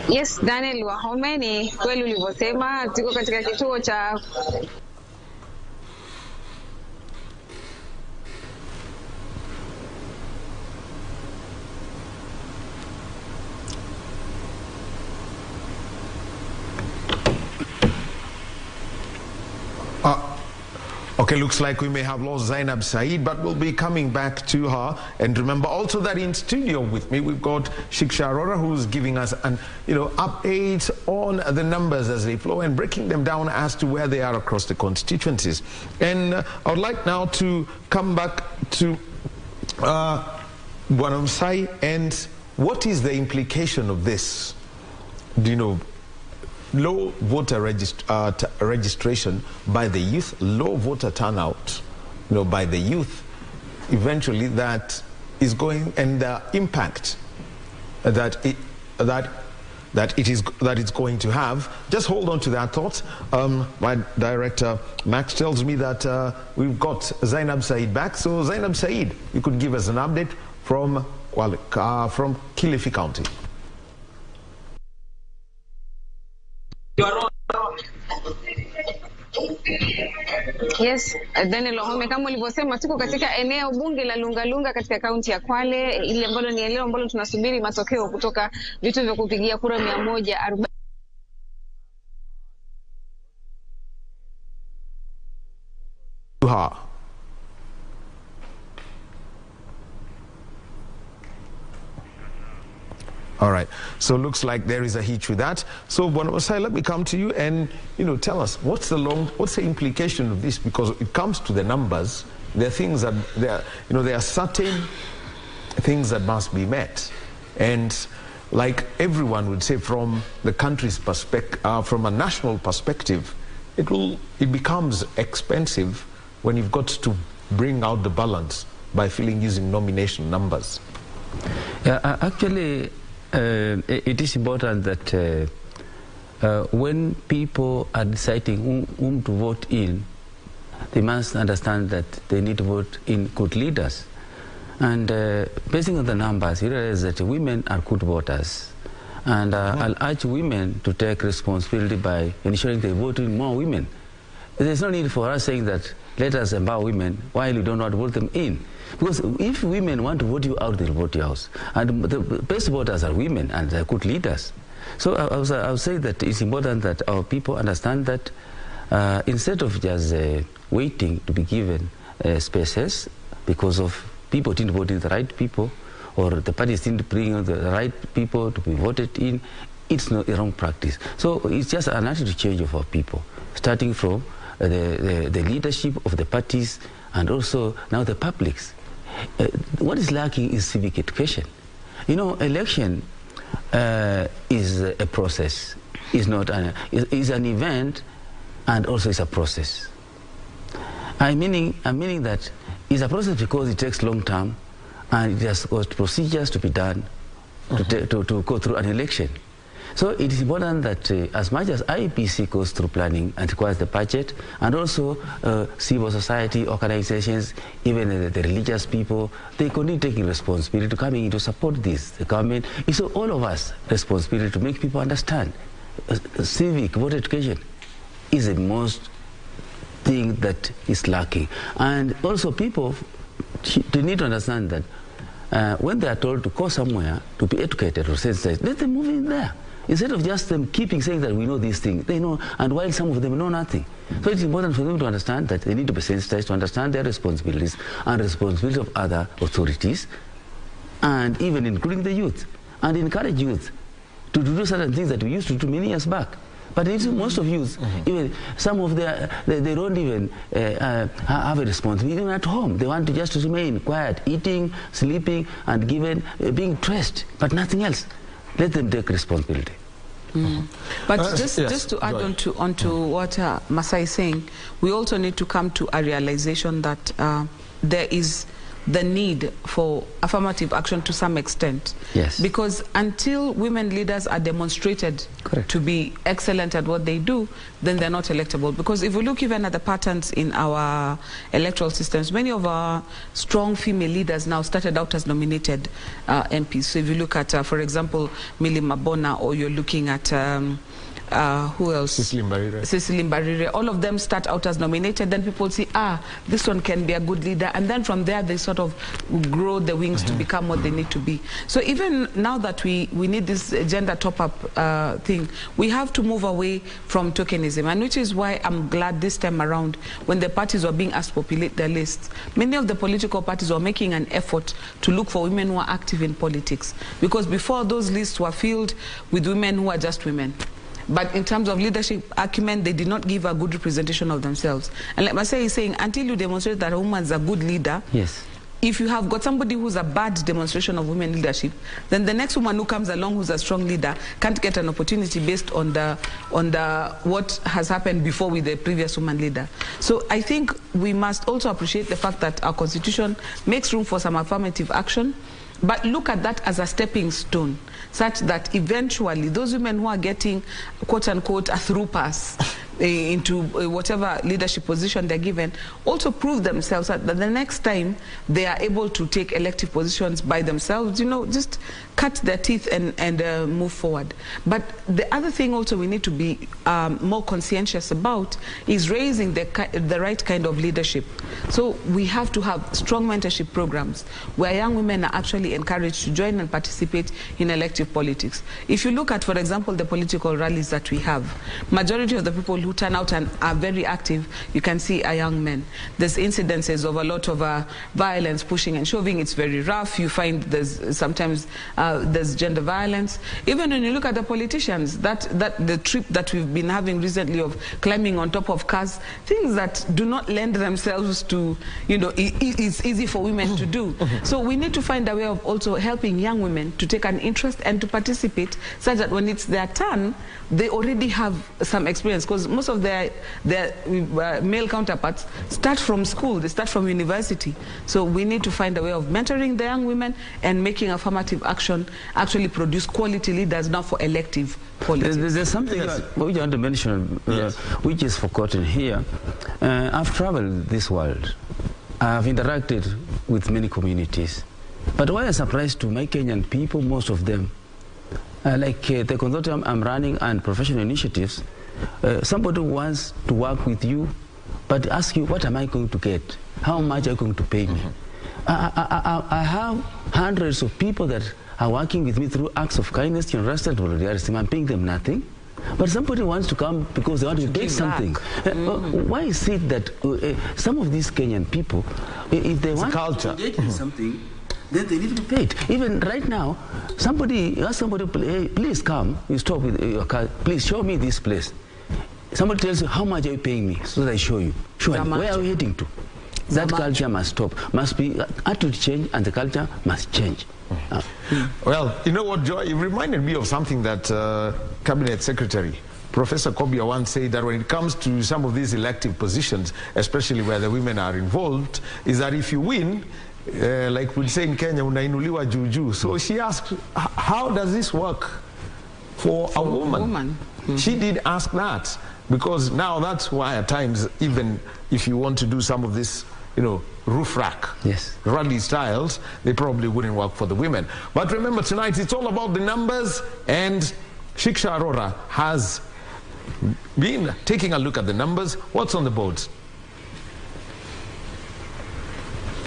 Yes, Daniel Wahome, ni kweli ulivyosema, tuko katika kituo cha Okay, looks like we may have lost Zainab Saeed, but we'll be coming back to her. And remember also that in studio with me, we've got Shiksha Arora, who's giving us an updates on the numbers as they flow and breaking them down as to where they are across the constituencies. And I would like now to come back to Bwanamsai, and what is the implication of this? Low voter registration by the youth, low voter turnout, by the youth, eventually that is going, and the impact that it's going to have. Just hold on to that thought. My director Max tells me that we've got Zainab Saeed back. So Zainab Saeed, you could give us an update from Kilifi County. Yes, Daniel Wahome, kama ulivyosema, tuko katika eneo bunge la Lungalunga katika kaunti ya Kwale, ili ambalo ni eneo ambalo tunasubiri matokeo kutoka vituo vya kupigia kura 140. All right. So it looks like there is a hitch with that. So Bonamosai, let me come to you and tell us what's the implication of this, because it comes to the numbers. There are things that there are certain things that must be met, and like everyone would say, from the country's perspective, from a national perspective, it becomes expensive when you've got to bring out the balance by using nomination numbers. Yeah, actually, it is important that when people are deciding whom to vote in, they must understand that they need to vote in good leaders. And basing on the numbers, you realize that women are good voters. And I'll urge women to take responsibility by ensuring they vote in more women. There's no need for us saying that let us empower women while you don't want to vote them in. Because if women want to vote you out, they'll vote you out. And the best voters are women, and they're good leaders. So I would say that it's important that our people understand that instead of just waiting to be given spaces because of people didn't vote in the right people, or the parties didn't bring the right people to be voted in, it's not a wrong practice. So it's just an attitude change of our people, starting from the leadership of the parties and also now the publics. What is lacking is civic education. Election is a process. It's not is an event, and also it's a process. I'm meaning that it's a process because it takes long time, and it has got procedures to be done to go through an election. So it is important that as much as IEBC goes through planning and requires the budget, and also civil society organizations, even the religious people, they continue taking responsibility to coming in to support this. The government, it's all of us responsibility to make people understand. Civic voter education is the most thing that is lacking. And also people, they need to understand that when they are told to go somewhere to be educated or sensitized, let them move in there. Instead of just them keeping saying that we know these things, they know, and while some of them know nothing. So it's important for them to understand that they need to be sensitized, to understand their responsibilities and responsibilities of other authorities, and even including the youth, and encourage youth to do certain things that we used to do many years back. But most of youth, even some of they don't even have a responsibility even at home. They want to just remain quiet, eating, sleeping, and being dressed, but nothing else. Let them take responsibility. But just to add on to what Masai is saying, we also need to come to a realization that there is the need for affirmative action to some extent. Yes. Because until women leaders are demonstrated to be excellent at what they do, then they're not electable. Because if we look even at the patterns in our electoral systems, many of our strong female leaders now started out as nominated MPs. So if you look at, for example, Millie Mabona, or you're looking at who else? Cecily Mbarire. All of them start out as nominated, then people see, this one can be a good leader, and then from there they sort of grow the wings to become what they need to be. So even now that we need this gender top-up thing, we have to move away from tokenism, and which is why I'm glad this time around, when the parties were being asked to populate their lists, many of the political parties were making an effort to look for women who are active in politics, because before those lists were filled with women who are just women. But in terms of leadership acumen, they did not give a good representation of themselves. And like Masai is saying, until you demonstrate that a woman is a good leader, yes, if you have got somebody who's a bad demonstration of women leadership, then the next woman who comes along who's a strong leader can't get an opportunity based on what has happened before with the previous woman leader. So I think we must also appreciate the fact that our constitution makes room for some affirmative action, but look at that as a stepping stone, such that eventually those women who are getting, quote-unquote, a through pass into whatever leadership position they're given, also prove themselves that the next time they are able to take elective positions by themselves, just cut their teeth and move forward. But the other thing also we need to be more conscientious about is raising the right kind of leadership. So we have to have strong mentorship programs where young women are actually encouraged to join and participate in elective politics. If you look at, for example, the political rallies that we have, majority of the people who who turn out and are very active, you can see are young men. There's incidences of a lot of violence, pushing and shoving. It's very rough. You find sometimes there's gender violence. Even when you look at the politicians, the trip that we've been having recently of climbing on top of cars, things that do not lend themselves to, it's easy for women to do. So we need to find a way of also helping young women to take an interest and to participate, such that when it's their turn, they already have some experience, because most of their male counterparts start from school, they start from university. So we need to find a way of mentoring the young women and making affirmative action actually produce quality leaders now for elective politics. There's something we want to mention, which is forgotten here. I've traveled this world. I've interacted with many communities. But what I'm surprised to my Kenyan people, most of them, like the consortium I'm running and professional initiatives, somebody wants to work with you, but ask you, what am I going to get? How much are you going to pay me? I have hundreds of people that are working with me through acts of kindness, generosity, and volunteerism. I'm paying them nothing. But somebody wants to come because they want to get something. Why is it that some of these Kenyan people, if they want to get something, then they need to be paid? Even right now, somebody asks somebody, hey, please come, you stop with your car, please show me this place. Somebody tells you, how much are you paying me? So that I show you. Where are we heading to? That culture must stop. Must be attitude change, and the culture must change. Well, you know what, Joy? It reminded me of something that Cabinet Secretary Professor Kobia once said, that when it comes to some of these elective positions, especially where the women are involved, is that if you win, like we say in Kenya, unainuliwa juju. So she asked, how does this work for a woman? She did ask that, because now that's why at times, even if you want to do some of this, roof rack, rally styles, they probably wouldn't work for the women. But remember, tonight it's all about the numbers, and Shiksha Arora has been taking a look at the numbers. What's on the boards?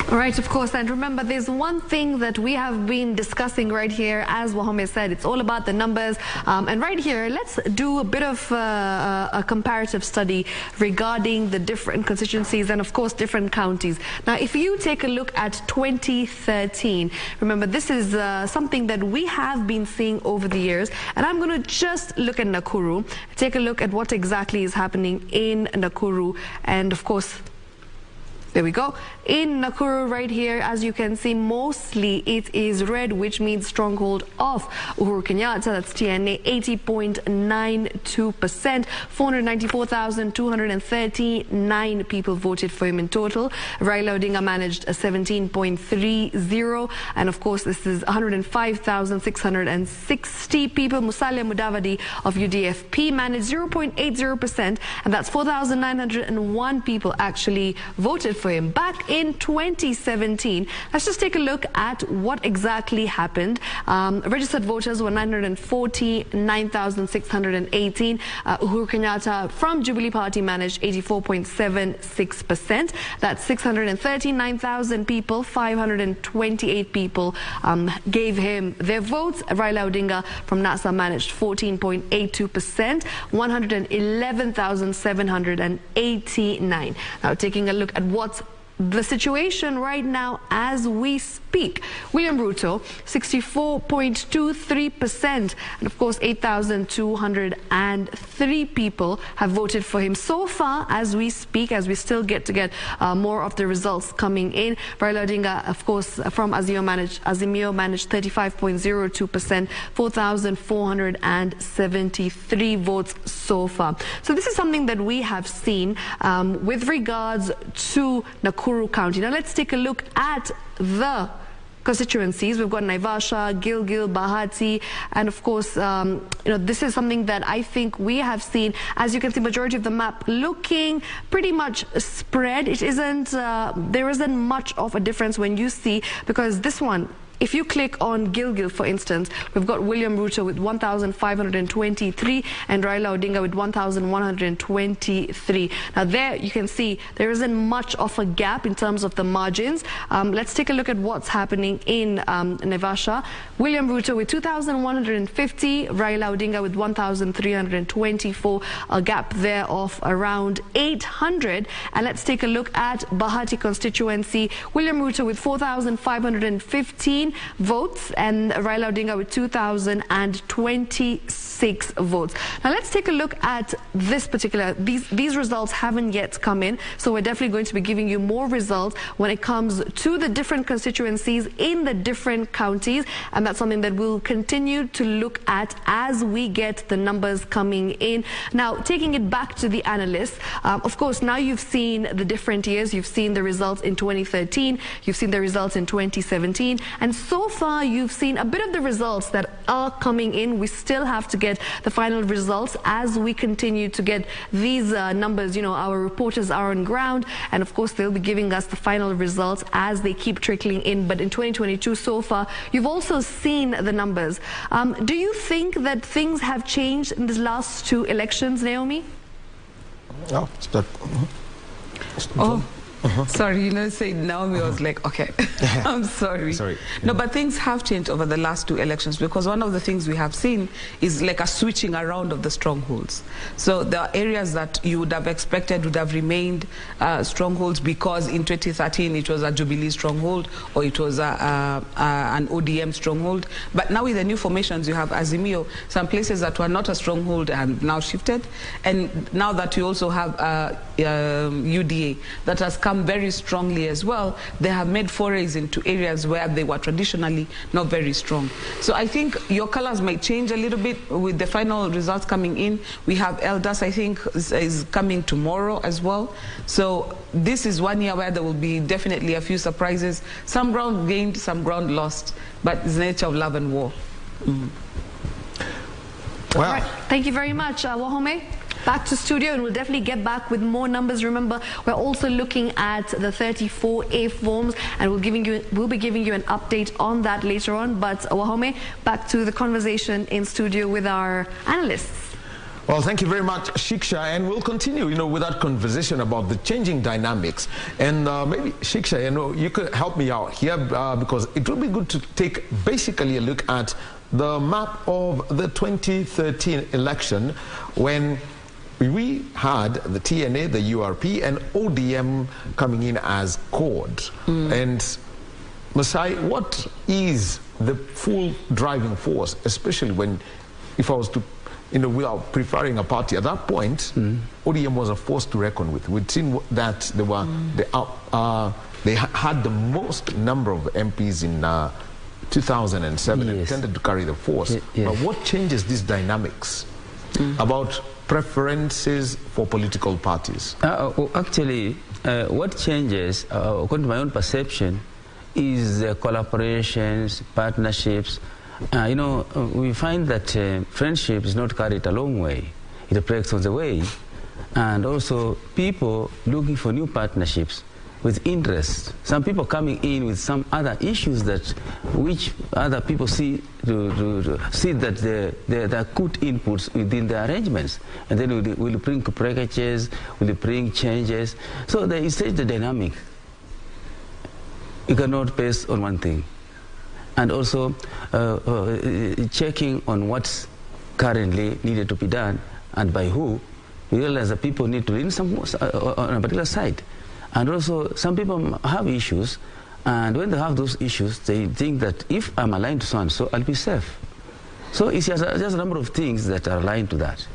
All right, of course, and remember, there's one thing that we have been discussing right here. As Wahome said, it's all about the numbers. And right here, let's do a bit of a comparative study regarding the different constituencies and, of course, different counties. Now, if you take a look at 2013, remember, this is something that we have been seeing over the years. And I'm going to just look at Nakuru, take a look at what exactly is happening in Nakuru, and, of course, there we go. In Nakuru right here, as you can see, mostly it is red, which means stronghold of Uhuru Kenyatta. That's TNA, 80.92%. 494,239 people voted for him in total. Raila Odinga managed a 17.30. And of course, this is 105,660 people. Musalia Mudavadi of UDFP managed 0.80%. And that's 4,901 people actually voted for him. Back in 2017, let's just take a look at what exactly happened. Registered voters were 949,618. Uhuru Kenyatta from Jubilee Party managed 84.76%. That's 639,000 people. 528 people gave him their votes. Raila Odinga from NASA managed 14.82%. 111,789. Now, taking a look at what's the situation right now as we speak. William Ruto, 64.23%. And of course, 8,203 people have voted for him so far as we speak, as we still get more of the results coming in. Raila Odinga, of course, from Azimio managed 35.02%, 4,473 votes so far. So this is something that we have seen with regards to Nakuru County. Now let's take a look at the constituencies. We've got Naivasha, Gilgil, Bahati, and of course, this is something that I think we have seen. As you can see, majority of the map looking pretty much spread. It isn't, there isn't much of a difference when you see, because this one, if you click on Gilgil, for instance, we've got William Ruto with 1,523 and Raila Odinga with 1,123. Now there you can see there isn't much of a gap in terms of the margins. Let's take a look at what's happening in Naivasha. William Ruto with 2,150, Raila Odinga with 1,324, a gap there of around 800. And let's take a look at Bahati constituency. William Ruto with 4,515 votes and Raila Odinga with 2,026 votes. Now let's take a look at this particular, these results haven't yet come in, so we're definitely going to be giving you more results when it comes to the different constituencies in the different counties, and that's something that we'll continue to look at as we get the numbers coming in. Now, taking it back to the analysts, of course, now you've seen the different years. You've seen the results in 2013, you've seen the results in 2017, and so far you've seen a bit of the results that are coming in. We still have to get the final results as we continue to get these numbers. You know, our reporters are on ground, and of course they'll be giving us the final results as they keep trickling in. But in 2022 so far, you've also seen the numbers. Do you think that things have changed in the last two elections, Naomi? Sorry, you know, say Naomi was like, okay, I'm sorry. No, but things have changed over the last two elections, because one of the things we have seen is like a switching around of the strongholds. So there are areas that you would have expected would have remained strongholds, because in 2013 it was a Jubilee stronghold or it was an ODM stronghold. But now with the new formations, you have Azimio, some places that were not a stronghold and now shifted. And now that you also have UDA that has come very strongly as well, they have made forays into areas where they were traditionally not very strong. So I think your colors might change a little bit with the final results coming in. We have Elders, I think, is coming tomorrow as well. So this is 1 year where there will be definitely a few surprises. Some ground gained, some ground lost, but it's the nature of love and war. Well, all right. Thank you very much, Wahome. Back to studio, and we'll definitely get back with more numbers. Remember, we're also looking at the 34A forms, and we'll be giving you an update on that later on. But Wahome, back to the conversation in studio with our analysts. Well, thank you very much, Shiksha, and we'll continue, you know, with that conversation about the changing dynamics. And maybe, Shiksha, you know, you could help me out here because it would be good to take basically a look at the map of the 2013 election, when we had the TNA, the URP, and ODM coming in as chord. And Masai, what is the full driving force, especially when, if I was to, you know, without preferring a party at that point, ODM was a force to reckon with. We'd seen that they were they had the most number of MPs in 2007 and tended to carry the force. But what changes these dynamics about preferences for political parties? Actually, what changes, according to my own perception, is collaborations, partnerships. You know, we find that friendship is not carried a long way. It breaks on the way. And also people looking for new partnerships with interest. Some people coming in with some other issues that which other people see see that there are good inputs within the arrangements, and then we'll bring packages, we'll bring changes. So there is such the dynamic. You cannot base on one thing, and also checking on what's currently needed to be done and by who. We realize that people need to lean some on a particular side. And also, some people have issues, and when they have those issues, they think that if I'm aligned to so and so, I'll be safe. So it's just a number of things that are aligned to that.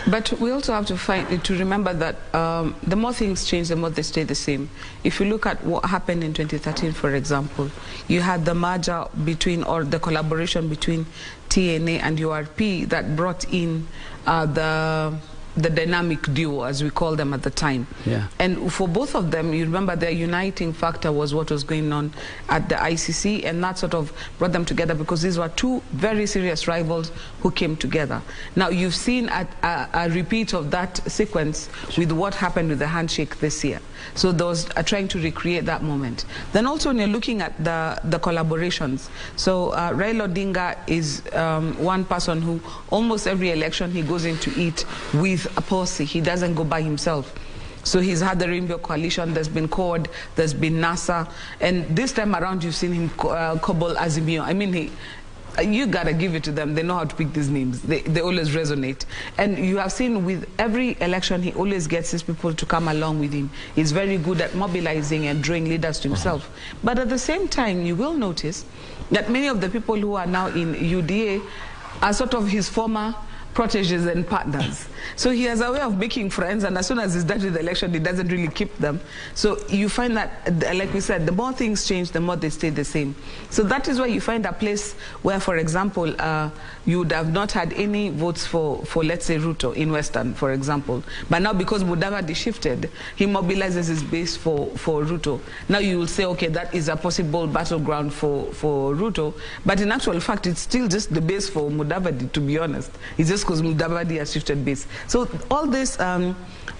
But we also have to remember that the more things change, the more they stay the same. If you look at what happened in 2013, for example, you had the merger between, or the collaboration between TNA and URP that brought in the dynamic duo, as we called them at the time. Yeah. And for both of them, you remember their uniting factor was what was going on at the ICC, and that sort of brought them together because these were two very serious rivals who came together. Now, you've seen a repeat of that sequence with what happened with the handshake this year. So those are trying to recreate that moment. Then also when you're looking at the collaborations, so Raila Odinga is one person who almost every election he goes in to eat with a posse. He doesn't go by himself. So he's had the Rainbow Coalition, there's been CORD, there's been NASA, and this time around you've seen him cobble Azimio. I mean, you gotta give it to them. They know how to pick these names. They always resonate. And you have seen with every election, he always gets his people to come along with him. He's very good at mobilizing and drawing leaders to himself. But at the same time, you will notice that many of the people who are now in UDA are sort of his former proteges and partners. So he has a way of making friends, and as soon as he's done with the election, he doesn't really keep them. So you find that, like we said, the more things change, the more they stay the same. So that is why you find a place where, for example, you would have not had any votes for let's say, Ruto in Western, for example. But now because Mudavadi shifted, he mobilizes his base for Ruto. Now you will say, okay, that is a possible battleground for Ruto. But in actual fact, it's still just the base for Mudavadi, to be honest. It's just because Mudavadi has shifted base. So all this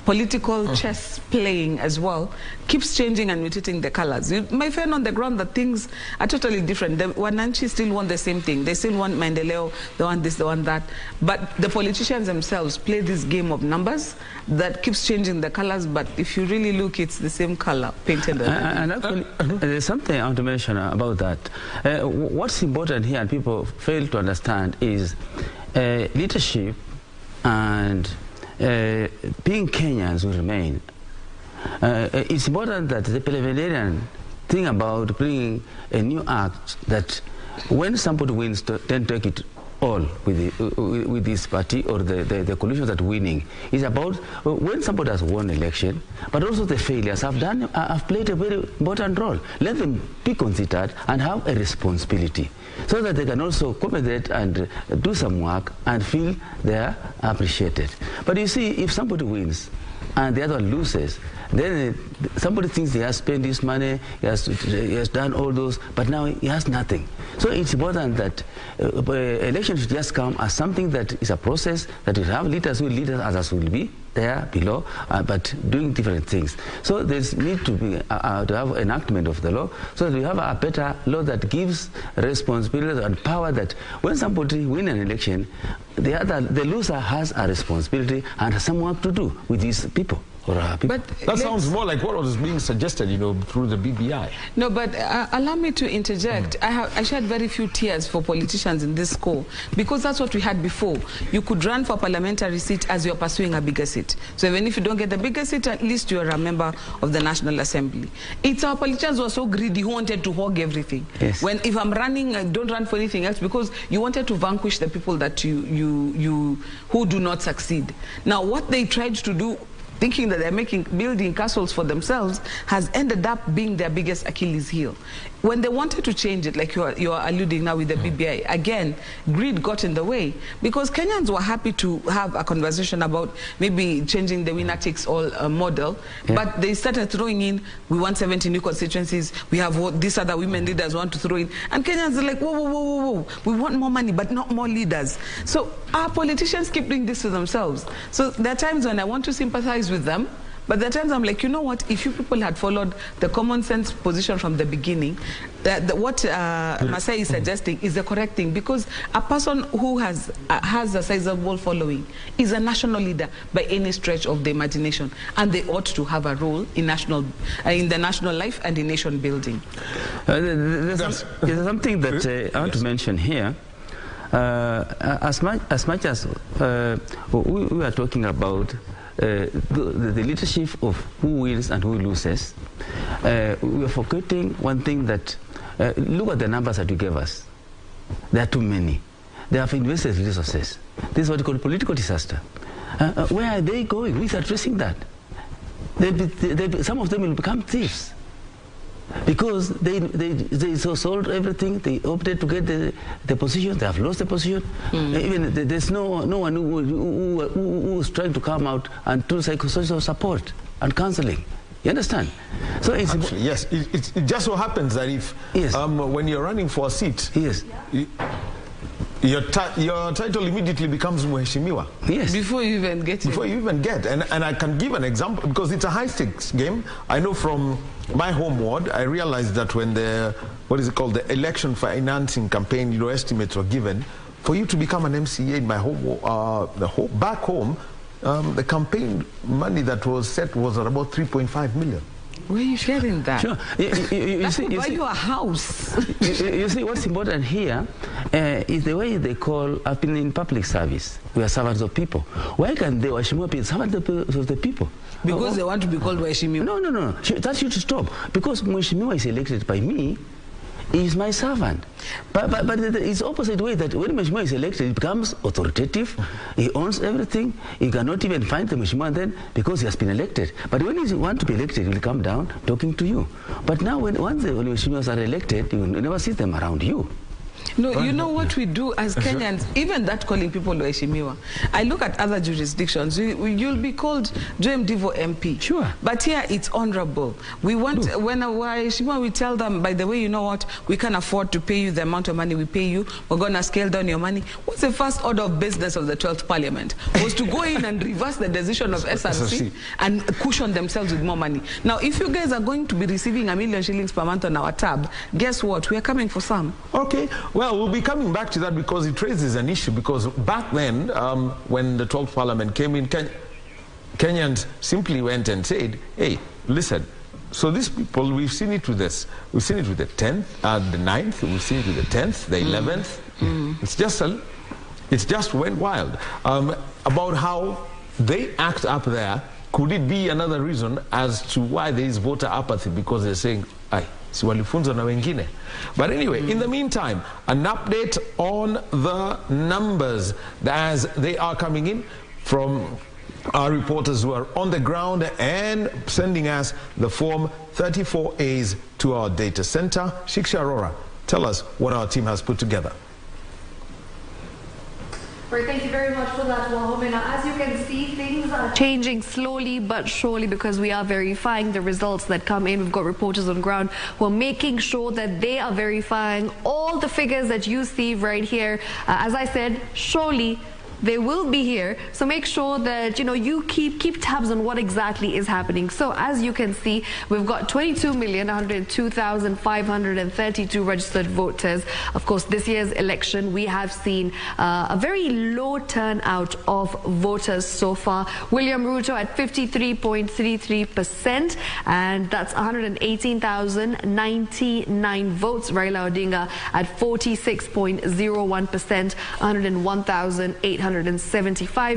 political chess playing as well keeps changing and mutating the colors. You may find on the ground that things are totally different. The Wananchi still want the same thing. They still want Maendeleo, they want this, they want that. But the politicians themselves play this game of numbers that keeps changing the colors, but if you really look, it's the same color painted. And actually, there's something I want to mention about that. What's important here and people fail to understand is leadership and being Kenyans will remain. It's important that the parliamentarian think about bringing a new act that when somebody wins, then take it all with this party or the coalition that winning. It's about when somebody has won election, but also the failures have played a very important role. Let them be considered and have a responsibility so that they can also compensate and do some work and feel they are appreciated. But you see, if somebody wins and the other one loses, then somebody thinks he has spent his money, he has done all those, but now he has nothing. So it's important that elections should just come as something that is a process, that you have leaders who lead others will be there below, but doing different things. So there's need to be to have enactment of the law, so that we have a better law that gives responsibility and power that when somebody wins an election, the loser has a responsibility and has some work to do with these people. But that sounds more like what was being suggested, you know, through the BBI. No, but allow me to interject. I shed very few tears for politicians in this score because that's what we had before. You could run for a parliamentary seat as you're pursuing a bigger seat. So even if you don't get the bigger seat, at least you're a member of the National Assembly. It's our politicians who are so greedy who wanted to hog everything. Yes. When if I'm running, I don't run for anything else because you wanted to vanquish the people that who do not succeed. Now, what they tried to do, thinking that they're building castles for themselves, has ended up being their biggest Achilles heel. When they wanted to change it, like you are alluding now with the BBI, again, greed got in the way because Kenyans were happy to have a conversation about maybe changing the winner takes all model, but they started throwing in, we want 70 new constituencies, we have what these other women leaders want to throw in, and Kenyans are like, whoa, whoa, whoa, whoa, whoa, we want more money, but not more leaders. So our politicians keep doing this to themselves. So there are times when I want to sympathize with them, but there are times I'm like, you know what, if you people had followed the common sense position from the beginning, what Masai is suggesting is the correct thing, because a person who has a sizable following is a national leader by any stretch of the imagination, and they ought to have a role in the national life and in nation building. There's something that I want to mention here. As much as we are talking about the leadership of who wins and who loses, we are forgetting one thing that, look at the numbers that you gave us. There are too many. They have invested resources. This is what we call political disaster. Where are they going? Who is addressing that? Some of them will become thieves. Because they sold everything. They opted to get the position. They have lost the position. Even there's no one who's trying to come out and do psychosocial support and counseling. You understand? So it's actually, yes. It just so happens that if when you're running for a seat, your title immediately becomes Mheshimiwa. Yes. Before you even get Before you even get. And I can give an example because it's a high-stakes game. I know from my home ward, I realized that when the, the election financing campaign, estimates were given, for you to become an MCA in my home, back home, the campaign money that was set was at about 3.5 million. Where are you sharing that? Sure. You see, buy you a house. you see, what's important here is the way they call, I've been in public service. We are servants of people. Why can't the Waheshimiwa be servants of the people? Because they want to be called Waheshimiwa. No. That should stop. Because Waheshimiwa is elected by me, he is my servant. But it's opposite way that when Mheshimiwa is elected, he becomes authoritative, he owns everything, he cannot even find the Mheshimiwa then because he has been elected. But when he wants to be elected, he will come down talking to you. But now once the Mheshimiwas are elected, you will never see them around you. No, you know what we do as Kenyans, even that calling people Waheshimiwa. I look at other jurisdictions, you'll be called Joem Divo MP. Sure. But here it's honorable. We want, when a Waheshimiwa, we tell them, by the way, you know what, we can afford to pay you the amount of money we pay you. We're going to scale down your money. What's the first order of business of the 12th Parliament? Was to go in and reverse the decision of SRC and cushion themselves with more money. Now, if you guys are going to be receiving $1 million shillings per month on our tab, guess what? We are coming for some. Okay. Well, we'll be coming back to that because it raises an issue. Because back then, when the 12th Parliament came in, Kenyans simply went and said, hey, listen, so these people, we've seen it with this. We've seen it with the 10th, the 9th, we've seen it with the 10th, the 11th. It's just went wild. About how they act up there, could it be another reason as to why there is voter apathy? Because they're saying, si walifunzwa na wengine. But anyway, in the meantime, an update on the numbers as they are coming in from our reporters who are on the ground and sending us the Form 34As to our data center. Shiksha Arora, tell us what our team has put together. Right, thank you very much for that, Wahome. Now, as you can see, things are changing slowly but surely because we are verifying the results that come in. We've got reporters on ground who are making sure that they are verifying all the figures that you see right here. As I said, surely they will be here, so make sure that you keep tabs on what exactly is happening. So as you can see, we've got 22,102,532 registered voters. Of course, this year's election, we have seen a very low turnout of voters so far. William Ruto at 53.33%, and that's 118,099 votes. Raila Odinga at 46.01%, 101,875.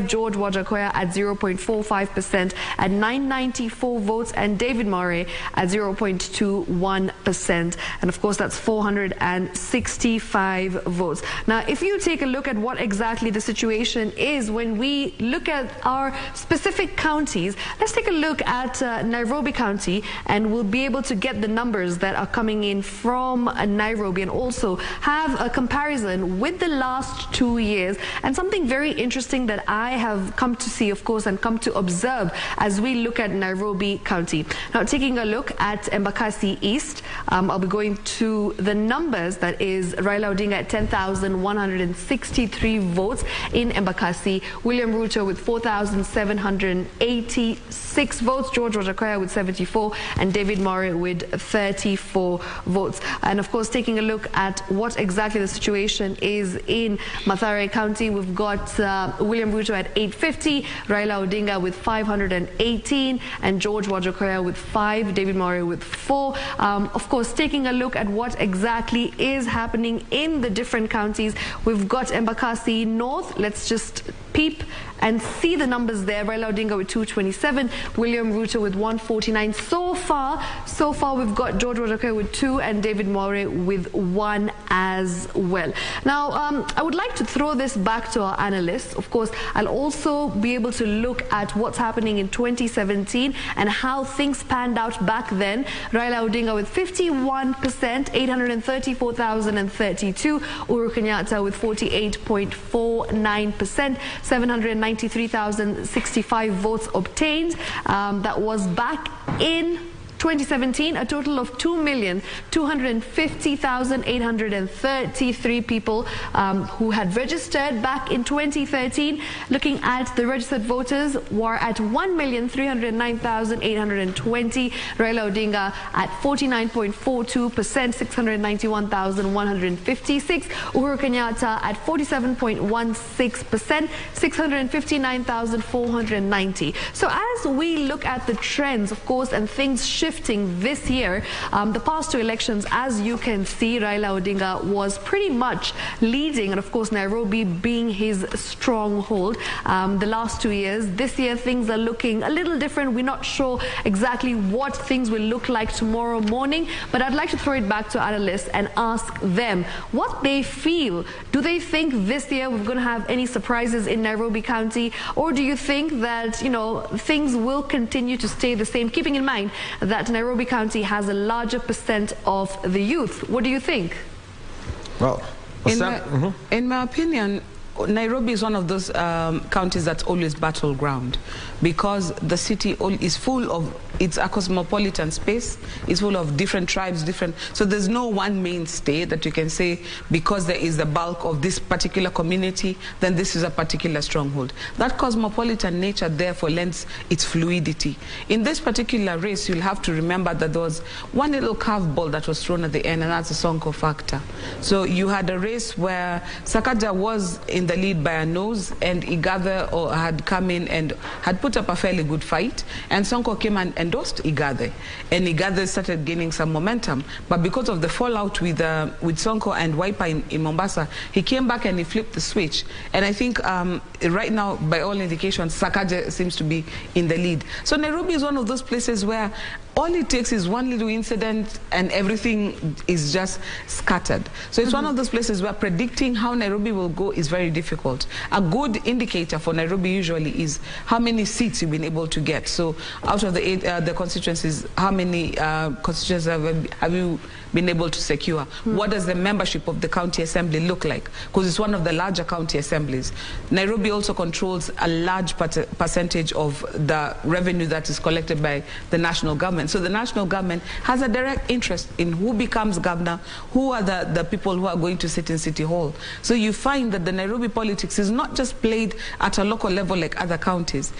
George Wajakoya at 0.45% at 994 votes, and David Murray at 0.21%. And of course, that's 465 votes. Now, if you take a look at what exactly the situation is when we look at our specific counties, let's take a look at Nairobi County, and we'll be able to get the numbers that are coming in from Nairobi and also have a comparison with the last 2 years. And something very interesting that I have come to see, of course, and come to observe as we look at Nairobi County. Now, taking a look at Embakasi East, I'll be going to the numbers. That is Raila Odinga at 10,163 votes in Embakasi, William Ruto with 4,786 votes, George Wajakoya with 74, and David Murray with 34 votes. And of course, taking a look at what exactly the situation is in Mathare County, we've got William Ruto at 850, Raila Odinga with 518, and George Wajakoya with 5, David Murray with 4. Of course, taking a look at what exactly is happening in the different counties, we've got Embakasi North. Let's just peep and see the numbers there. Raila Odinga with 227, William Ruto with 149. So far we've got George Wajackoya with 2 and David More with 1 as well. Now, I would like to throw this back to our analysts. Of course, I'll also be able to look at what's happening in 2017 and how things panned out back then. Raila Odinga with 51%, 834,032. Uhuru Kenyatta with 48.49%, 793,065 votes obtained. That was back in 2017, a total of 2,250,833 people who had registered back in 2013. Looking at the registered voters, were at 1,309,820. Raila Odinga at 49.42%, 691,156. Uhuru Kenyatta at 47.16%, 659,490. So as we look at the trends, of course, and things shifting this year, the past 2 elections, as you can see, Raila Odinga was pretty much leading, and of course Nairobi being his stronghold the last 2 years. This year things are looking a little different. We're not sure exactly what things will look like tomorrow morning, but I'd like to throw it back to analysts and ask them what they feel. Do they think this year we're going to have any surprises in Nairobi County, or do you think that, you know, things will continue to stay the same, keeping in mind that Nairobi County has a larger percent of the youth? What do you think? Well, in my opinion, Nairobi is one of those counties that's always battleground, because the city is full of, it's a cosmopolitan space, it's full of different tribes, so there's no one mainstay that you can say because there is the bulk of this particular community, then this is a particular stronghold. That cosmopolitan nature therefore lends its fluidity. In this particular race, you'll have to remember that there was one little curveball that was thrown at the end, and that's the Sonko factor. So you had a race where Sakaja was in the lead by a nose, and Igathe had come in and had put up a fairly good fight, and Sonko came and endorsed Igathe, and Igathe started gaining some momentum. But because of the fallout with Sonko and Wiper in Mombasa, he came back and he flipped the switch. And I think right now, by all indications, Sakaja seems to be in the lead. So Nairobi is one of those places where all it takes is one little incident and everything is just scattered. So it's one of those places where predicting how Nairobi will go is very difficult. A good indicator for Nairobi usually is how many seats you've been able to get. So out of the constituencies, how many constituencies have you been able to secure? What does the membership of the county assembly look like? Because it's one of the larger county assemblies. Nairobi also controls a large percentage of the revenue that is collected by the national government. So the national government has a direct interest in who becomes governor, who are the people who are going to sit in City Hall. So you find that the Nairobi politics is not just played at a local level like other counties.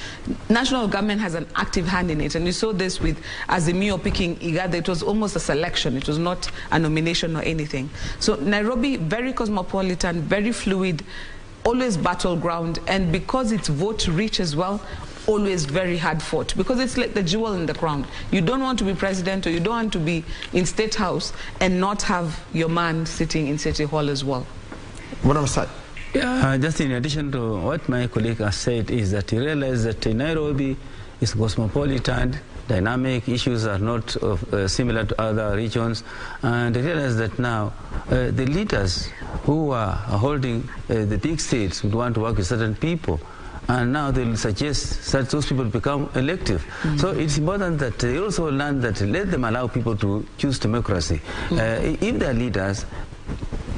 National government has an active hand in it, and you saw this with Azimio picking Igathe. It was almost a selection. It was not a nomination or anything. So Nairobi, very cosmopolitan, very fluid, always battleground, and because it's vote rich as well, always very hard fought, because it's like the jewel in the crown. You don't want to be president, or you don't want to be in State House and not have your man sitting in City Hall as well. What am I saying? Just in addition to what my colleague has said, is that he realized that Nairobi is cosmopolitan, dynamic, issues are not similar to other regions, and he realized that now the leaders who are holding the big states would want to work with certain people, and now they'll suggest that those people become elective. So it's important that they also learn that let them allow people to choose democracy. If they're leaders,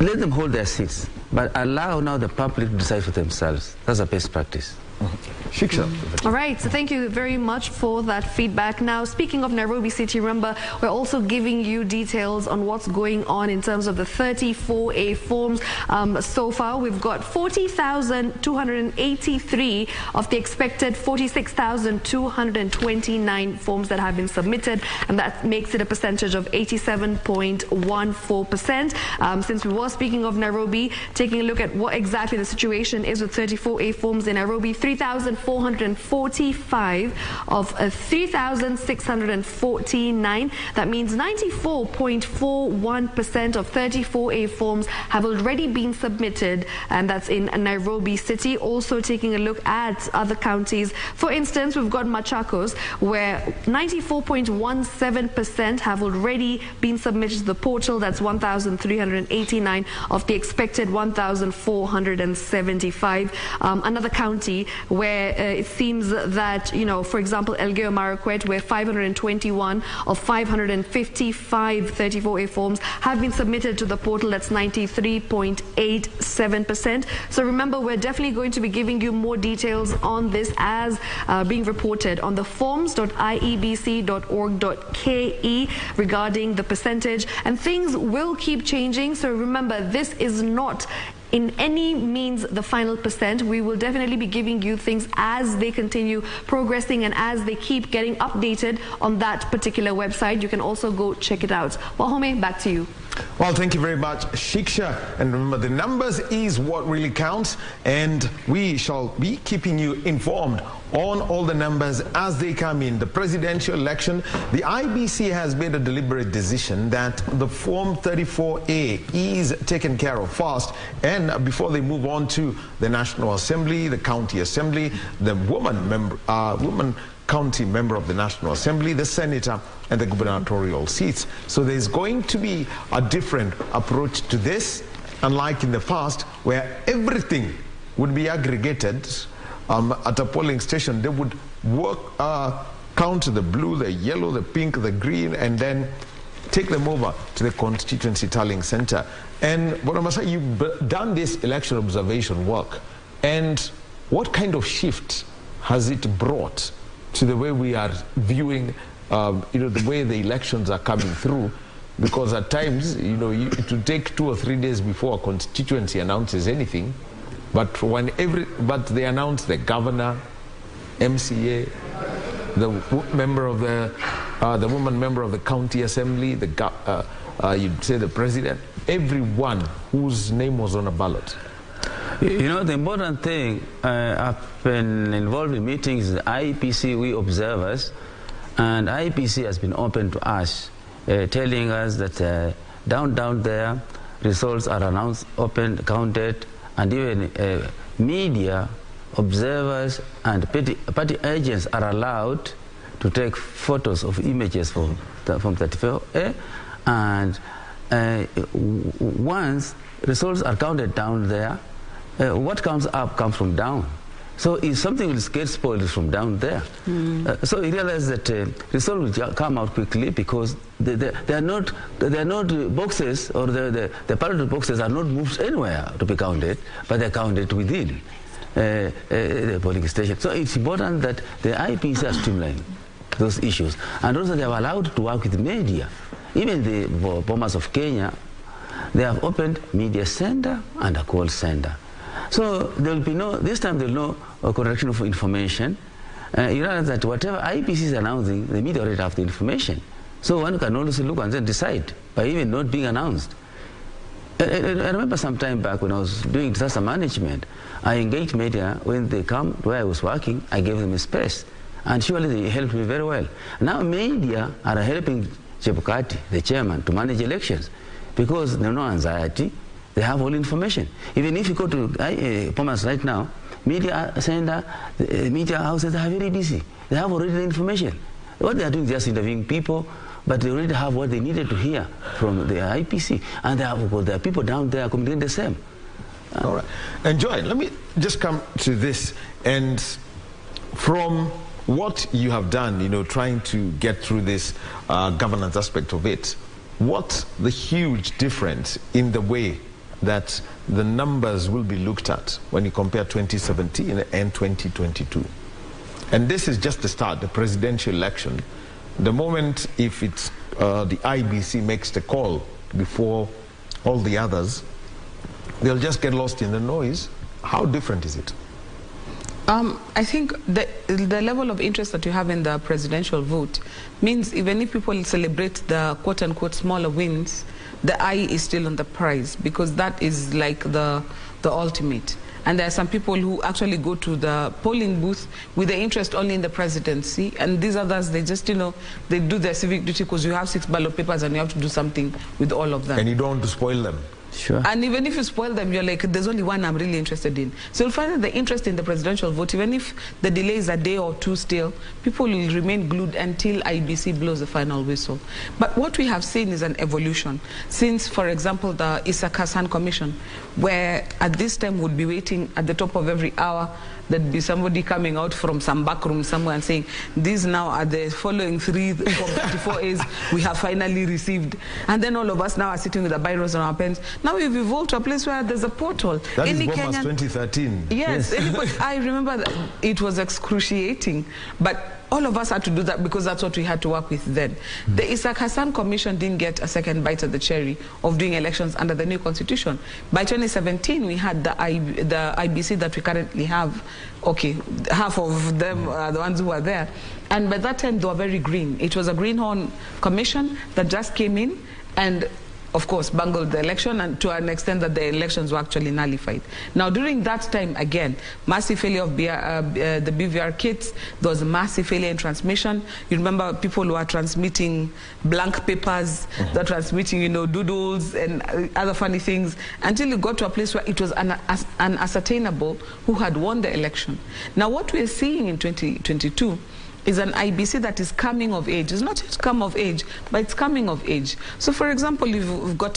let them hold their seats, but allow now the public to decide for themselves. That's the best practice. All right, so thank you very much for that feedback. Now, speaking of Nairobi City, remember, we're also giving you details on what's going on in terms of the 34A forms. So far, we've got 40,283 of the expected 46,229 forms that have been submitted, and that makes it a percentage of 87.14%. Since we were speaking of Nairobi, taking a look at what exactly the situation is with 34A forms in Nairobi, 3,000 1,445 of 3,649. That means 94.41% of 34A forms have already been submitted, and that's in Nairobi City. Also taking a look at other counties. For instance, we've got Machakos, where 94.17% have already been submitted to the portal. That's 1,389 of the expected 1,475. Another county where it seems that, you know, for example, Elgeyo Marakwet, where 521 of 555 34A forms have been submitted to the portal. That's 93.87%. So remember, we're definitely going to be giving you more details on this as being reported on the forms.iebc.org.ke regarding the percentage, and things will keep changing. So remember, this is not in any means the final percent. We will definitely be giving you things as they continue progressing and as they keep getting updated on that particular website. You can also go check it out. Wahome, back to you. Well, thank you very much, Shiksha. And remember, the numbers is what really counts, and we shall be keeping you informed on all the numbers as they come in. The presidential election, the IBC has made a deliberate decision that the Form 34A is taken care of first, and before they move on to the National Assembly, the County Assembly, the woman county member of the National Assembly, the senator, and the gubernatorial seats. So there's going to be a different approach to this, unlike in the past where everything would be aggregated at a polling station. They would work, count the blue, the yellow, the pink, the green, and then take them over to the constituency tallying center. And Bonamasa, you've done this election observation work, and what kind of shift has it brought to the way we are viewing, the way the elections are coming through? Because at times, it will take 2 or 3 days before a constituency announces anything, but they announce the governor, MCA, the member of the woman member of the county assembly, you'd say the president, everyone whose name was on a ballot. The important thing, I've been involved in meetings with IEPC, we observers, and IEPC has been open to us, telling us that down there, results are announced, opened, counted, and even media, observers, and party agents are allowed to take photos of images from 34A, and once results are counted down there, what comes up comes from down. So if something will get spoiled from down there. So you realize that results will come out quickly because they are not boxes, or the ballot boxes are not moved anywhere to be counted, but they are counted within the polling station. So it's important that the IPC are streamlining those issues, and also they are allowed to work with media. Even the Bombers of Kenya, they have opened media center and a call center. So there will be this time there will be no correction of information. You realize that whatever IPC is announcing, the media already have the information. So one can always look and then decide by even not being announced. I remember some time back when I was doing disaster management, I engaged media. When they come where I was working, I gave them a space. And surely they helped me very well. Now media are helping Chebukati, the chairman, to manage elections because there's no anxiety. They have all information. Even if you go to Pomas right now, media center, media houses are very busy. They have already the information. What they are doing is just interviewing people, but they already have what they needed to hear from the IPC. And there are people down there communicating the same. All right. And Joy, let me just come to this. And from what you have done, trying to get through this governance aspect of it, what's the huge difference in the way that the numbers will be looked at when you compare 2017 and 2022? And this is just the start, the presidential election. The moment if it's the IBC makes the call before all the others, they'll just get lost in the noise. How different is it? I think the level of interest that you have in the presidential vote means even if people celebrate the quote-unquote smaller wins, the eye is still on the prize, because that is like the ultimate. And there are some people who actually go to the polling booth with the interest only in the presidency. And these others, they just, you know, they do their civic duty because you have 6 ballot papers and you have to do something with all of them. And you don't want to spoil them. Sure. And even if you spoil them, you're like, there's only one I'm really interested in. So you'll find that the interest in the presidential vote, even if the delay is a day or two still, people will remain glued until IEBC blows the final whistle. But what we have seen is an evolution. Since, for example, the Isaac Hassan Commission, where at this time would be waiting at the top of every hour, there'd be somebody coming out from some back room somewhere and saying, these now are the following 3 from 34As we have finally received. And then all of us now are sitting with the biros on our pens. Now we've evolved to a place where there's a portal. That is Bomas 2013. Yes, yes. I remember that it was excruciating, but all of us had to do that because that's what we had to work with then. The Isaac Hassan Commission didn't get a second bite at the cherry of doing elections under the new constitution. By 2017, we had the IBC that we currently have. Okay, half of them are the ones who are there. And by that time, they were very green. It was a greenhorn commission that just came in and, of course, bungled the election, and to an extent that the elections were actually nullified. Now, during that time, again, massive failure of the BVR kits. There was a massive failure in transmission. You remember people who are transmitting blank papers, they're transmitting, you know, doodles and other funny things, until you got to a place where it was unascertainable who had won the election. Now, what we're seeing in 2022 is an IBC that is coming of age. It's not yet come of age, but it's coming of age. So, for example, we've got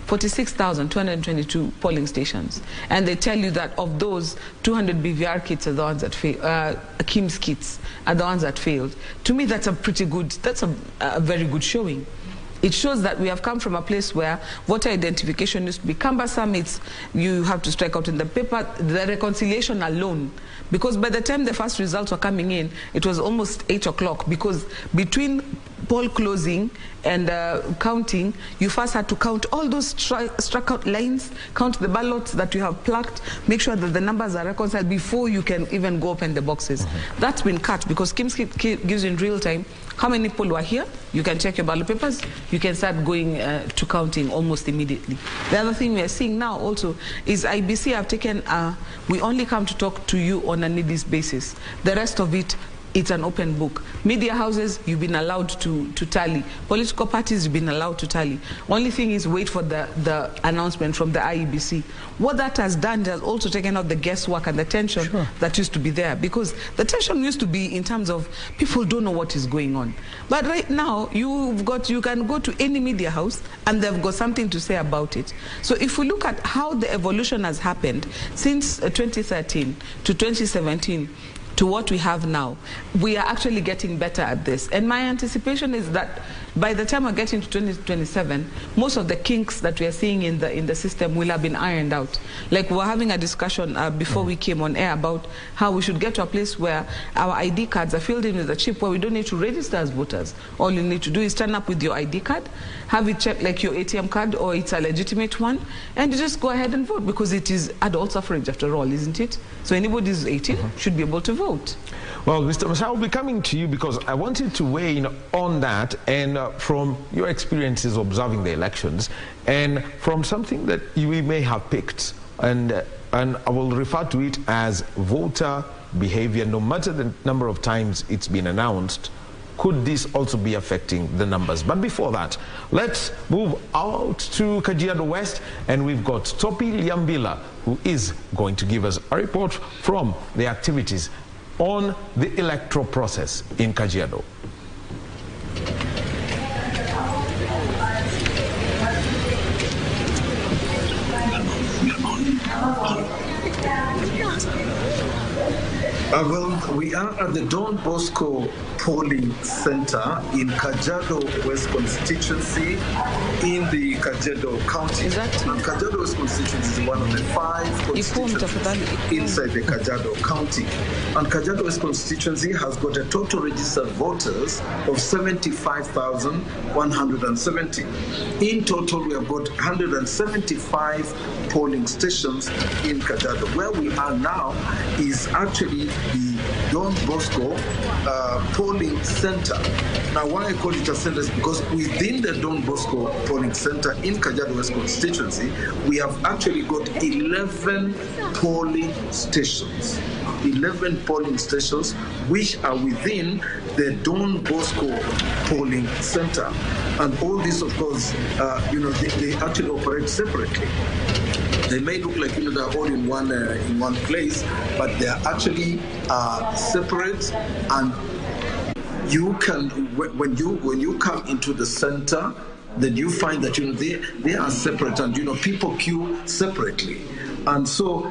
46,222 polling stations, and they tell you that of those, 200 BVR kits are the ones that failed, KIMS kits are the ones that failed. To me, that's a pretty good, that's a very good showing. It shows that we have come from a place where voter identification used to be cumbersome. You have to strike out in the paper, the reconciliation alone. Because by the time the first results were coming in, it was almost 8 o'clock, because between poll closing and counting, you first had to count all those struck out lines, count the ballots that you have plucked, make sure that the numbers are reconciled before you can even go open the boxes. That's been cut because KIMS gives you in real time how many people were here. You can check your ballot papers. You can start going to counting almost immediately. The other thing we are seeing now also is IBC have taken, we only come to talk to you on a needs basis. The rest of it, it's an open book. Media houses, you've been allowed to tally. Political parties, you've been allowed to tally. Only thing is wait for the announcement from the IEBC. What that has done, it has also taken out the guesswork and the tension that used to be there. Because the tension used to be in terms of people don't know what is going on. But right now, you can go to any media house and they've got something to say about it. So if we look at how the evolution has happened since 2013 to 2017, to what we have now, we are actually getting better at this. And my anticipation is that by the time we get into 2027, most of the kinks that we are seeing in the system will have been ironed out. Like we were having a discussion before we came on air about how we should get to a place where our ID cards are filled in with a chip where we don't need to register as voters. All you need to do is turn up with your ID card, have it checked like your ATM card or it's a legitimate one, and you just go ahead and vote because it is adult suffrage after all, isn't it? So anybody who's 18 should be able to vote. Well, Mr. Masai, I'll be coming to you because I wanted to weigh in on that, and from your experiences observing the elections, and from something that you may have picked, and I will refer to it as voter behavior, no matter the number of times it's been announced. Could this also be affecting the numbers? But before that, let's move out to Kajiado West, and we've got Topi Liambila, who is going to give us a report from the activities on the electoral process in Kajiado. Well, we are at the Don Bosco polling center in Kajiado West constituency in the Kajiado County. And Kajiado West constituency is one of the 5 constituencies inside the Kajiado County. And Kajiado West constituency has got a total registered voters of 75,170. In total, we have got 175 polling stations in Kajiado. Where we are now is actually the Don Bosco polling polling center. Now, why I call it a center is because within the Don Bosco polling center in Kajiado West constituency, we have actually got 11 polling stations. 11 polling stations which are within the Don Bosco polling center. And all this, of course, they actually operate separately. They may look like they're all in one place, but they are actually separate. And you can, when you come into the center, then you find that they are separate, and people queue separately. And so,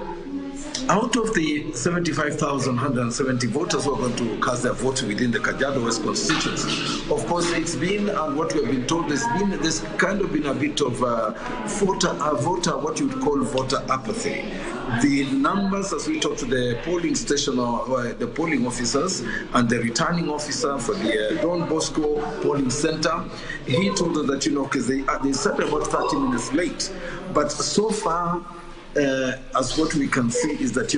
out of the 75,170 voters who are going to cast their vote within the Kajiado West constituency, of course, it's been, what we have been told, there's kind of been a bit of what you would call voter apathy. The numbers, as we talk to the polling station or the polling officers and the returning officer for the Don Bosco polling center, he told us that, because they started about 30 minutes late. But so far, as what we can see is that,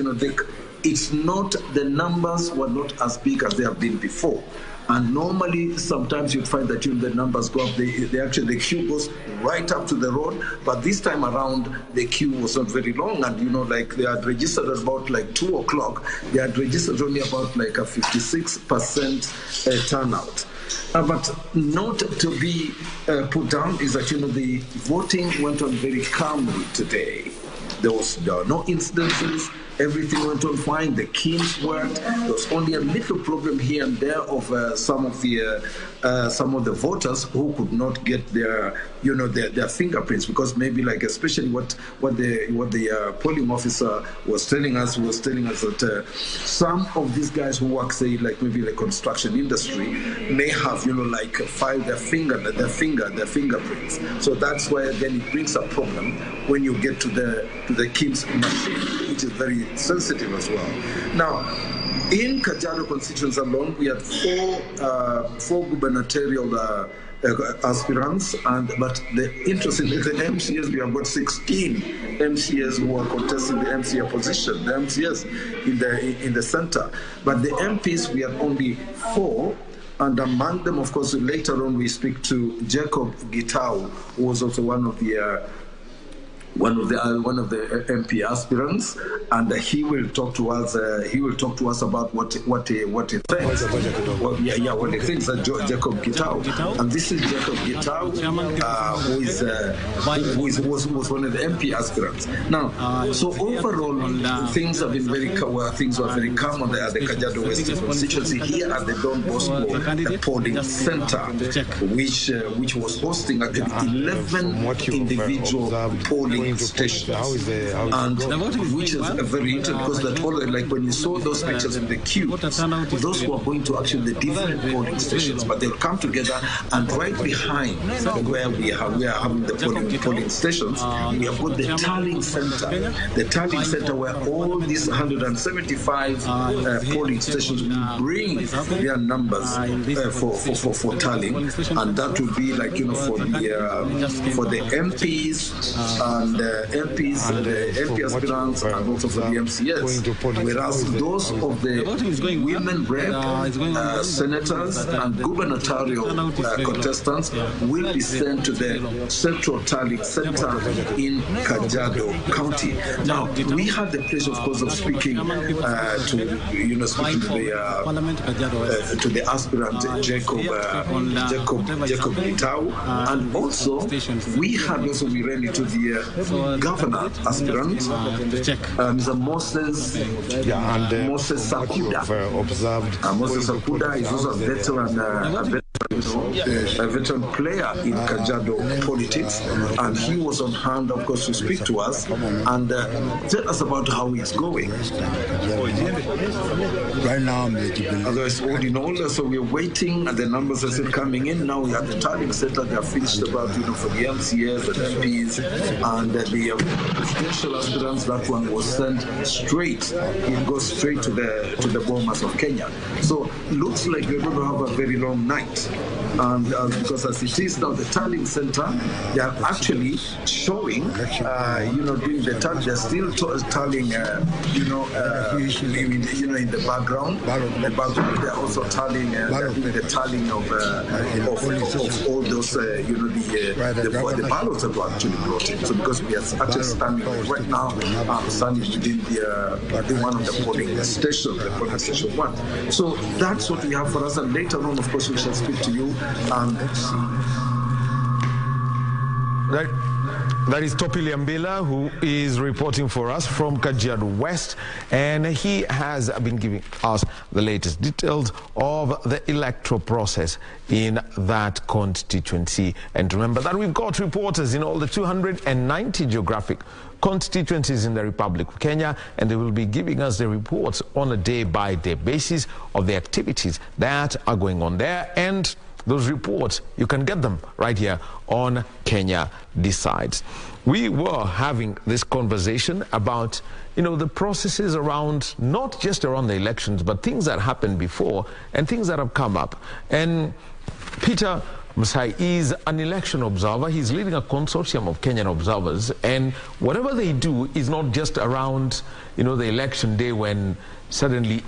it's not, the numbers were not as big as they have been before. And normally, sometimes you'd find that the numbers go up. The queue goes right up to the road. But this time around, the queue was not very long. And, they had registered at about 2 o'clock. They had registered only about a 56% turnout. But not to be put down is that, the voting went on very calmly today. There were no incidences. Everything went on fine. The keys worked. There was only a little problem here and there of some of the voters who could not get their fingerprints, because maybe especially what the polling officer was telling us that some of these guys who work, say, maybe the construction industry, may have filed their fingerprints. So that's why then it brings a problem when you get to the KIMS machine, which is very sensitive as well. Now, in Kajiado constituency alone, we had four gubernatorial aspirants, but the interesting is the MCAs. We have got 16 MCAs who are contesting the MCA position, the MCAs in the center. But the MPs, we have only 4. And among them, of course, later on we speak to Jacob Gitau, who was also one of the MP aspirants, and he will talk to us. About what he thinks. What he thinks that Jacob Gitau, and this is Jacob Gitau, who was one of the MP aspirants. Now, so overall, things were very calm on the Kajiado West constituency here at the Don Bosco polling center, which was hosting actually 11 individual polling stations, and which is very interesting because when you saw those pictures in the queue, those were going to actually the different polling stations, but they'll come together, and right behind where we are having the polling stations, we have got the tallying center where all these 175 polling stations will bring their numbers for tallying, and that will be for the MPs and the MP aspirants, and also for the MCS. Whereas those of the women rep, senators, and gubernatorial contestants will be sent to the Central Tallying Center in Kajiado County. Now, we had the pleasure, of course, of speaking to the aspirant Jacob Gitau, and also we ran into the governor aspirant, Mr. Moses Sakuda. Moses Sakuda is also a veteran player in Kajiado politics, and he was on hand, of course, to speak to us and tell us about how it's going. Right now, otherwise, all in all, so we're waiting, and the numbers are still coming in. Now we have the tallying center. They are finished about for the MCAs, the MPs, and the presidential aspirants. That one was sent straight. It goes straight to the Bomas of Kenya. So looks like we're going to have a very long night. And because as it is now, the tallying center, they are actually showing, doing the tally. They're still tallying, in the background. They're also tallying, the tallying of all those, the ballots that were actually brought in. So because we are actually standing right now, standing within the one of the polling station, the polling station 1. So that's what we have for us, and later on, of course, we shall speak to you and That is Topi Liambila, who is reporting for us from Kajiado West, and he has been giving us the latest details of the electoral process in that constituency. And remember that we've got reporters in all the 290 geographic constituencies in the Republic of Kenya, and they will be giving us the reports on a day-by-day basis of the activities that are going on there. And those reports, you can get them right here on Kenya Decides. We were having this conversation about, the processes around, not just around the elections, but things that happened before and things that have come up. And Peter Musai is an election observer. He's leading a consortium of Kenyan observers, and whatever they do is not just around, the election day when suddenly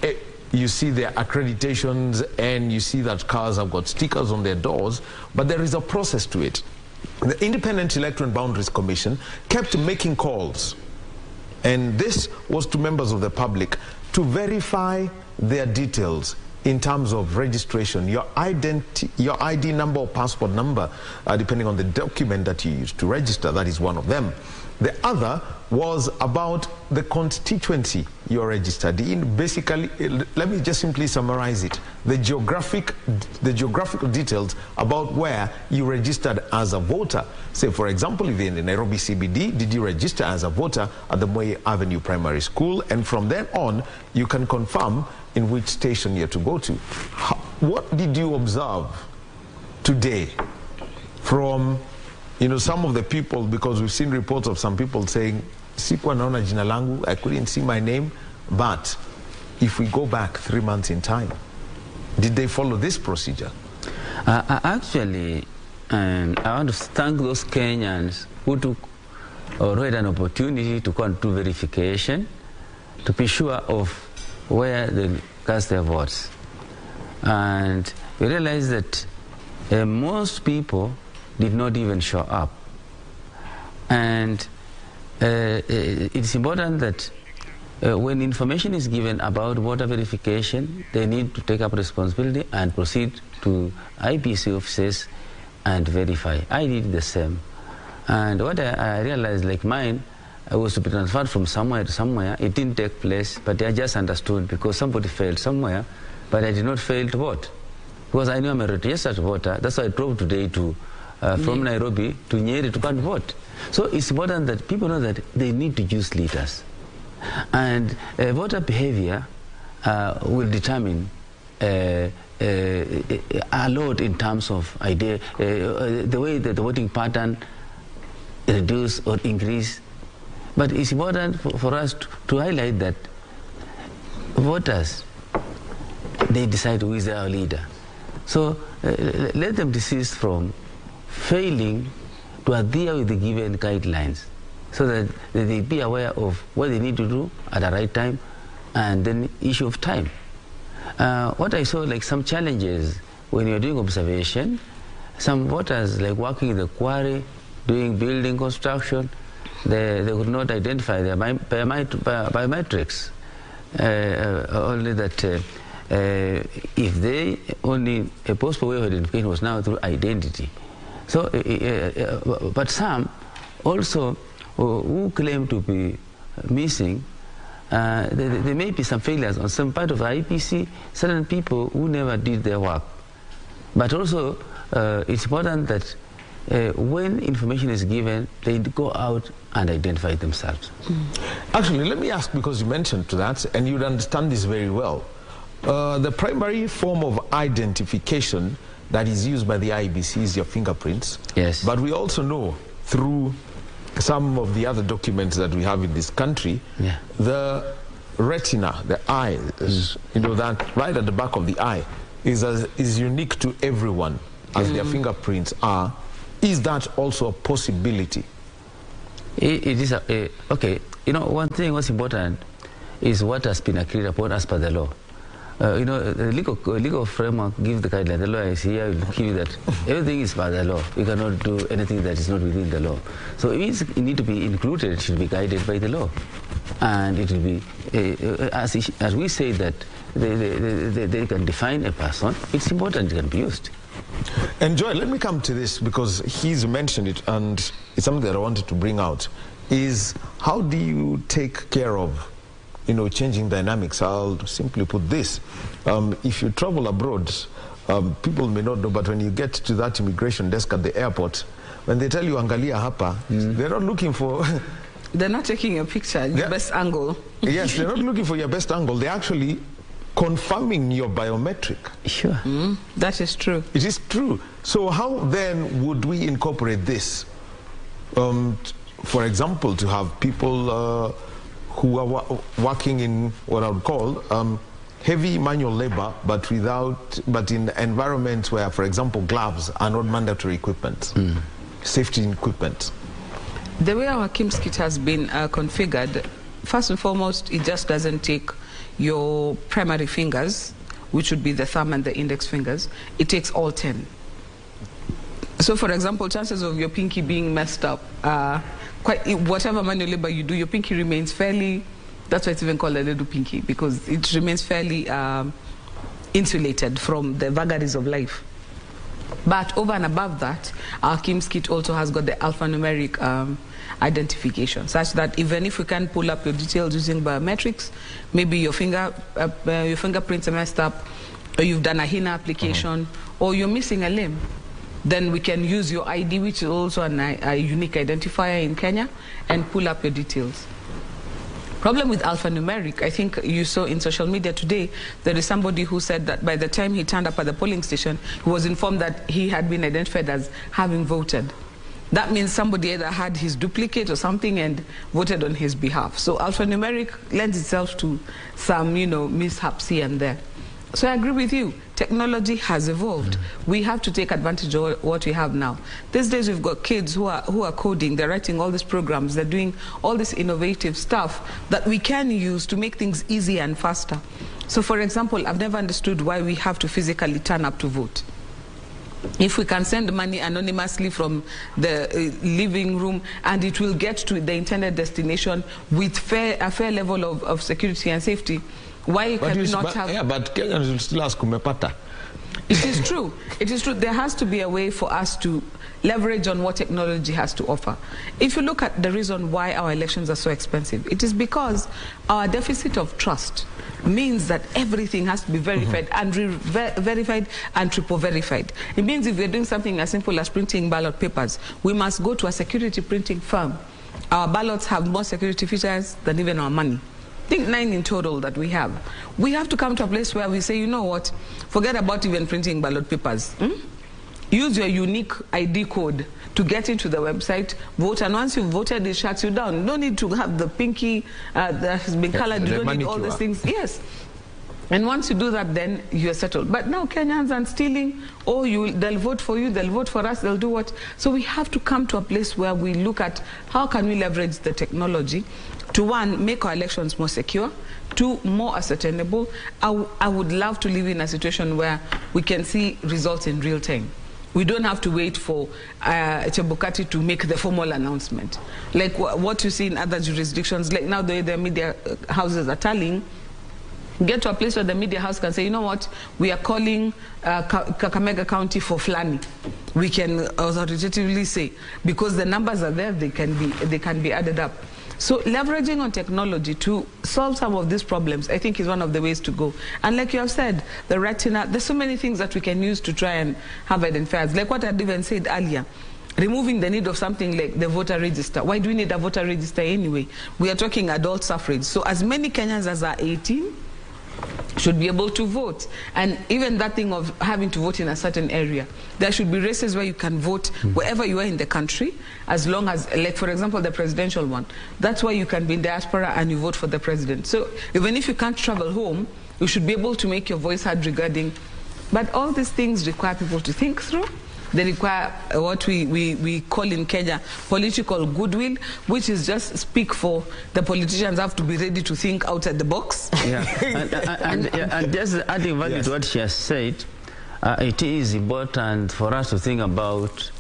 you see their accreditations and you see that cars have got stickers on their doors, but there is a process to it. The Independent Electoral and Boundaries Commission kept making calls, and this was to members of the public to verify their details in terms of registration, your ID number or passport number, depending on the document that you use to register. That is one of them. The other was about the constituency you're registered in. Basically, let me just simply summarize it. The geographical details about where you registered as a voter. Say, for example, if you're in the Nairobi CBD, did you register as a voter at the Moi Avenue Primary School? And from then on, you can confirm in which station you're to go to. What did you observe today from some of the people, because we've seen reports of some people saying, sikuwa naona jina langu, I couldn't see my name, but if we go back 3 months in time, did they follow this procedure? Actually, I want to thank those Kenyans who took or had an opportunity to go and do verification to be sure of where they cast their votes. And we realized that most people did not even show up. And it's important that when information is given about voter verification, they need to take up responsibility and proceed to IBC offices and verify. I did the same. And what I realized, like mine, I was to be transferred from somewhere to somewhere. It didn't take place, but I just understood because somebody failed somewhere, but I did not fail to vote. Because I knew I'm a registered voter. That's why I drove today to from Nairobi to Nyeri to go and vote. So it's important that people know that they need to use leaders. And voter behavior will determine a lot in terms of the way that the voting pattern reduce or increase. But it's important for us to highlight that voters, they decide who is our leader. So let them desist from failing to adhere with the given guidelines so that they be aware of what they need to do at the right time and then issue of time. What I saw, like some challenges when you're doing observation, some voters like working in the quarry, doing building construction, they could not identify their biometrics. Only that if they only a possible way of identification was now through identity. So, but some also who claim to be missing, there may be some failures on some part of the IPC, certain people who never did their work. But also, it's important that when information is given, they go out and identify themselves. Actually, let me ask, because you mentioned to that, and you'd understand this very well. The primary form of identification that is used by the IEBC is your fingerprints. Yes. But we also know through some of the other documents that we have in this country, the retina, the eye, that right at the back of the eye, is unique to everyone as their fingerprints are, is that also a possibility? It is okay. You know, one thing what's important is what has been agreed upon as per the law. You know, the legal framework gives the guideline. The law is here, will give you that everything is by the law. You cannot do anything that is not within the law. So it means it need to be included, it should be guided by the law. And it will be, as we say that they can define a person, it's important it can be used. And Joy, let me come to this because he's mentioned it and it's something that I wanted to bring out, is how do you take care of, you know, changing dynamics? I'll simply put this. If you travel abroad, people may not know, but when you get to that immigration desk at the airport, when they tell you Angalia Hapa, they're not looking for... They're not taking your picture, your best angle. Yes, they're not looking for your best angle. They're actually confirming your biometric. Sure. That is true. It is true. So how then would we incorporate this? For example, to have people who are working in what I would call heavy manual labor, but in environments where, for example, gloves are not mandatory equipment, safety equipment. The way our KIMS kit has been configured, first and foremost, it just doesn't take your primary fingers, which would be the thumb and the index fingers. It takes all 10. So, for example, chances of your pinky being messed up, whatever manual labor you do, your pinky remains fairly, that's why it's even called a little pinky, because it remains fairly insulated from the vagaries of life. But over and above that, our KIMS kit also has got the alphanumeric identification, such that even if we can pull up your details using biometrics, maybe your fingerprints are messed up, or you've done a HINA application, or you're missing a limb, then we can use your ID, which is also a unique identifier in Kenya, and pull up your details. Problem with alphanumeric, I think you saw in social media today, there is somebody who said that by the time he turned up at the polling station, he was informed that he had been identified as having voted. That means somebody either had his duplicate or something and voted on his behalf. So alphanumeric lends itself to some, you know, mishaps here and there. So I agree with you. Technology has evolved. We have to take advantage of what we have now. These days we've got kids who are coding, they're writing all these programs, they're doing all this innovative stuff that we can use to make things easier and faster. So for example, I've never understood why we have to physically turn up to vote. If we can send money anonymously from the living room and it will get to the intended destination with a fair level of security and safety, why can we not have... Yeah, but Kenyans will still ask, kumepata. It is true. It is true. There has to be a way for us to leverage on what technology has to offer. If you look at the reason why our elections are so expensive, it is because our deficit of trust means that everything has to be verified and verified and triple verified. It means if we're doing something as simple as printing ballot papers, we must go to a security printing firm. Our ballots have more security features than even our money. I think 9 in total that we have. We have to come to a place where we say, you know what, forget about even printing ballot papers. Use your unique ID code to get into the website, vote, and once you've voted, it shuts you down. You don't need to have the pinky that has been colored. You don't need all these things. Yes. And once you do that, then you're settled. But now Kenyans aren't stealing. Oh, they'll vote for you, they'll vote for us, they'll do what? So we have to come to a place where we look at how can we leverage the technology to, one, make our elections more secure, 2, more ascertainable. I would love to live in a situation where we can see results in real time. We don't have to wait for Chebukati to make the formal announcement. Like what you see in other jurisdictions, like now the media houses are tallying, get to a place where the media house can say, you know what, we are calling Kakamega County for Flani. We can authoritatively say, because the numbers are there, they can be added up. So leveraging on technology to solve some of these problems, I think, is one of the ways to go. And like you have said, the retina, there's so many things that we can use to try and have identifiers. Like what I'd even said earlier, removing the need of something like the voter register. Why do we need a voter register anyway? We are talking adult suffrage. So as many Kenyans as are 18 should be able to vote. And even that thing of having to vote in a certain area, there should be races where you can vote wherever you are in the country, as long as, like for example, the presidential one. That's why you can be in diaspora and you vote for the president. So even if you can't travel home, you should be able to make your voice heard regarding. But all these things require people to think through. they require what we call in Kenya political goodwill, which is just speak for the politicians have to be ready to think outside the box. Yeah, and just adding value to what she has said, it is important for us to think about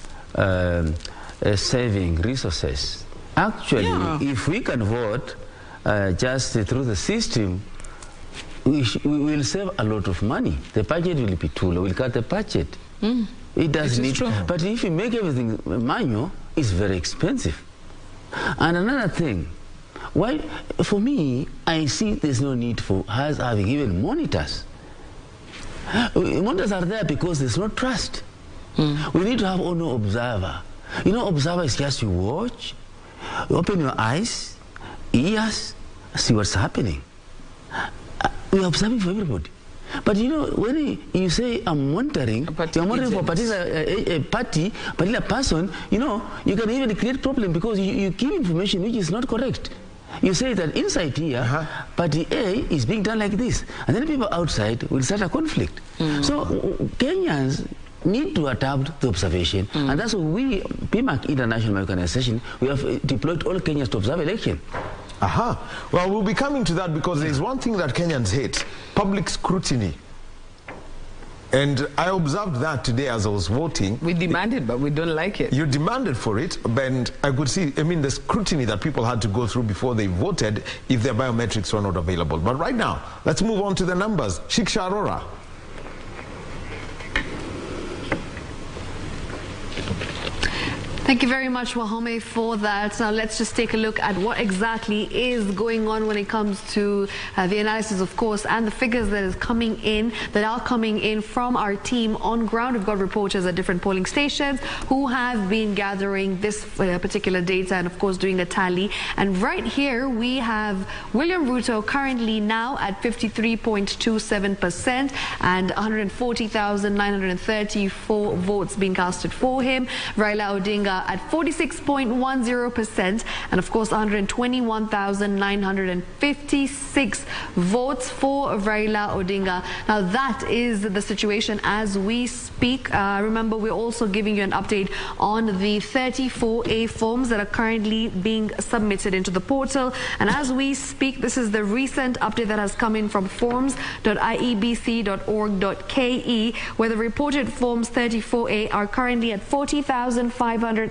saving resources. Actually, if we can vote just through the system, we will save a lot of money. The budget will be too low. We'll cut the budget. It does need, but if you make everything manual, it's very expensive. And another thing, why, for me, I see there's no need for us having even monitors. Monitors are there because there's no trust. We need to have only observer. You know, observer is just you watch, you open your eyes, ears, see what's happening. We are observing for everybody. But you know, when you say I'm monitoring, you're monitoring for a particular party, particular person, you know, you can even create problem because you give information which is not correct. You say that inside here, party A is being done like this, and then people outside will start a conflict. So Kenyans need to adapt the observation, and that's why we, PMAC International Organization, we have deployed all Kenyans to observe election. Well, we'll be coming to that because there's one thing that Kenyans hate: public scrutiny. And I observed that today as I was voting. We demanded, but we don't like it. You demanded for it, and I could see, I mean, the scrutiny that people had to go through before they voted if their biometrics were not available. But right now, let's move on to the numbers. Shiksha Arora. Thank you very much, Wahome, for that. Now let's just take a look at what exactly is going on when it comes to the analysis, of course, and the figures that are coming in from our team on ground. We've got reporters at different polling stations who have been gathering this particular data and, of course, doing a tally. And right here we have William Ruto currently now at 53.27% and 140,934 votes being casted for him. Raila Odinga at 46.10%, and of course 121,956 votes for Raila Odinga. Now that is the situation as we speak. Remember, we're also giving you an update on the 34A forms that are currently being submitted into the portal, and as we speak, this is the recent update that has come in from forms.iebc.org.ke, where the reported forms 34A are currently at 40,574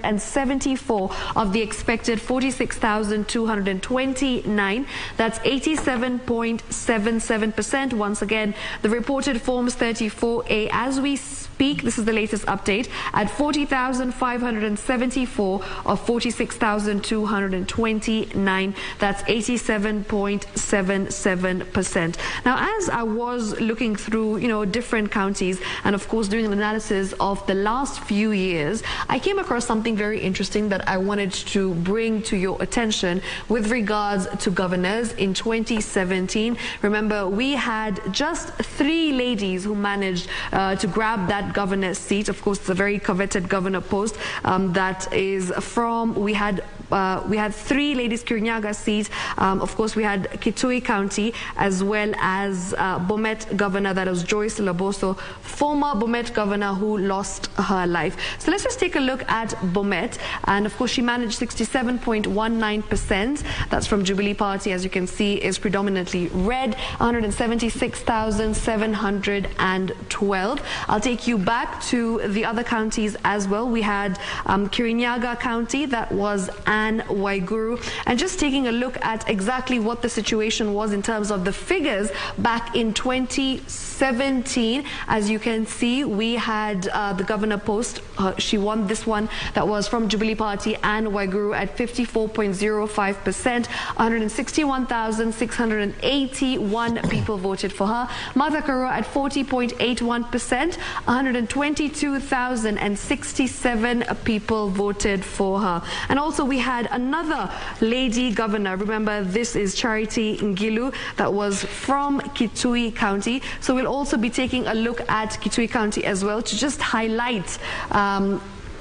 of the expected 46,229. That's 87.77%. Once again, the reported forms 34A as we speak, this is the latest update, at 40,574 of 46,229. That's 87.77%. Now, as I was looking through, you know, different counties and of course doing an analysis of the last few years, I came across something very interesting that I wanted to bring to your attention with regards to governors in 2017. Remember, we had just 3 ladies who managed to grab that governor seat. Of course, it's a very coveted governor post that is from, we had 3 ladies, Kirinyaga seat. Of course, we had Kitui County, as well as Bomet governor, that was Joyce Laboso, former Bomet governor who lost her life. So let's just take a look at Bomet, and of course she managed 67.19%. That's from Jubilee Party, as you can see, is predominantly red, 176,712. I'll take you back to the other counties as well. We had Kirinyaga County, that was Anne Waiguru, and just taking a look at exactly what the situation was in terms of the figures back in 2017. As you can see, we had the governor post. She won this one, that was from Jubilee Party, Anne Waiguru, at 54.05%. 161,681 people voted for her. Martha Karua at 40.81%. 122,067 people voted for her. And also we had another lady governor. Remember, this is Charity Ngilu, that was from Kitui County. So we'll also be taking a look at Kitui County as well to just highlight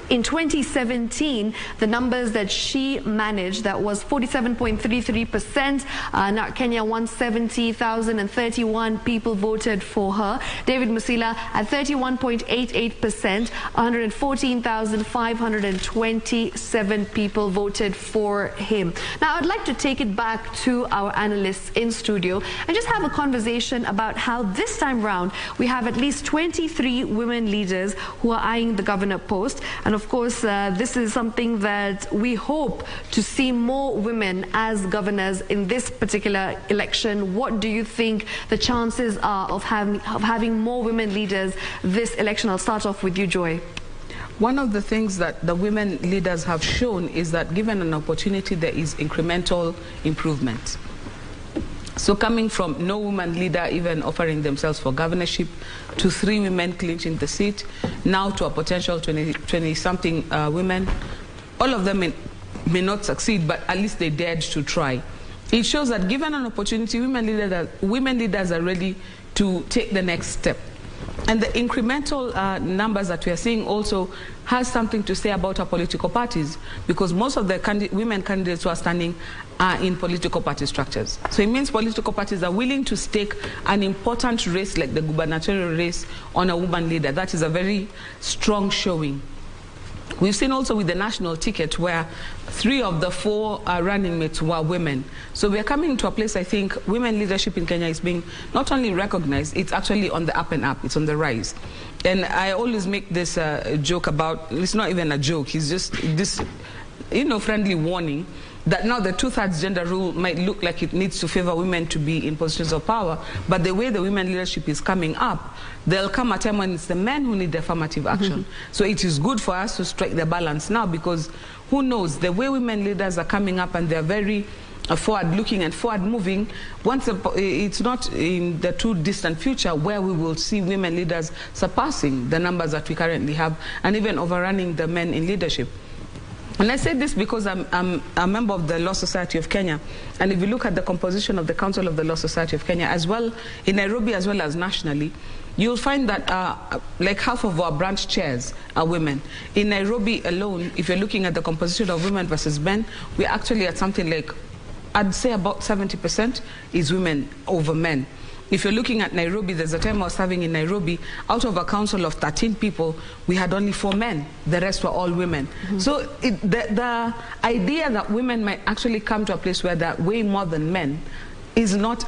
In 2017, the numbers that she managed, that was 47.33%. Now Kenya, 170,031 people voted for her. David Musila at 31.88%, 114,527 people voted for him. Now I'd like to take it back to our analysts in studio and just have a conversation about how this time round we have at least 23 women leaders who are eyeing the governor post. And of course, this is something that we hope to see more women as governors in this particular election. What do you think the chances are of having more women leaders this election? I'll start off with you, Joy. One of the things that the women leaders have shown is that given an opportunity, there is incremental improvement. So coming from no woman leader even offering themselves for governorship, to 3 women clinching the seat, now to a potential 20-something women, all of them may not succeed, but at least they dared to try. It shows that given an opportunity, women leaders are ready to take the next step. And the incremental numbers that we are seeing also has something to say about our political parties, because most of the women candidates who are standing are in political party structures. So it means political parties are willing to stake an important race like the gubernatorial race on a woman leader. That is a very strong showing. We've seen also with the national ticket where 3 of the 4 running mates were women. So we are coming to a place, I think, women leadership in Kenya is being not only recognized, it's actually on the up and up, it's on the rise. And I always make this joke about, it's not even a joke, it's just this, friendly warning that now the 2/3 gender rule might look like it needs to favor women to be in positions of power, but the way the women leadership is coming up, there'll come a time when it's the men who need affirmative action. So it is good for us to strike the balance now, because who knows, the way women leaders are coming up and they're very forward-looking and forward-moving, it's not in the too distant future where we will see women leaders surpassing the numbers that we currently have and even overrunning the men in leadership. And I say this because I'm a member of the Law Society of Kenya, and if you look at the composition of the Council of the Law Society of Kenya, as well in Nairobi as well as nationally, you'll find that like half of our branch chairs are women. In Nairobi alone, if you're looking at the composition of women versus men, we're actually at something like, I'd say about 70% is women over men. If you're looking at Nairobi, there's a time I was serving in Nairobi, out of a council of 13 people, we had only 4 men. The rest were all women. So the idea that women might actually come to a place where they're way more than men is not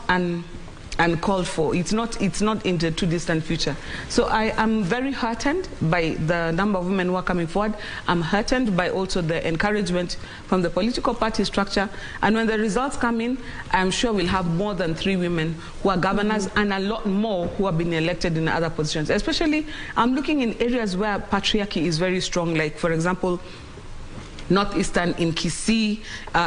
uncalled for. It's not in the too distant future. So I am very heartened by the number of women who are coming forward. I'm heartened by also the encouragement from the political party structure. And when the results come in, I'm sure we'll have more than 3 women who are governors and a lot more who have been elected in other positions. Especially, I'm looking in areas where patriarchy is very strong, like, for example, Northeastern, in Kisii,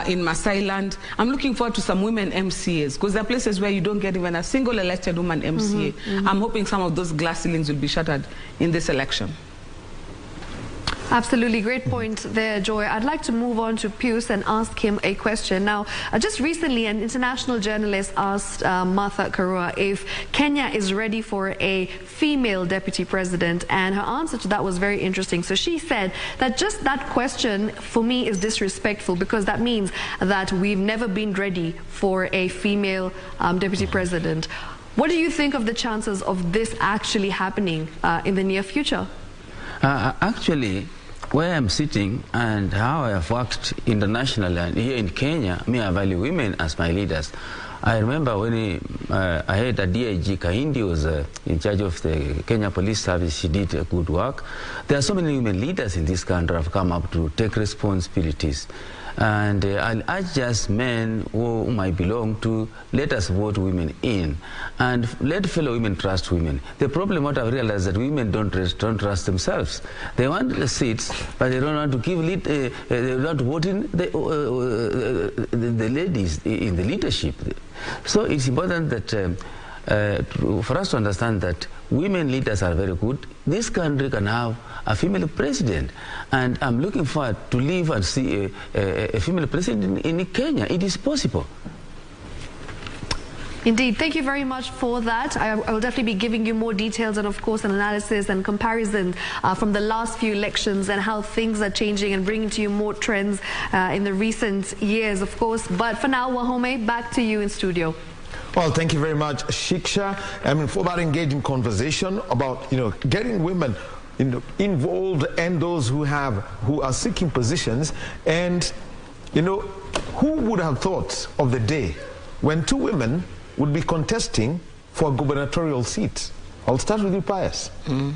in Masailand. I'm looking forward to some women MCAs, because there are places where you don't get even a single elected woman MCA. I'm hoping some of those glass ceilings will be shattered in this election. Absolutely, great point there, Joy. I'd like to move on to Pius and ask him a question. Now, just recently, an international journalist asked Martha Karua if Kenya is ready for a female deputy president, and her answer to that was very interesting. So she said that just that question, for me, is disrespectful, because that means that we've never been ready for a female deputy president. What do you think of the chances of this actually happening in the near future? Actually, where I'm sitting and how I have worked internationally and here in Kenya, I value women as my leaders. I remember when I had a DIG Kahindi was in charge of the Kenya Police Service. She did good work. There are so many women leaders in this country who have come up to take responsibilities. And I'll urge just men whom I belong to, let us vote women in. And let fellow women trust women. The problem, what I've realized, is that women don't trust themselves. They want the seats, but they don't want to give lead, they don't want to vote in the ladies in the leadership. So it's important that for us to understand that women leaders are very good. This country can have a female president, and I'm looking forward to live and see a female president in Kenya. It is possible. Indeed. Thank you very much for that. I will definitely be giving you more details and, of course, an analysis and comparison from the last few elections and how things are changing and bringing to you more trends in the recent years, of course. But for now, Wahome, back to you in studio. Well, thank you very much, Shiksha. I mean, for that engaging conversation about, getting women involved and those who are seeking positions. And, who would have thought of the day when two women would be contesting for a gubernatorial seat? I'll start with you, Pius. And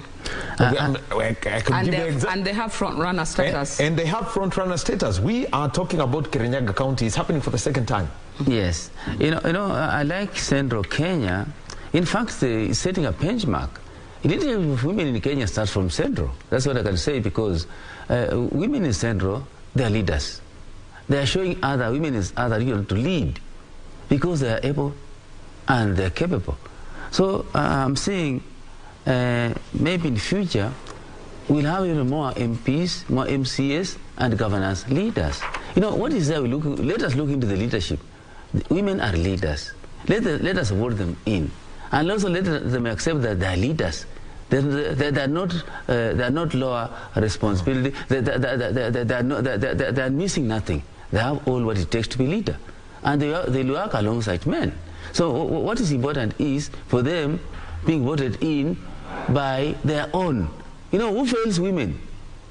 they have front-runner status. And they have front-runner status. We are talking about Kirinyaga County. It's happening for the second time. Yes. I like Central Kenya. In fact, they're setting a benchmark. Leadership of women in Kenya starts from Central. That's what I can say, because women in Central, they are leaders. They are showing other women in other regions to lead because they are able and they are capable. So I'm saying maybe in the future we'll have even more MPs, more MCS and governance leaders. What is there? Let us look into the leadership. Women are leaders. Let us vote them in. And also let them accept that they are leaders. They are not lower responsibility. They are missing nothing. They have all what it takes to be leader. And they work alongside men. So what is important is for them being voted in by their own. Who fails women?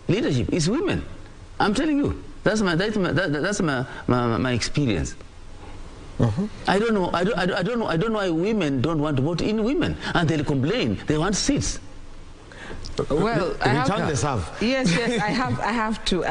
Leadership is women. I'm telling you. That's my experience. I don't know why women don't want to vote in women, and they'll complain. They want seats. Well, I have to,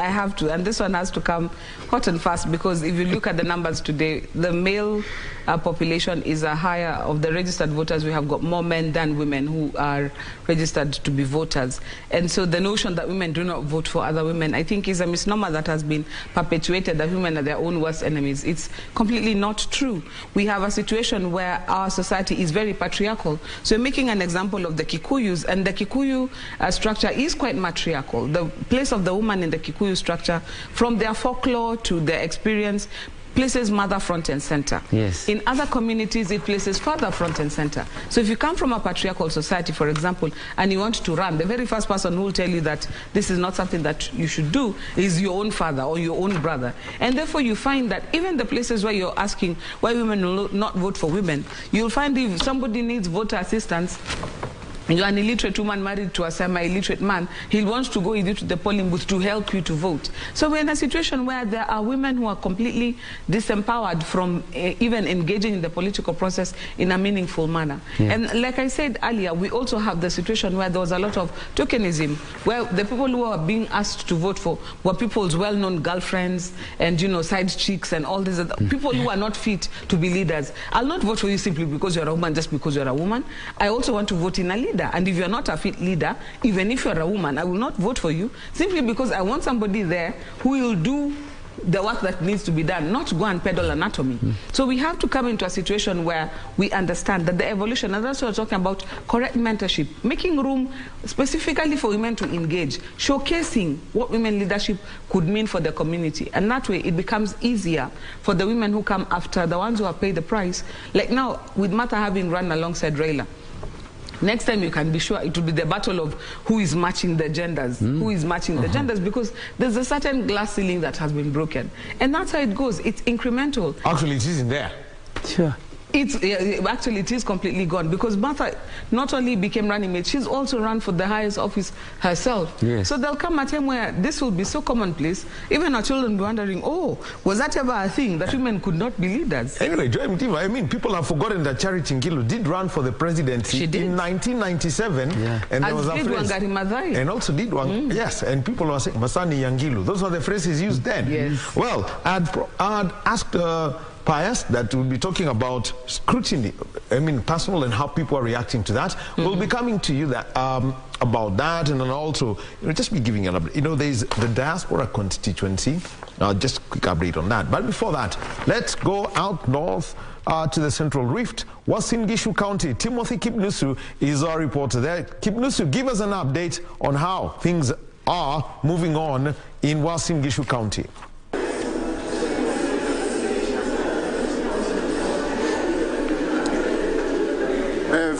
and this one has to come hot and fast, because if you look at the numbers today, the male population is higher. Of the registered voters, we have got more men than women who are registered to be voters. And so the notion that women do not vote for other women, I think, is a misnomer that has been perpetuated, that women are their own worst enemies. It's completely not true. We have a situation where our society is very patriarchal. So making an example of the Kikuyus, and the Kikuyu structure is quite matriarchal. The place of the woman in the Kikuyu structure, from their folklore to their experience, places mother front and center. Yes. In other communities, it places father front and center. So if you come from a patriarchal society, for example, and you want to run, the very first person who will tell you that this is not something that you should do is your own father or your own brother. And therefore you find that even the places where you're asking why women will not vote for women, you'll find if somebody needs voter assistance, you're an illiterate woman married to a semi-illiterate man, he'll want to go with you to the polling booth to help you to vote. So we're in a situation where there are women who are completely disempowered from even engaging in the political process in a meaningful manner. Yeah. And like I said earlier, we also have the situation where there was a lot of tokenism, where the people who are being asked to vote for were people's well-known girlfriends and, side chicks and all these other people who are not fit to be leaders. I'll not vote for you simply because you're a woman, just because you're a woman. I also want to vote in a leader. And if you're not a fit leader, even if you're a woman, I will not vote for you simply because I want somebody there who will do the work that needs to be done, not go and peddle anatomy. So we have to come into a situation where we understand that the evolution, and that's what we're talking about, correct mentorship, making room specifically for women to engage, showcasing what women leadership could mean for the community. And that way it becomes easier for the women who come after, the ones who have paid the price. Like now, with Martha having run alongside Raila, next time you can be sure it will be the battle of who is matching the genders, who is matching the genders, because there's a certain glass ceiling that has been broken. And that's how it goes. It's incremental. Actually, it isn't there. Sure. Actually, it is completely gone, because Martha not only became running mate, she's also run for the highest office herself. Yes. So there'll come a time where this will be so commonplace, even our children will be wondering, oh, was that ever a thing that women could not be leaders? Anyway, Joy Mtiva, I mean, people have forgotten that Charity Ngilu did run for the presidency in 1997. Yeah. And there was a phrase. And also did one, yes, and people were saying, Masani Yangilu. Those were the phrases used then. Yes. Well, I'd asked Pius that we'll be talking about scrutiny, I mean personal, and how people are reacting to that. We'll be coming to you that about that, and then also just be giving an update. There's the diaspora constituency. Just a quick update on that. But before that, let's go out north to the Central Rift. Uasin Gishu County. Timothy Kipnusu is our reporter there. Kipnusu, give us an update on how things are moving on in Uasin Gishu County.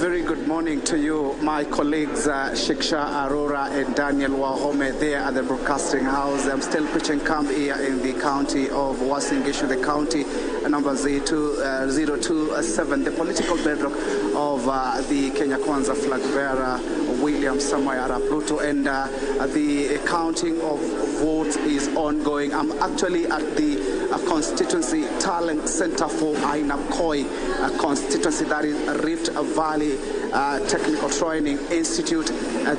very good morning to you, my colleagues Shiksha Arora and Daniel Wahome there at the broadcasting house. I'm still pitching camp here in the county of Uasin Gishu, the county number 027, the political bedrock of the Kenya Kwanza flag bearer, William Samoei Arap Ruto, and the counting of votes is ongoing. I'm actually at the constituency talent center for Ainakoi constituency, that is Rift Valley Technical Training Institute,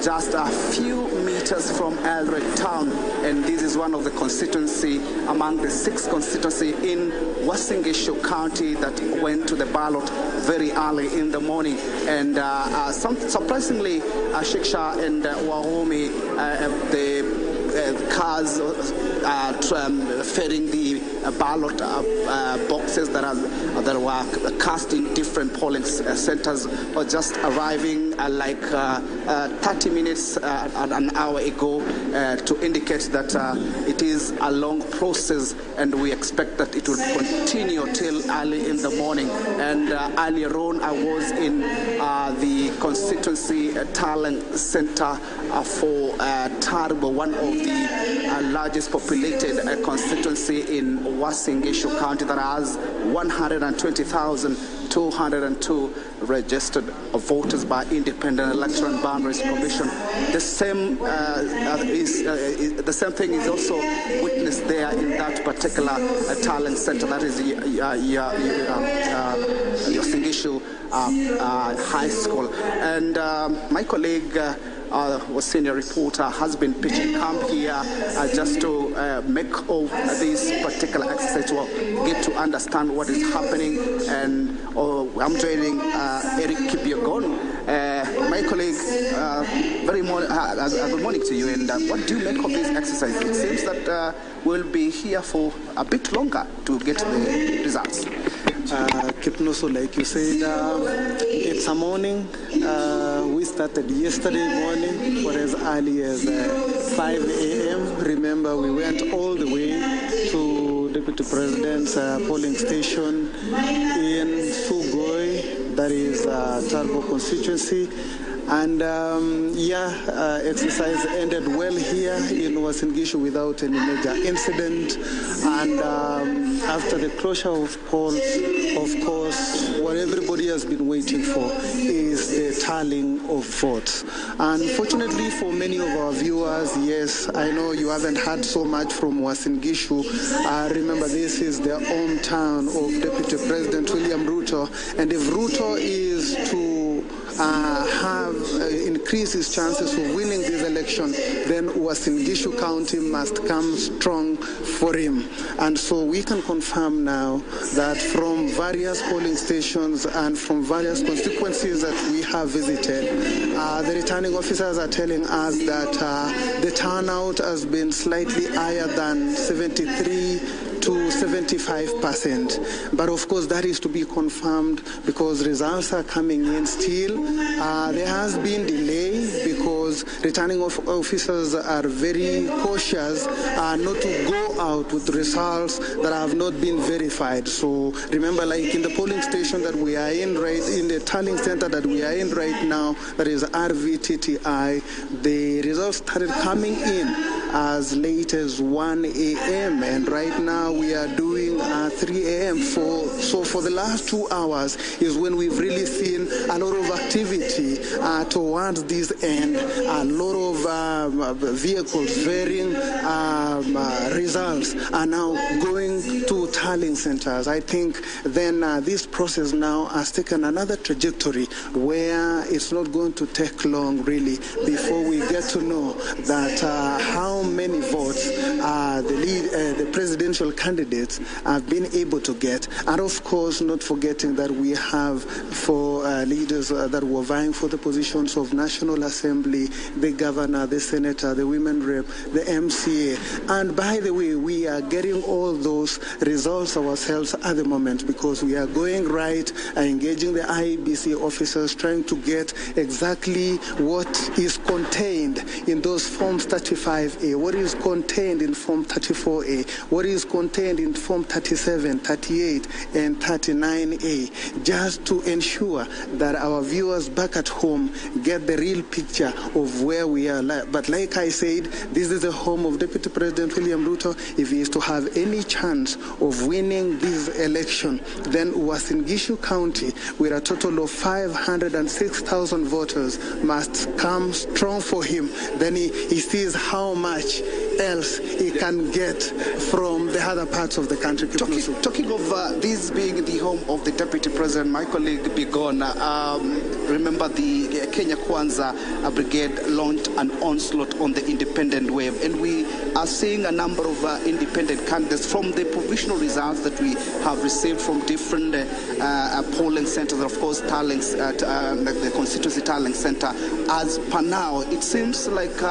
just a few meters from Eldoret town, and this is one of the constituency among the 6 constituency in Uasin Gishu County that went to the ballot very early in the morning. And surprisingly, Shiksha and Wahome, the cars ferrying the ballot boxes that were cast in different polling centers are just arriving like 30 minutes and an hour ago to indicate that it is a long process, and we expect that it will continue till early in the morning. And earlier on, I was in the constituency talent center for Tarbo, one of the largest populated constituency in Uasin Gishu County that has 120,202 registered voters by Independent Election and Boundaries Commission. The same thing is also witnessed there in that particular talent center, that is Uasin Gishu High School. And my colleague, was senior reporter, has been pitching camp here just to make all this particular exercise to get to understand what is happening. And I'm joining Eric Kipyegon, my colleague. Good morning to you. And what do you make of this exercise? It seems that we'll be here for a bit longer to get the results. Kipnoso, like you said, it's a morning. We started yesterday morning for as early as 5 a.m. Remember, we went all the way to Deputy President's polling station in Sugoi, that is Tarbo constituency. And exercise ended well here in Uasin Gishu without any major incident. And after the closure of polls, of course, what everybody has been waiting for is the tallying of votes. Unfortunately for many of our viewers, yes, I know you haven't heard so much from Uasin Gishu. Remember, this is the hometown of Deputy President William Ruto, and if Ruto is to increase his chances of winning this election, then Uasin Gishu County must come strong for him. And so we can confirm now that from various polling stations and from various constituencies that we have visited, the returning officers are telling us that the turnout has been slightly higher than 73 to 75%. But of course, that is to be confirmed because results are coming in still. There has been delay because returning officers are very cautious not to go out with results that have not been verified. So remember, like in the polling station that we are in, right in the tallying center that we are in right now, that is RVTTI, the results started coming in as late as 1 a.m. and right now we are doing 3 a.m. So for the last 2 hours is when we've really seen a lot of activity towards this end. A lot of vehicles varying results are now going to tallying centers. I think then this process now has taken another trajectory where it's not going to take long really before we get to know that how many votes the presidential candidates have been able to get. And of course, not forgetting that we have for leaders that were vying for the positions of National Assembly, the governor, the senator, the women rep, the MCA. And by the way, we are getting all those results ourselves at the moment because we are going right, engaging the Iebc officers, trying to get exactly what is contained in those Forms 35A 34A, what is contained in Form 34A, what is contained in Form 37, 38, and 39A, just to ensure that our viewers back at home get the real picture of where we are. But like I said, this is the home of Deputy President William Ruto. If he is to have any chance of winning this election, then Uasin Gishu County, with a total of 506,000 voters, must come strong for him. Then he sees how much else he can get from the other parts of the country. Talking of this being the home of the Deputy President, my colleague Bigon, remember the Kenya Kwanza Brigade launched an onslaught on the independent wave, and we are seeing a number of independent candidates from the provisional results that we have received from different polling centers, of course, the constituency tallying center. As per now, it seems like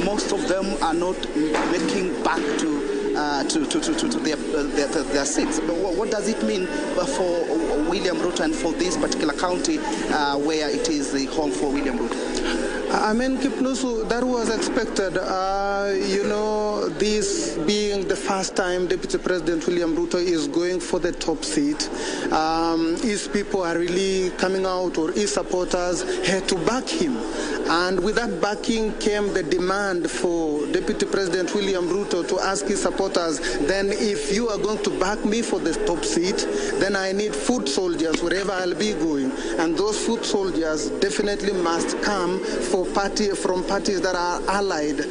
most of them are not making back to their seats. But what does it mean for William Ruto and for this particular county where it is the home for William Ruto? I mean, Kipnusu, that was expected. You know, this being the first time Deputy President William Ruto is going for the top seat, his people are really coming out, or his supporters had to back him. And with that backing came the demand for Deputy President William Ruto to ask his supporters, then if you are going to back me for the top seat, then I need foot soldiers wherever I'll be going. And those foot soldiers definitely must come from parties that are allied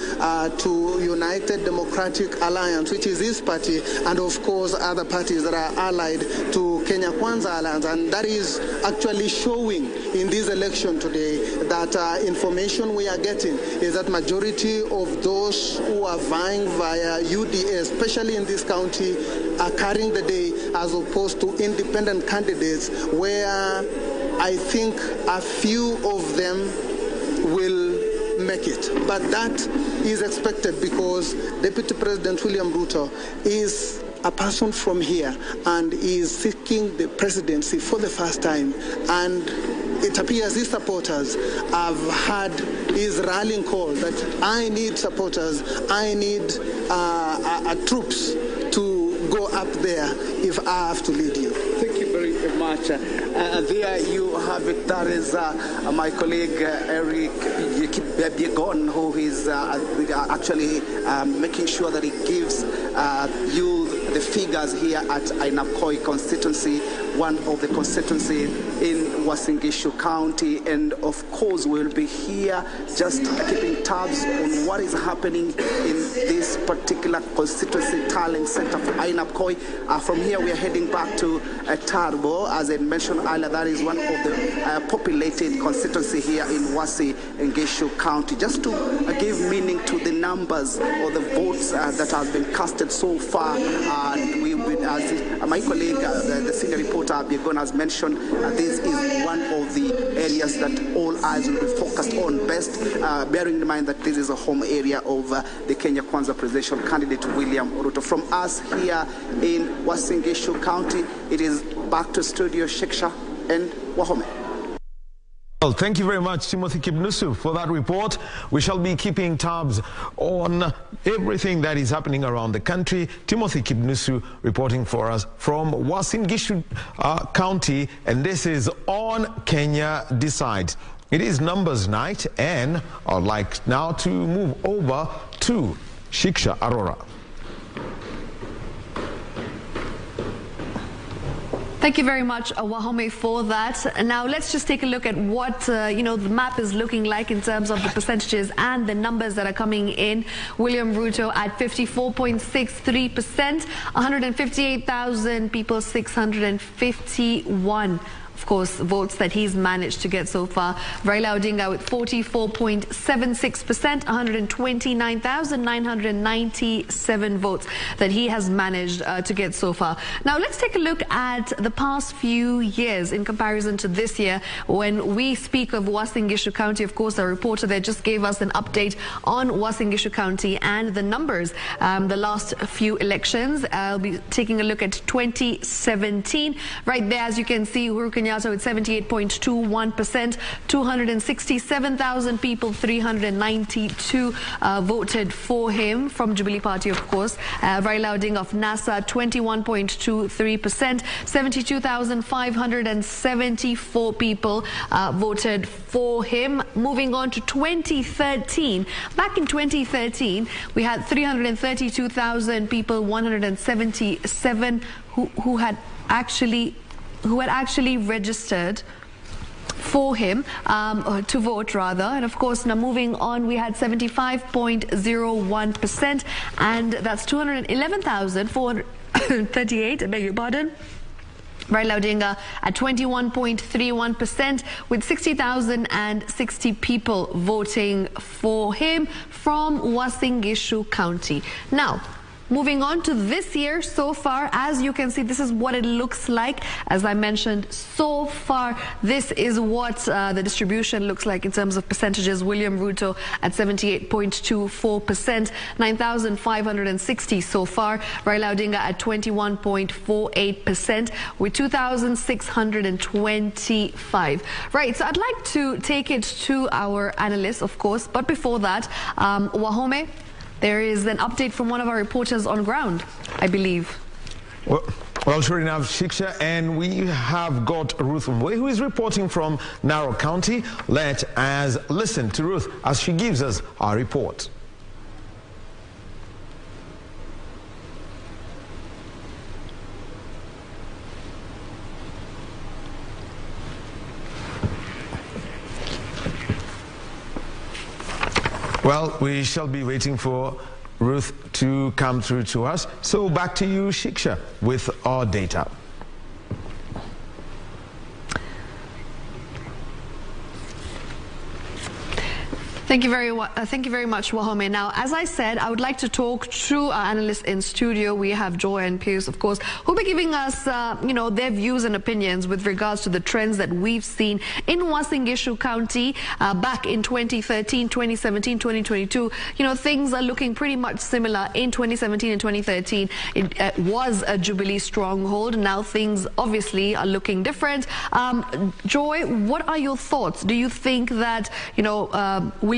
to United Democratic Alliance, which is his party, and of course other parties that are allied to Kenya Kwanza Alliance. And that is actually showing in this election today that information we are getting is that majority of those who are vying via UDA, especially in this county, are carrying the day as opposed to independent candidates, where I think a few of them will make it. But that is expected because Deputy President William Ruto is a person from here and is seeking the presidency for the first time. And it appears his supporters have had his rallying call that I need supporters, I need troops to go up there if I have to lead you. Thank you very much. There you have it. That is my colleague Eric Biegon, who is actually making sure that he gives you the figures here at Ainabkoi constituency, one of the constituency in Uasin Gishu County. And of course, we'll be here just keeping tabs on what is happening in this particular constituency tallying center for Ainabkoi. From here, we are heading back to Tarbo. As I mentioned earlier, that is one of the populated constituency here in Uasin Gishu County. Just to give meaning to the numbers or the votes that have been casted so far, as my colleague, the senior reporter Biegon has mentioned, this is one of the areas that all eyes will be focused on best, bearing in mind that this is a home area of the Kenya Kwanza presidential candidate William Ruto. From us here in Uasin Gishu County, it is back to studio Shiksha and Wahome. Well, thank you very much, Timothy Kipnusu, for that report. We shall be keeping tabs on everything that is happening around the country. Timothy Kipnusu reporting for us from Uasin Gishu County, and this is on Kenya Decides. It is numbers night, and I'd like now to move over to Shiksha Arora. Thank you very much, Wahome, for that. Now let's just take a look at what the map is looking like in terms of the percentages and the numbers that are coming in. William Ruto at 54.63%, 158,000 people, 651. Of course, votes that he's managed to get so far. Raila Odinga with 44.76%, 129,997 votes that he has managed to get so far. Now, let's take a look at the past few years in comparison to this year. When we speak of Uasin Gishu County, of course, our reporter there just gave us an update on Uasin Gishu County and the numbers. The last few elections, I'll be taking a look at 2017. Right there, as you can see, Uhuru Kenyatta Kenyatta with 78.21%. 267,000 people, 392 voted for him from Jubilee Party, of course. Raila Odinga of NASA, 21.23%. 72,574 people voted for him. Moving on to 2013. Back in 2013, we had 332,000 people, 177 who had actually registered for him to vote rather. And of course, now moving on, we had 75.01%, and that's 211,438, I beg your pardon. Raila Odinga at 21.31% with 60,060 people voting for him from Uasin Gishu County. Now, moving on to this year, so far, as you can see, this is what it looks like. As I mentioned, so far, this is what the distribution looks like in terms of percentages. William Ruto at 78.24%, 9,560 so far. Raila Odinga at 21.48% with 2,625. Right, so I'd like to take it to our analysts, of course, but before that, Wahome, there is an update from one of our reporters on ground, I believe. Well, sure enough, Shiksha, and we have got Ruth Mutembei, who is reporting from Narok County. Let us listen to Ruth as she gives us our report. Well, we shall be waiting for Ruth to come through to us. So back to you, Shiksha, with our data. Thank you very much, Wahome. Now, as I said, I would like to talk to our analysts in studio. We have Joy and Pius, of course, who'll be giving us, their views and opinions with regards to the trends that we've seen in Uasin Gishu County back in 2013, 2017, 2022. Things are looking pretty much similar in 2017 and 2013. It was a Jubilee stronghold. Now things obviously are looking different. Joy, what are your thoughts? Do you think that,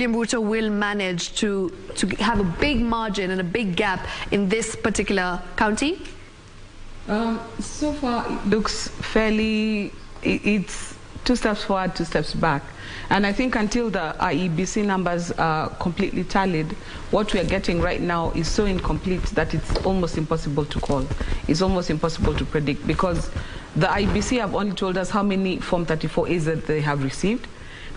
William Ruto will manage to have a big margin and a big gap in this particular county? So far, it looks fairly, it's 2 steps forward, 2 steps back. And I think until the Iebc numbers are completely tallied, what we are getting right now is so incomplete that it's almost impossible to call. It's almost impossible to predict, because the Iebc have only told us how many Form 34As that they have received.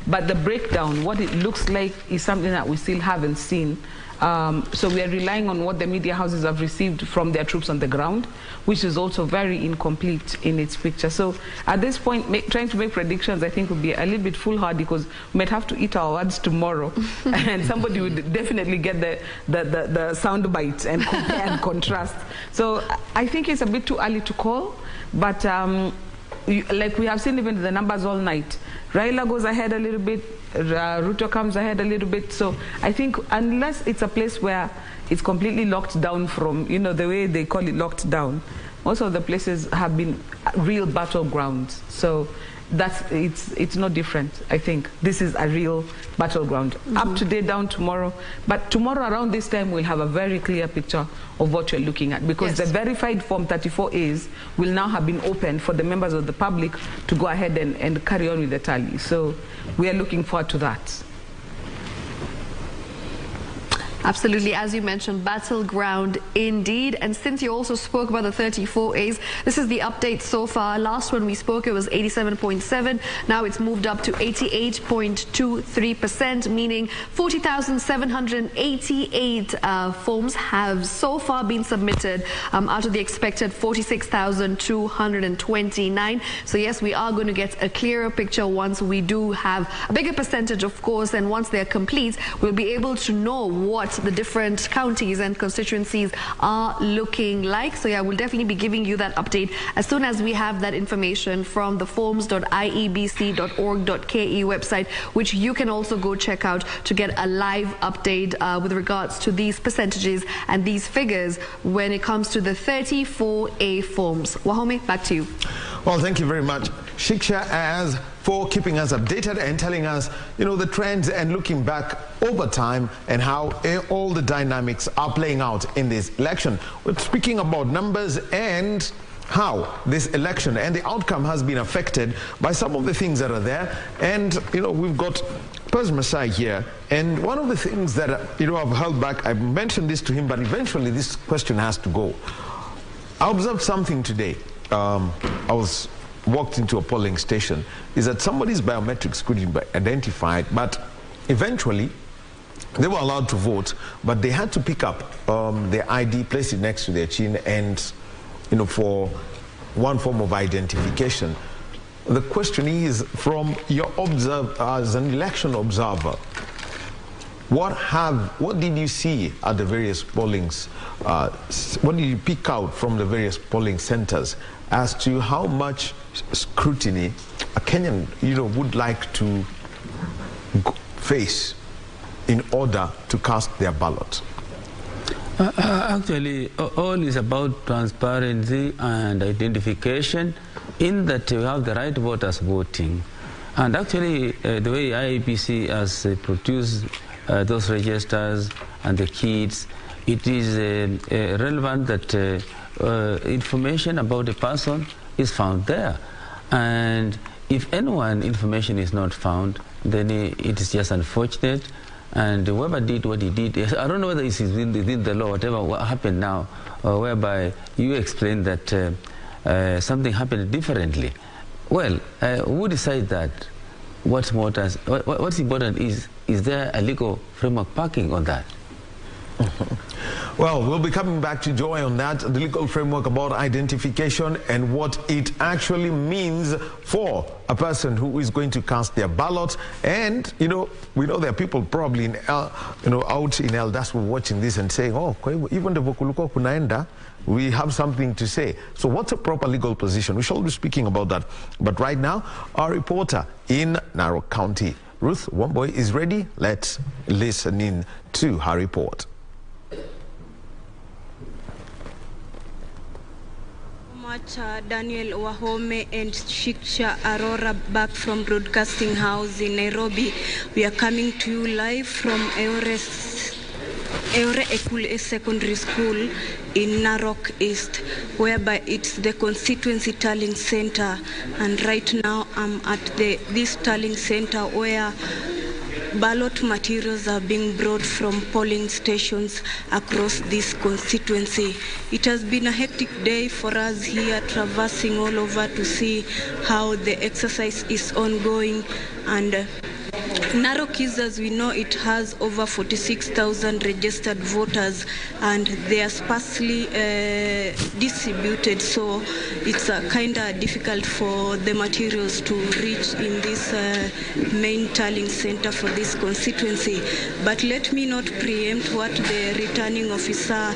But the breakdown, what it looks like, is something that we still haven't seen. So we are relying on what the media houses have received from their troops on the ground, which is also very incomplete in its picture. So at this point, trying to make predictions, I think, would be a little bit foolhardy, because we might have to eat our words tomorrow, and somebody would definitely get the sound bites and compare and contrast. So I think it's a bit too early to call, but like we have seen even the numbers all night, Raila goes ahead a little bit, Ruto comes ahead a little bit. So I think unless it's a place where it's completely locked down from, the way they call it locked down, most of the places have been real battlegrounds. So it's no different. I think this is a real battleground. Up today, down tomorrow. But tomorrow around this time, we'll have a very clear picture of what you're looking at, because the verified Form 34As will now have been opened for the members of the public to go ahead and carry on with the tally. So we are looking forward to that. Absolutely, as you mentioned, battleground indeed. And since you also spoke about the 34As, this is the update so far. Last when we spoke, it was 87.7. Now it's moved up to 88.23%, meaning 40,788 forms have so far been submitted out of the expected 46,229. So yes, we are going to get a clearer picture once we do have a bigger percentage, of course, and once they're complete, we'll be able to know what the different counties and constituencies are looking like. So yeah, we'll definitely be giving you that update as soon as we have that information from the forms.iebc.org.ke website, which you can also go check out to get a live update with regards to these percentages and these figures when it comes to the 34A forms. Wahome, back to you. Well, thank you very much, Shiksha, as for keeping us updated and telling us, the trends and looking back over time and how all the dynamics are playing out in this election. We're speaking about numbers and how this election and the outcome has been affected by some of the things that are there. And, we've got Pers Masai here. And one of the things that, I've held back, I mentioned this to him, but eventually this question has to go. I observed something today. Walked into a polling station, is that somebody's biometrics couldn't be identified, but eventually they were allowed to vote, but they had to pick up their ID, place it next to their chin, and for one form of identification. The question is, from your as an election observer, what did you see at the various pollings? What did you pick out from the various polling centers as to how much scrutiny a Kenyan, would like to face in order to cast their ballot? Actually, all is about transparency and identification, in that you have the right voters voting. And actually, the way IEBC has produced those registers and the kits, it is relevant that information about the person is found there. And if information is not found, then it is just unfortunate. And whoever did what he did, I don't know whether it's within the law, what happened now, whereby you explained that something happened differently. Well, who decide that? What's important is there a legal framework backing on that? Well, we'll be coming back to Joy on that, the legal framework about identification and what it actually means for a person who is going to cast their ballot. And, we know there are people probably out in Eldas watching this and saying, oh, even the Vokuluko Kunaenda, we have something to say. So what's a proper legal position? We shall be speaking about that. But right now, our reporter in Narok County, Ruth Wamboy, is ready. Let's listen in to her report. Daniel Wahome and Shiksha Arora back from Broadcasting House in Nairobi. We are coming to you live from Eore Ekule Secondary School in Narok East, whereby it's the constituency tallying center. And right now I'm at this tallying center where ballot materials are being brought from polling stations across this constituency. It has been a hectic day for us here, traversing all over to see how the exercise is ongoing. And Narok is, as we know, it has over 46,000 registered voters, and they are sparsely distributed, so it's kind of difficult for the materials to reach in this main tallying center for this constituency. But let me not preempt what the returning officer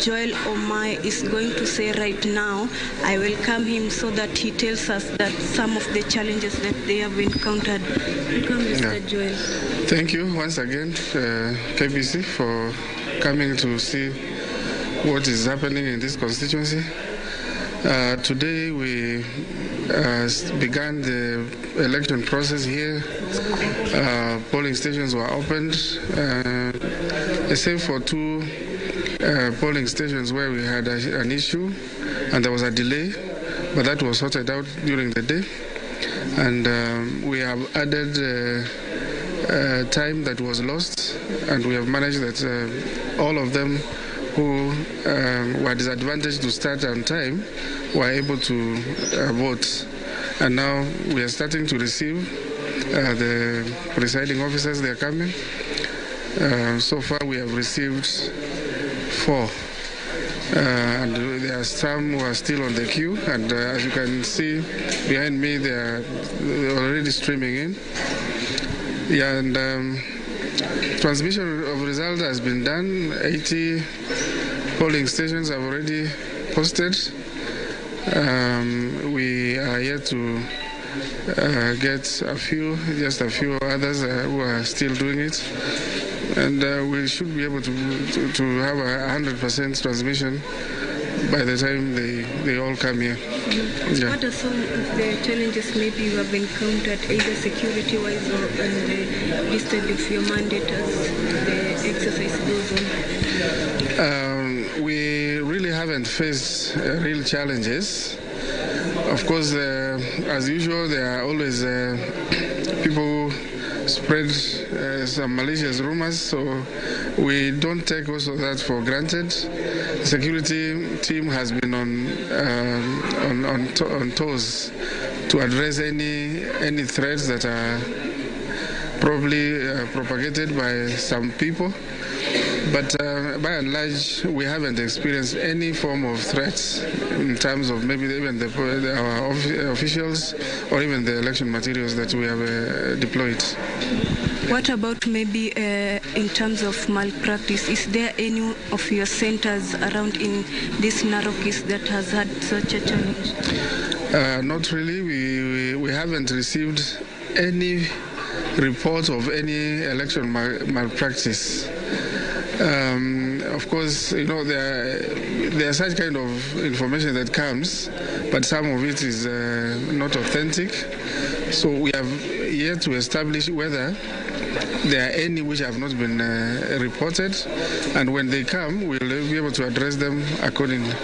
Joel Omai is going to say right now. I welcome him so that he tells us that some of the challenges that they have encountered. Mr. Joel. Thank you once again, KBC, for coming to see what is happening in this constituency. Today we began the election process here. Polling stations were opened, except for two polling stations where we had an issue and there was a delay, but that was sorted out during the day. And we have added time that was lost, and we have managed that all of them who were disadvantaged to start on time were able to vote. And now we are starting to receive the presiding officers. They are coming. So far we have received 4. And there are some who are still on the queue, and as you can see behind me, they are already streaming in. Yeah, and transmission of result has been done. 80 polling stations have already posted. We are yet to get just a few others who are still doing it. And we should be able to have a 100% transmission by the time they all come here. Yeah. What are some of the challenges maybe you have encountered, either security-wise or in the discharge of your mandate as the exercise goes on? We really haven't faced real challenges. Of course, as usual, there are always people who spread some malicious rumors, so we don't take also that for granted. The security team has been on toes to address any threats that are probably propagated by some people. But by and large, we haven't experienced any form of threats in terms of maybe even our officials or even the election materials that we have deployed. What about maybe in terms of malpractice? Is there any of your centers around in this Narok East that has had such a challenge? Not really. We haven't received any report of any election malpractice. Of course, you know, there are such kind of information that comes, but some of it is not authentic. So we have yet to establish whether there are any which have not been reported, and when they come, we'll be able to address them accordingly.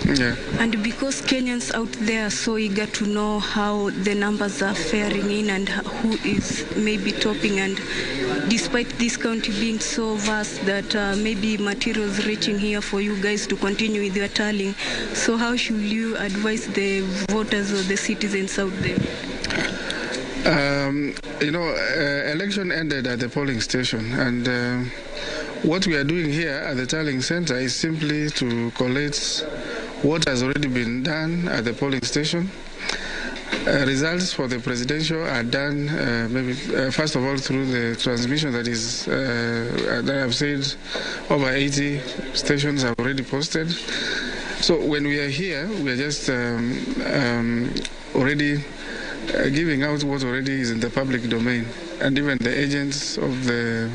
Yeah. And because Kenyans out there are so eager to know how the numbers are faring in and who is maybe topping, and despite this county being so vast that maybe materials reaching here for you guys to continue with your tallying, so how should you advise the voters or the citizens out there? You know, election ended at the polling station, and what we are doing here at the tallying center is simply to collate what has already been done at the polling station. Results for the presidential are done first of all through the transmission that is, that I've said, over 80 stations have already posted. So when we are here, we are just already giving out what already is in the public domain, and even the agents of the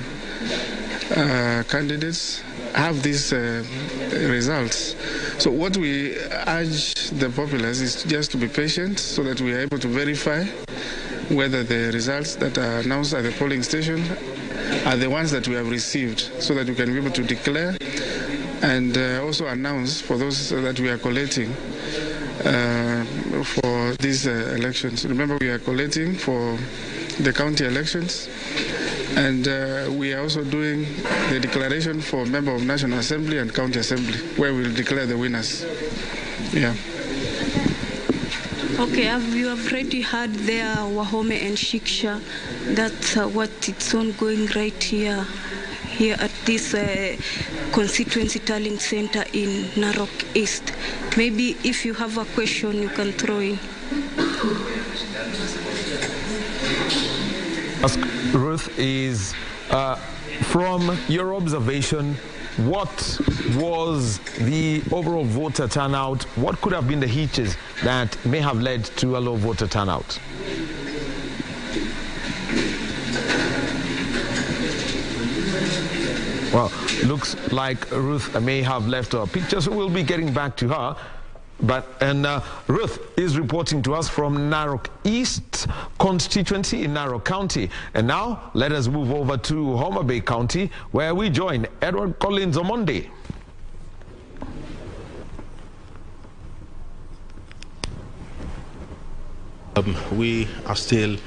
candidates have these results. So what we urge the populace is just to be patient so that we are able to verify whether the results that are announced at the polling station are the ones that we have received, so that we can be able to declare and also announce for those that we are collating for these elections. Remember, we are collating for the county elections, and we are also doing the declaration for member of National Assembly and County Assembly, where we'll declare the winners. Yeah. Okay, you have already heard there Wahome and Shiksha. That's what it's ongoing right here at this constituency tallying center in Narok East. Maybe if you have a question, you can throw in. Ask Ruth is, from your observation, what was the overall voter turnout? What could have been the hitches that may have led to a low voter turnout? Well, looks like Ruth may have left her picture, so we'll be getting back to her. And Ruth is reporting to us from Narok East constituency in Narok County. And now let us move over to Homa Bay County, where we join Edward Collins Omonde. We are still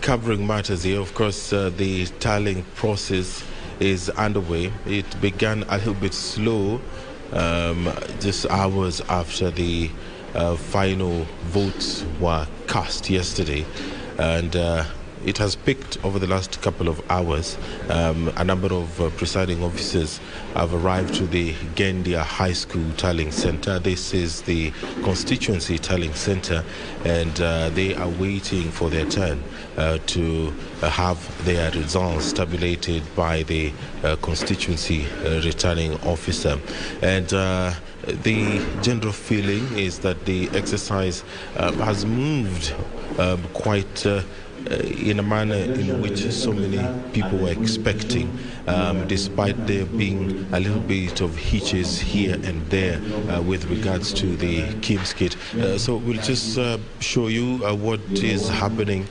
covering matters here. Of course, the tallying process is underway. It began a little bit slow just hours after the final votes were cast yesterday, and it has picked over the last couple of hours. A number of presiding officers have arrived to the Gendia High School tallying center. This is the constituency tallying center, and they are waiting for their turn to have their results tabulated by the constituency returning officer. And the general feeling is that the exercise has moved quite in a manner in which so many people were expecting, despite there being a little bit of hitches here and there with regards to the Kimskit. So we'll just show you what is happening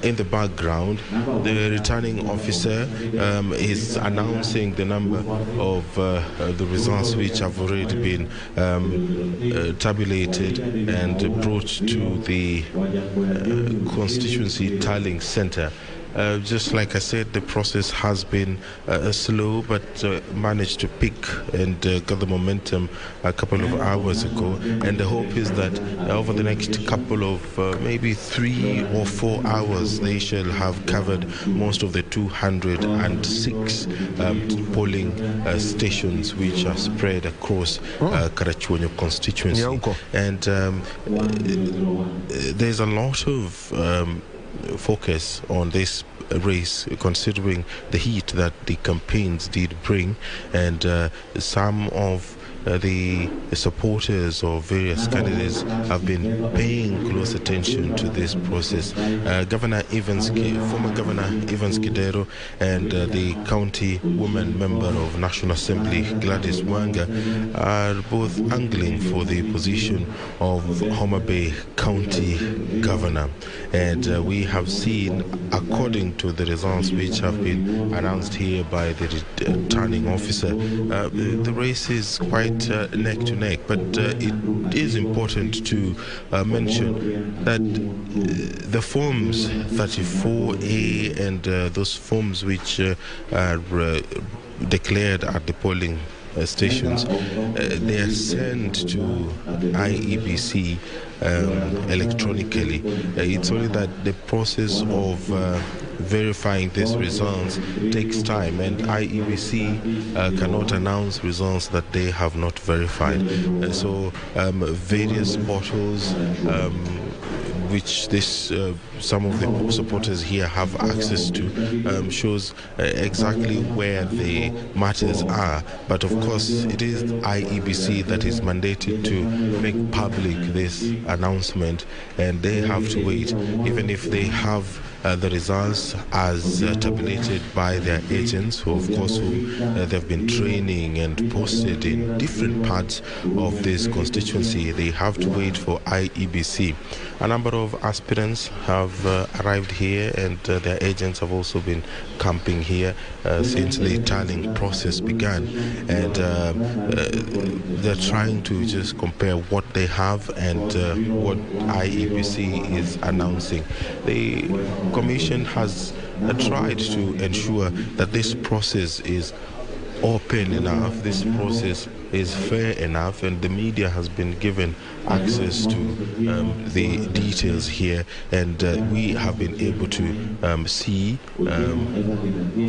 in the background. The returning officer is announcing the number of the results which have already been tabulated and brought to the constituency tallying center. Just like I said, the process has been slow, but managed to pick and got the momentum a couple of hours ago. And the hope is that over the next couple of maybe 3 or 4 hours, they shall have covered most of the 206 polling stations which are spread across Karachuonyo constituency. And there's a lot of focus on this race, considering the heat that the campaigns did bring, and some of the supporters of various candidates have been paying close attention to this process. Former Governor Evans Kidero and the county woman member of National Assembly Gladys Wanga are both angling for the position of Mutembei County Governor. And we have seen, according to the results which have been announced here by the returning officer, the race is quite neck to neck, but it is important to mention that the forms 34A and those forms which are declared at the polling stations, they are sent to Iebc electronically. It's only that the process of verifying these results takes time, and Iebc cannot announce results that they have not verified. So various portals which this some of the supporters here have access to shows exactly where the matters are. But of course, it is Iebc that is mandated to make public this announcement, and they have to wait, even if they have the results as tabulated by their agents, who of course they've been training and posted in different parts of this constituency. They have to wait for Iebc. A number of aspirants have arrived here, and their agents have also been camping here since the tallying process began, and they're trying to just compare what they have and what Iebc is announcing. The Commission has tried to ensure that this process is open enough, this process is fair enough, and the media has been given access to the details here, and we have been able to see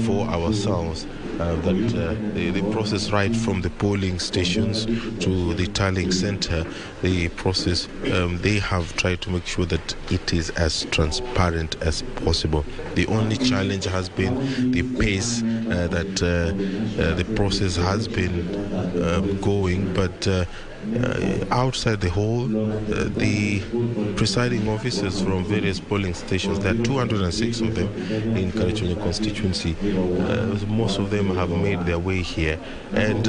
for ourselves that the process, right from the polling stations to the tallying center, the process, they have tried to make sure that it is as transparent as possible. The only challenge has been the pace that the process has been going, but outside the hall, the presiding officers from various polling stations, there are 206 of them in Karachuonyo constituency. Most of them have made their way here, and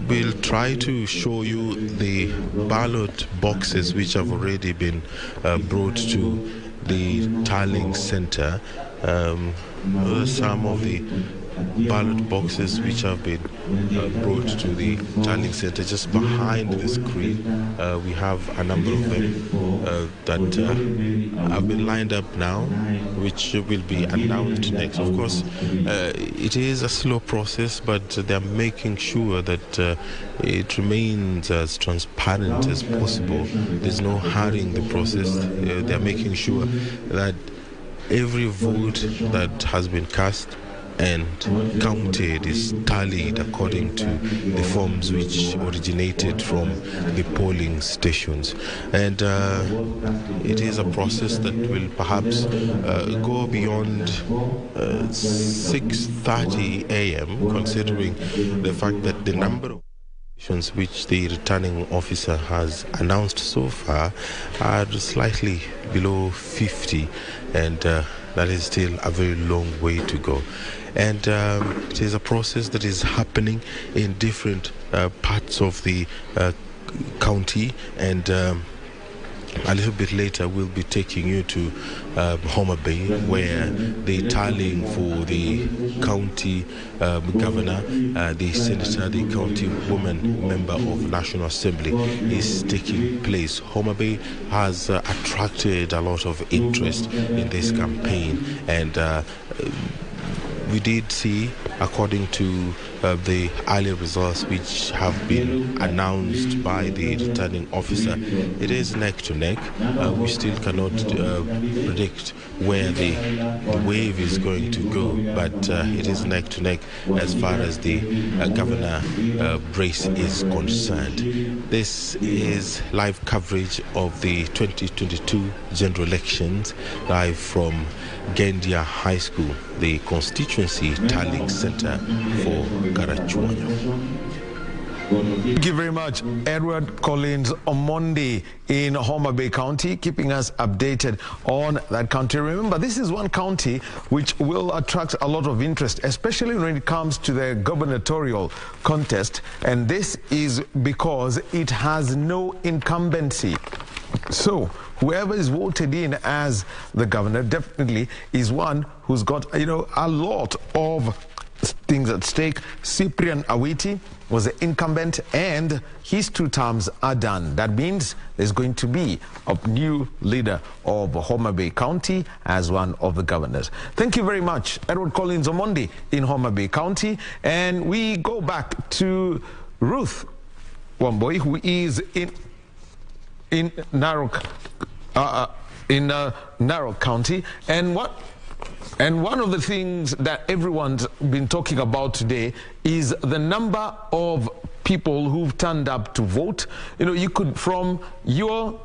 we'll try to show you the ballot boxes which have already been brought to the tallying center. Some of the ballot boxes which have been brought to the tallying center. Just behind the screen, we have a number of them that have been lined up now, which will be announced next. Of course, it is a slow process, but they're making sure that it remains as transparent as possible. There's no hurrying the process. They're making sure that every vote that has been cast and counted is tallied according to the forms which originated from the polling stations. And it is a process that will perhaps go beyond 6:30 a.m., considering the fact that the number of which the returning officer has announced so far are slightly below 50, and that is still a very long way to go. And it is a process that is happening in different parts of the county, and a little bit later we'll be taking you to Mutembei, where the tallying for the county governor, the senator, the county woman member of National Assembly is taking place. Mutembei has attracted a lot of interest in this campaign, and we did see, according to the earlier results which have been announced by the returning officer, it is neck to neck. We still cannot predict where the wave is going to go, but it is neck to neck as far as the governor race is concerned. This is live coverage of the 2022 general elections, live from Gendia High School, the constituency tallying center for Karachuonyo. Thank you very much, Edward Collins Omondi in Mutembei County, keeping us updated on that county. Remember, this is one county which will attract a lot of interest, especially when it comes to the gubernatorial contest, and this is because it has no incumbency. So whoever is voted in as the governor definitely is one who's got, a lot of things at stake. Cyprian Awiti was the incumbent, and his 2 terms are done. That means there's going to be a new leader of Mutembei County as one of the governors. Thank you very much, Edward Collins Omondi in Mutembei County. And we go back to Ruth Wamboi, who is in Narok, Narok County, and one of the things that everyone's been talking about today is the number of people who've turned up to vote. You could, from your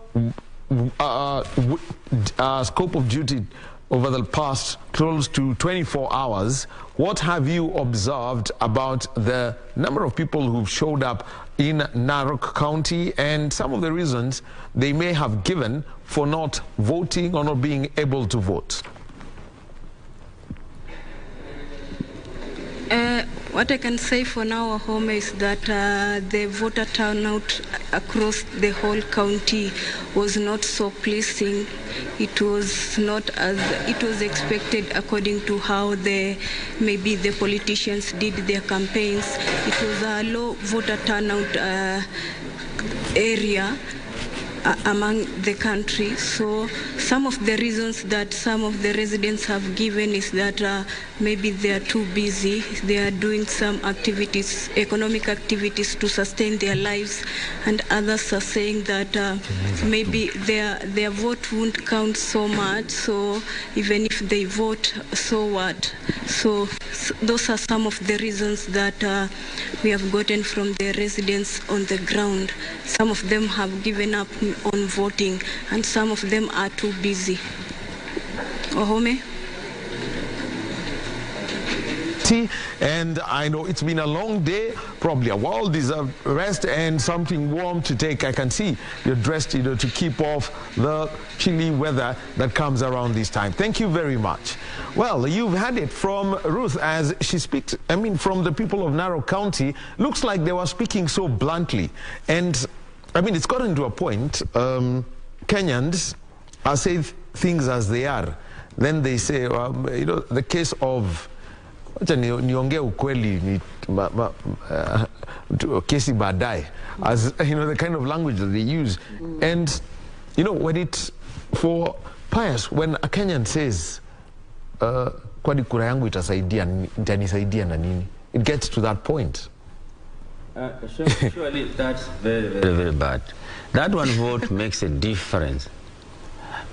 scope of duty over the past close to 24 hours, what have you observed about the number of people who've showed up in Narok County and some of the reasons they may have given for not voting or not being able to vote? What I can say for now, Home, is that the voter turnout across the whole county was not so pleasing. It was not as it was expected according to how maybe the politicians did their campaigns. It was a low voter turnout area among the country. So some of the reasons that some of the residents have given is that maybe they are too busy. They are doing some activities, economic activities to sustain their lives, and others are saying that maybe their vote won't count so much. So even if they vote, so what? So those are some of the reasons that we have gotten from the residents on the ground. Some of them have given up on voting, and some of them are too busy. Ohome? And I know it's been a long day, probably a well-deserved rest and something warm to take. I can see you're dressed, to keep off the chilly weather that comes around this time. Thank you very much. Well, you've had it from Ruth as she speaks, from the people of Narok County. Looks like they were speaking so bluntly. And, it's gotten to a point, Kenyans are saying things as they are. Then they say, the case of wacha niongee ukweli kesi baadaye, as you know, the kind of language that they use. And you know, for Pius, when a Kenyan says kwani kura yangu itanisaidia na nini, it gets to that point. Surely that's very, very, very bad. That one vote makes a difference.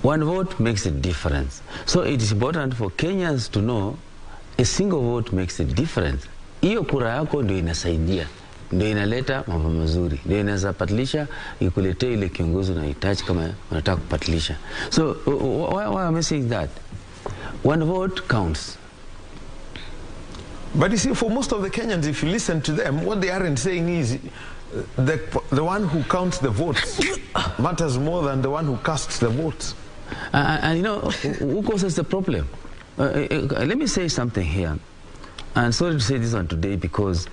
One vote makes a difference. So it is important for Kenyans to know a single vote makes a difference. Hiyo kura yako ndio inasaidia, ndio inaleta mambo mazuri, ndio inaweza patilisha, ikuletee ile kiongozi unahitaji kama unataka kupatilisha. So why am I saying that? One vote counts. But you see, for most of the Kenyans, if you listen to them, what they aren't saying is the one who counts the votes matters more than the one who casts the votes. And you know, who causes the problem? Let me say something here. And sorry to say this one today because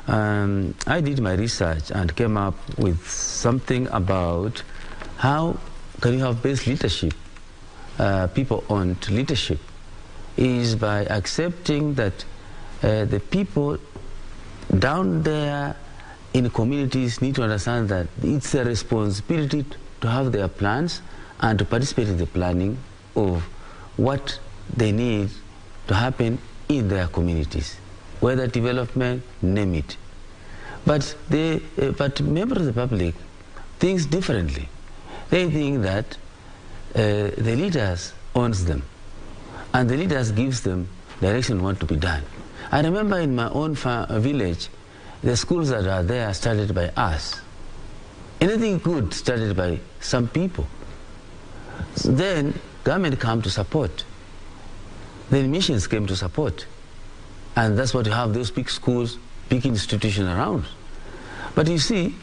I did my research and came up with something about how can you have best leadership, people-owned leadership, is by accepting that the people down there in communities need to understand that it's a responsibility to have their plans and to participate in the planning of what they need to happen in their communities, whether development, name it. But members of the public think differently. They think that the leaders owns them, and the leaders gives them direction on what to be done. I remember in my own village, the schools that are there started by us. Anything good started by some people. So then government came to support. Then missions came to support. And that's what you have, those big schools, big institutions around. But you see,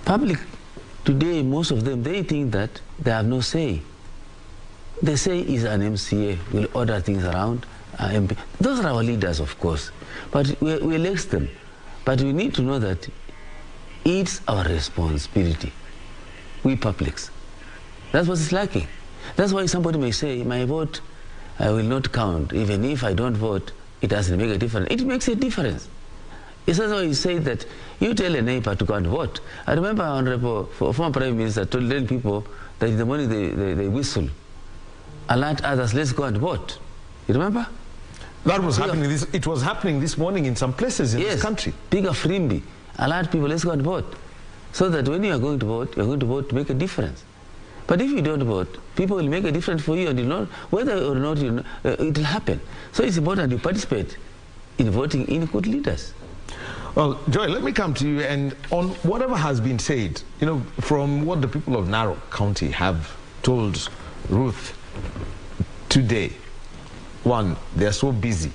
public today, most of them, they think that they have no say. They say is an MCA, will order things around. MP. Those are our leaders, of course. But we elect them. But we need to know that it's our responsibility, we publics. That's what is lacking. That's why somebody may say, my vote will not count. Even if I don't vote, it doesn't make a difference. It makes a difference. It's also why you say that you tell a neighbor to go and vote. I remember Honorable former Prime Minister told people that in the morning they whistle, alert others, let's go and vote. You remember? That was happening. It was happening this morning in some places in this country. Big of Frimbi, alert people, let's go and vote. So that when you are going to vote, you're going to vote to make a difference. But if you don't vote, people will make a difference for you, and you know whether or not it will happen. So it's important you participate in voting in good leaders. Well, Joy, let me come to you, and on whatever has been said, you know, from what the people of Narok County have told Ruth today. One, they're so busy.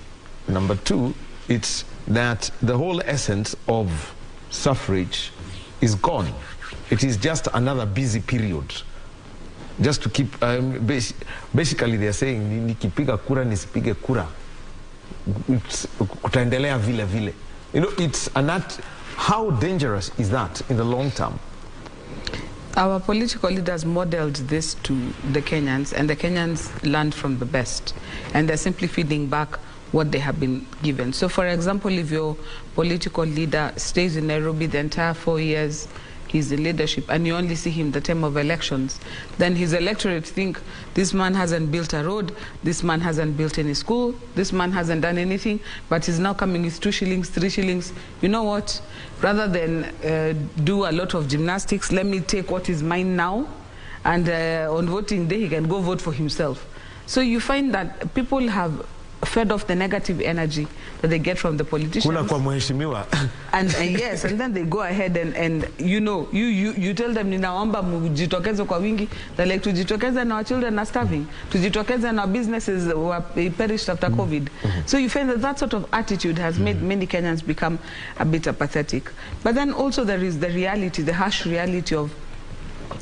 Number two, it's that the whole essence of suffrage is gone. It is just another busy period. Just to keep, basically they're saying, nikipiga kura nisipige kura. Kutaendelea vile vile. You know, it's how dangerous is that in the long term? Our political leaders modeled this to the Kenyans, and the Kenyans learned from the best. And they're simply feeding back what they have been given. So, for example, if your political leader stays in Nairobi the entire 4 years he's in leadership, and you only see him the time of elections, then his electorate think, this man hasn't built a road, this man hasn't built any school, this man hasn't done anything, but he's now coming with 2 shillings, 3 shillings. You know what? Rather than do a lot of gymnastics, let me take what is mine now, and on voting day he can go vote for himself. So you find that people have fed off the negative energy that they get from the politicians. And yes, and then they go ahead and you know, you tell them, ninaomba mujitokeze kwa wingi. They're like, tujitokeze na our children are starving, tujitokeze na our businesses were perished after COVID. So you find that that sort of attitude has made many Kenyans become a bit apathetic. But then also there is the reality, the harsh reality of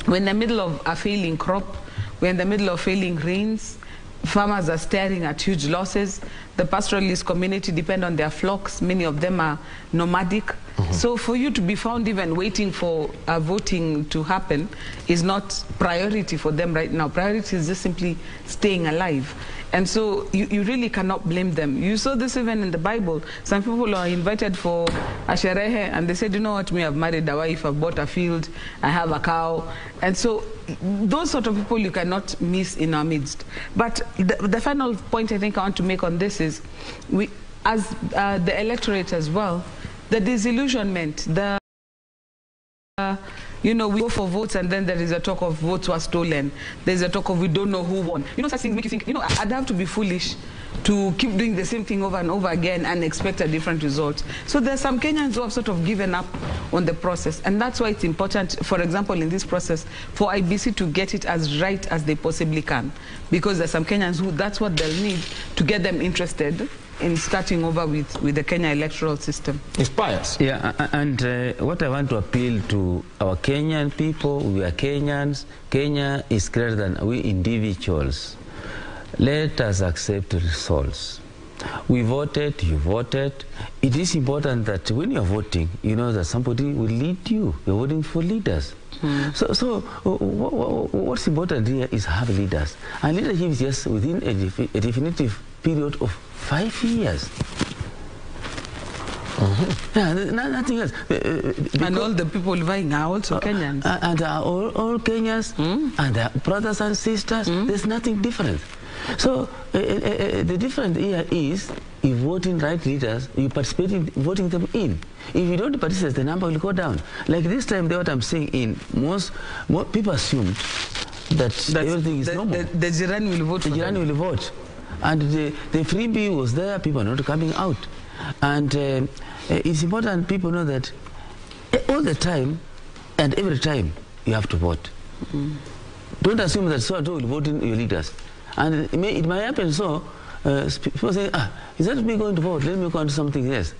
we're in the middle of a failing crop, we're in the middle of failing rains, farmers are staring at huge losses. The pastoralist community depend on their flocks. Many of them are nomadic. So for you to be found even waiting for voting to happen is not priority for them right now. Priority is just simply staying alive. And so you really cannot blame them. You saw this even in the Bible. Some people are invited for a sherehe and they said, you know what, me, I've married a wife, I've bought a field, I have a cow. And so those sort of people you cannot miss in our midst. But the final point I think I want to make on this is, we, as the electorate as well, the disillusionment, you know, we go for votes and then there is a talk of votes were stolen. There's a talk of we don't know who won. You know, such things make you think, you know, I'd have to be foolish to keep doing the same thing over and over again and expect a different result. So there's some Kenyans who have sort of given up on the process. And that's why it's important, for example, in this process, for IEBC to get it as right as they possibly can. Because there's some Kenyans who, that's what they'll need to get them interested in starting over with the Kenya electoral system. Inspires. Yeah, and what I want to appeal to our Kenyan people, we are Kenyans. Kenya is greater than we individuals. Let us accept the results. We voted, you voted. It is important that when you're voting, you know that somebody will lead you. You're voting for leaders. So what's important here is have leaders. And leadership is just within a definitive period of 5 years. Yeah, nothing else. And all the people vying are also Kenyans. And all Kenyans and their brothers and sisters. There's nothing different. So the difference here is you vote in right leaders, you participate in voting them in. If you don't participate, the number will go down. Like this time, what I'm saying in most people assumed that everything is normal. The Jiran will vote. The Jiran will vote. And the freebie was there, people are not coming out. And it's important people know that all the time and every time you have to vote. Don't assume that so and so will vote in your leaders. And it might happen so, people say, is that me going to vote? Let me go on to something else.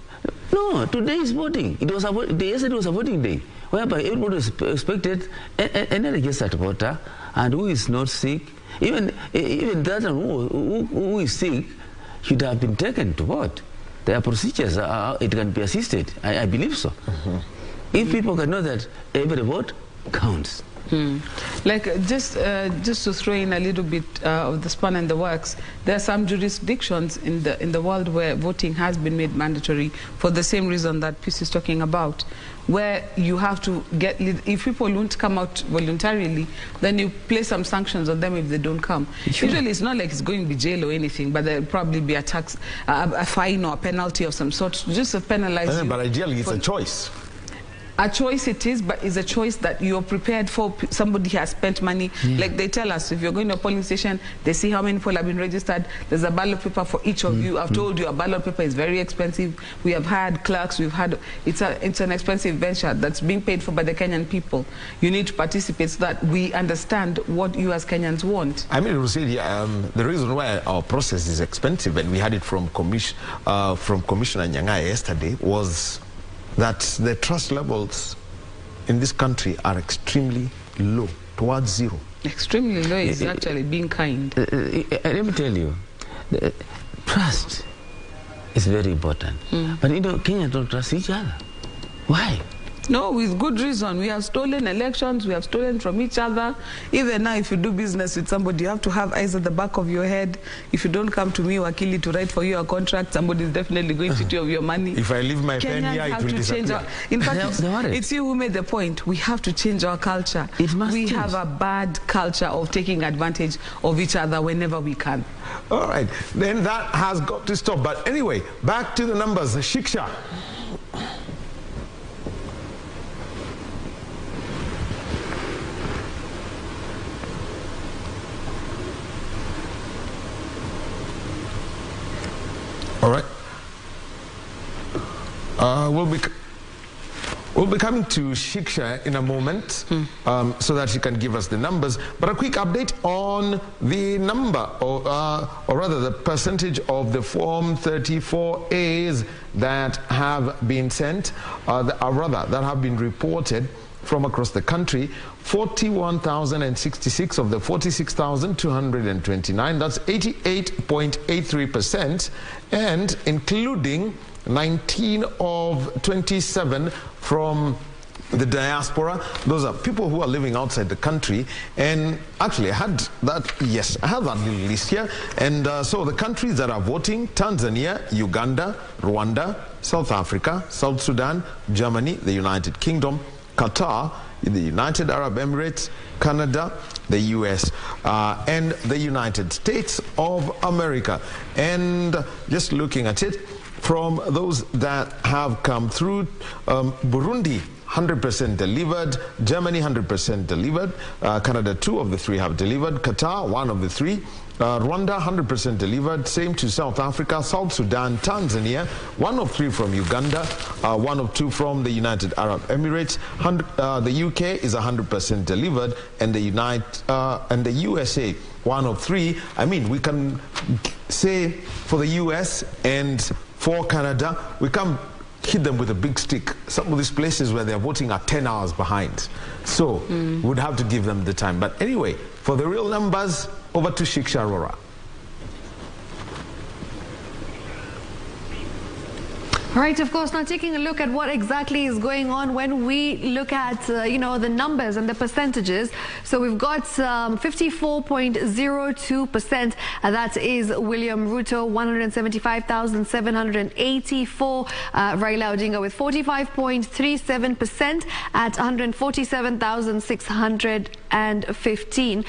No, today is voting. Yesterday was a voting day, whereby everybody was expected any registered voter and who is not sick, even that who is sick should have been taken to vote. There are procedures, it can be assisted. I believe so. If people can know that every vote counts. Like just to throw in a little bit of the span in the works, there are some jurisdictions in the world where voting has been made mandatory for the same reason that Peace is talking about, where you have to get, if people won't come out voluntarily, then you place some sanctions on them if they don't come. Sure. Usually it's not like it's going to be jail or anything, but there'll probably be a tax, a fine or a penalty of some sort, just to penalize you. But ideally it's a choice. A choice it is, but it's a choice that you're prepared for. Somebody has spent money. Like they tell us, if you're going to a polling station, they see how many people have been registered. There's a ballot paper for each of you. I've told you a ballot paper is very expensive. We have had clerks, it's an expensive venture that's being paid for by the Kenyan people. You need to participate so that we understand what you as Kenyans want. I mean, the reason why our process is expensive, and we had it from Commissioner Nyanga yesterday, was that the trust levels in this country are extremely low, towards zero. Extremely low is actually being kind. Let me tell you, trust is very important. But you know, Kenyans don't trust each other. Why? No, with good reason. We have stolen elections, we have stolen from each other. Even now, if you do business with somebody, you have to have eyes at the back of your head. If you don't come to me, Wakili, to write for you a contract, somebody is definitely going to steal your money. If I leave my pen here, it will disappear. In fact, it's you who made the point. We have to change our culture. We have a bad culture of taking advantage of each other whenever we can. All right, then that has got to stop. But anyway, back to the numbers. Shiksha. All right. We'll be coming to Shiksha in a moment so that she can give us the numbers. But a quick update on the number, or rather the percentage of the Form 34As that have been sent, that have been reported from across the country. 41,066 of the 46,229, that's 88.83%, and including 19 of 27 from the diaspora. Those are people who are living outside the country. And actually, I had that little list here. And so the countries that are voting: Tanzania, Uganda, Rwanda, South Africa, South Sudan, Germany, the United Kingdom, Qatar, the United Arab Emirates, Canada, the US, and the United States of America. And just looking at it, from those that have come through, Burundi, 100% delivered, Germany 100% delivered, Canada 2 of the 3 have delivered, Qatar 1 of the 3, Rwanda 100% delivered, same to South Africa, South Sudan, Tanzania, 1 of 3 from Uganda, 1 of 2 from the United Arab Emirates, the UK is 100% delivered, and the USA 1 of 3. I mean, we can say for the US and for Canada, we can hit them with a big stick. Some of these places where they're voting are 10 hours behind. So we'd have to give them the time. But anyway, for the real numbers, over to Shiksha Arora. All right, of course, now taking a look at what exactly is going on when we look at, the numbers and the percentages. So we've got 54.02%, that is William Ruto, 175,784. Raila Odinga with 45.37% at 147,615.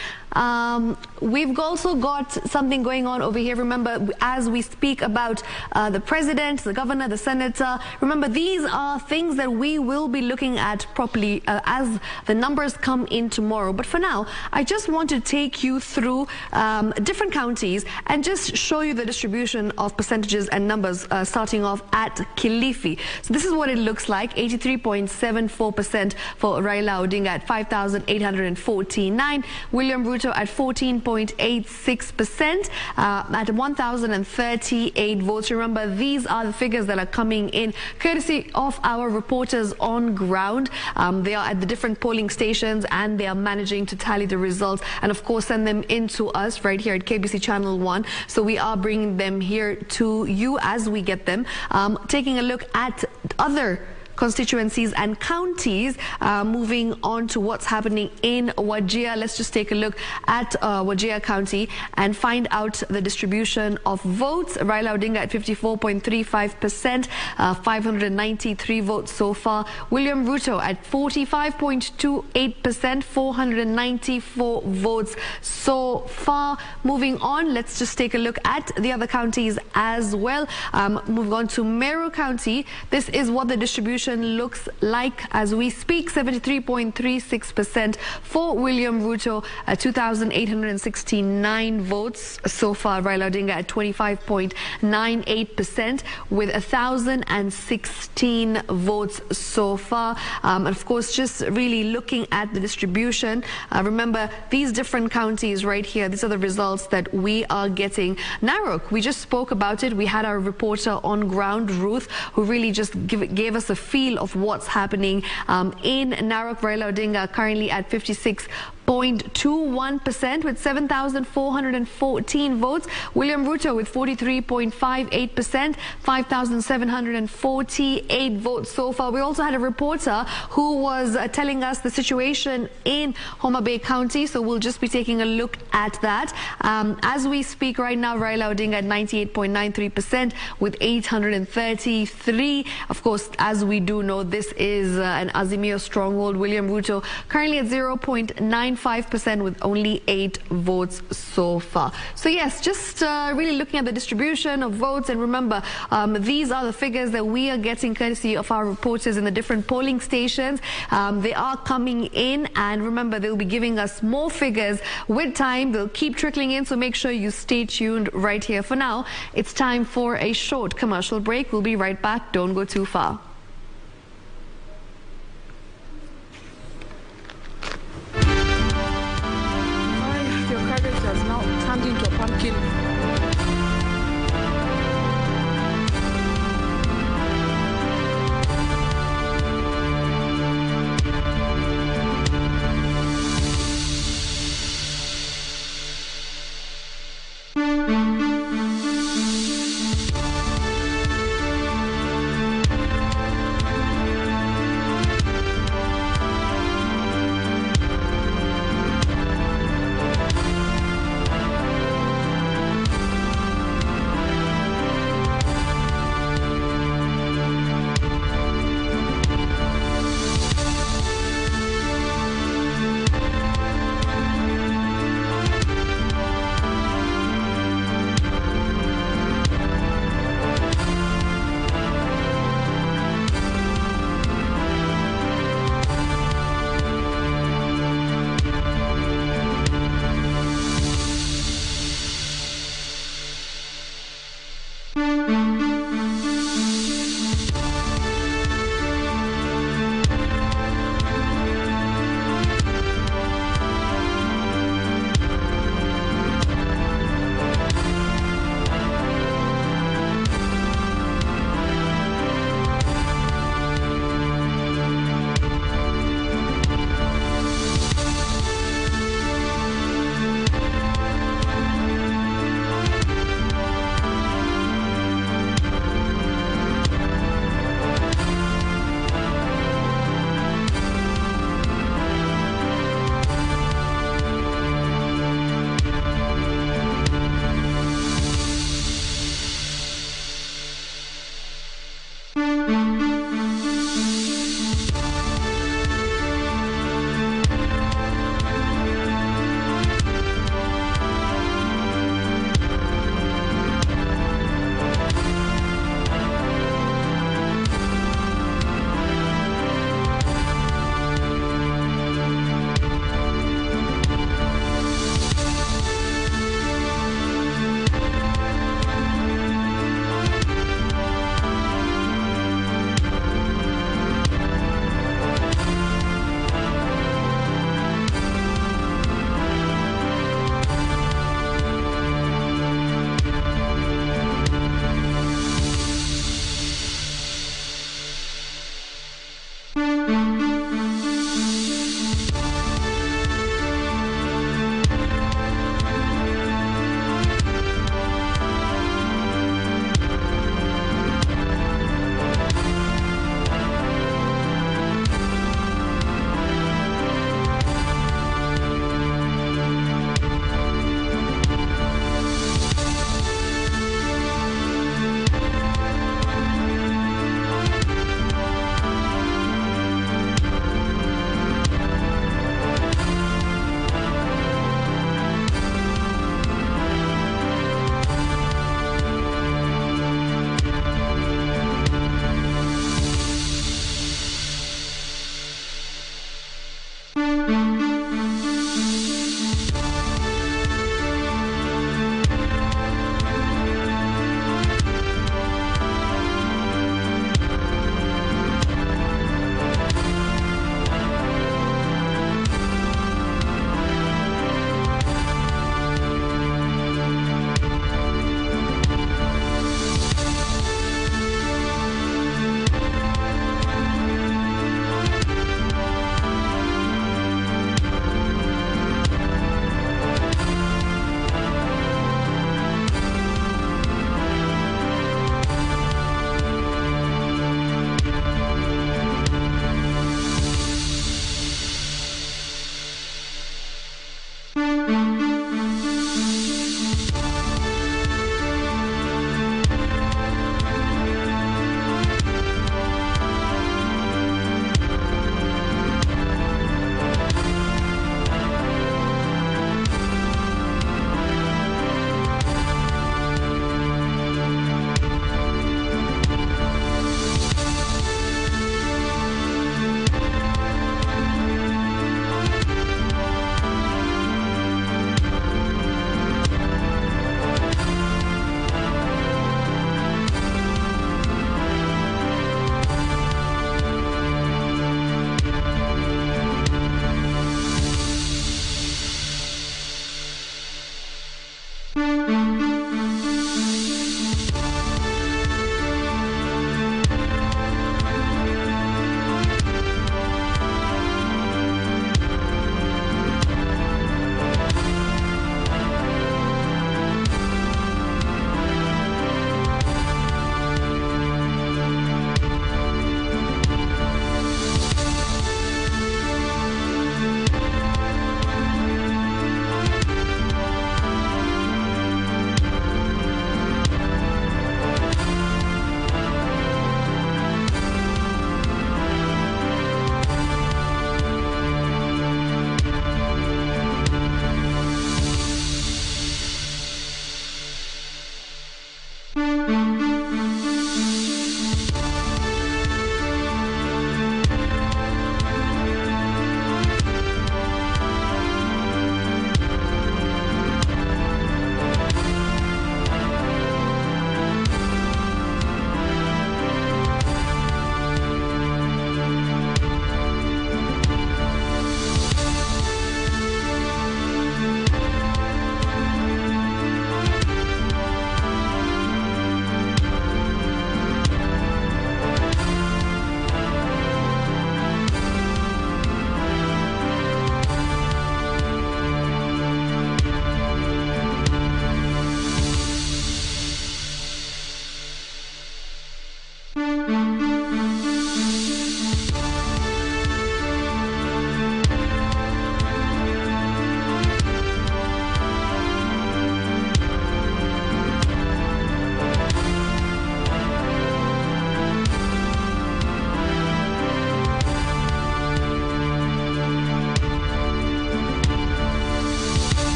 We've also got something going on over here. Remember, as we speak about the president, the governor, the senator, remember, these are things that we will be looking at properly as the numbers come in tomorrow. But for now, I just want to take you through different counties and just show you the distribution of percentages and numbers, starting off at Kilifi. So this is what it looks like: 83.74% for Raila Odinga at 5,849, William Ruto at 14.86%, at 1,038 votes. Remember, these are the figures that are coming in courtesy of our reporters on ground. They are at the different polling stations and they are managing to tally the results and of course send them in to us right here at KBC Channel 1. So we are bringing them here to you as we get them. Taking a look at other constituencies and counties, moving on to what's happening in Wajir. Let's just take a look at Wajir County and find out the distribution of votes. Raila Odinga at 54.35%, 593 votes so far. William Ruto at 45.28%, 494 votes so far. Moving on, let's just take a look at the other counties as well. Move on to Meru County. This is what the distribution looks like as we speak: 73.36% for William Ruto, 2,869 votes so far. Raila Odinga at 25.98% with 1,016 votes so far. And of course, just really looking at the distribution, remember these different counties right here, these are the results that we are getting. Narok, we just spoke about it. We had our reporter on ground, Ruth, who really just gave us a feel of what's happening in Narok. Raila Odinga currently at 56.21% with 7,414 votes. William Ruto with 43.58%, 5,748 votes so far. We also had a reporter who was telling us the situation in Homa Bay County, so we'll just be taking a look at that. As we speak right now, Raila Odinga at 98.93% with 833. Of course, as we do know, this is an Azimio stronghold. William Ruto currently at 0.95% with only 8 votes so far. So yes, just really looking at the distribution of votes, and remember, these are the figures that we are getting courtesy of our reporters in the different polling stations. They are coming in, and remember, they'll be giving us more figures with time. They'll keep trickling in, so make sure you stay tuned right here. For now, it's time for a short commercial break. We'll be right back. Don't go too far. Into a pumpkin.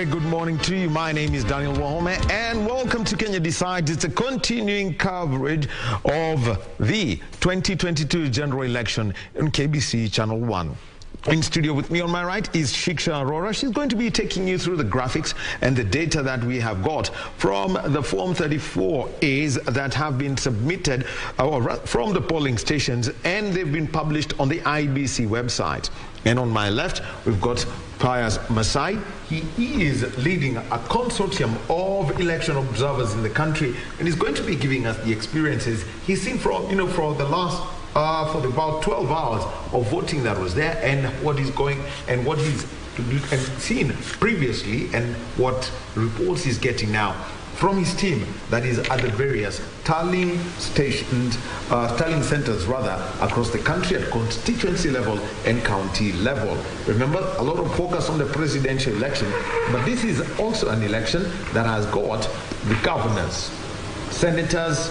Good morning to you. My name is Daniel Wahome and welcome to Kenya Decides. It's a continuing coverage of the 2022 general election on KBC Channel 1. In studio with me on my right is Shiksha Arora. She's going to be taking you through the graphics and the data that we have got from the Form 34As that have been submitted from the polling stations, and they've been published on the Iebc website. And on my left, we've got Pius Masai. He is leading a consortium of election observers in the country, and he's going to be giving us the experiences he's seen from, for the last for about 12 hours of voting that was there, and what he's going and what he's seen previously, and what reports he's getting now from his team that is at the various tallying stations, tallying centers rather, across the country at constituency level and county level. Remember, a lot of focus on the presidential election, but this is also an election that has got the governors, senators,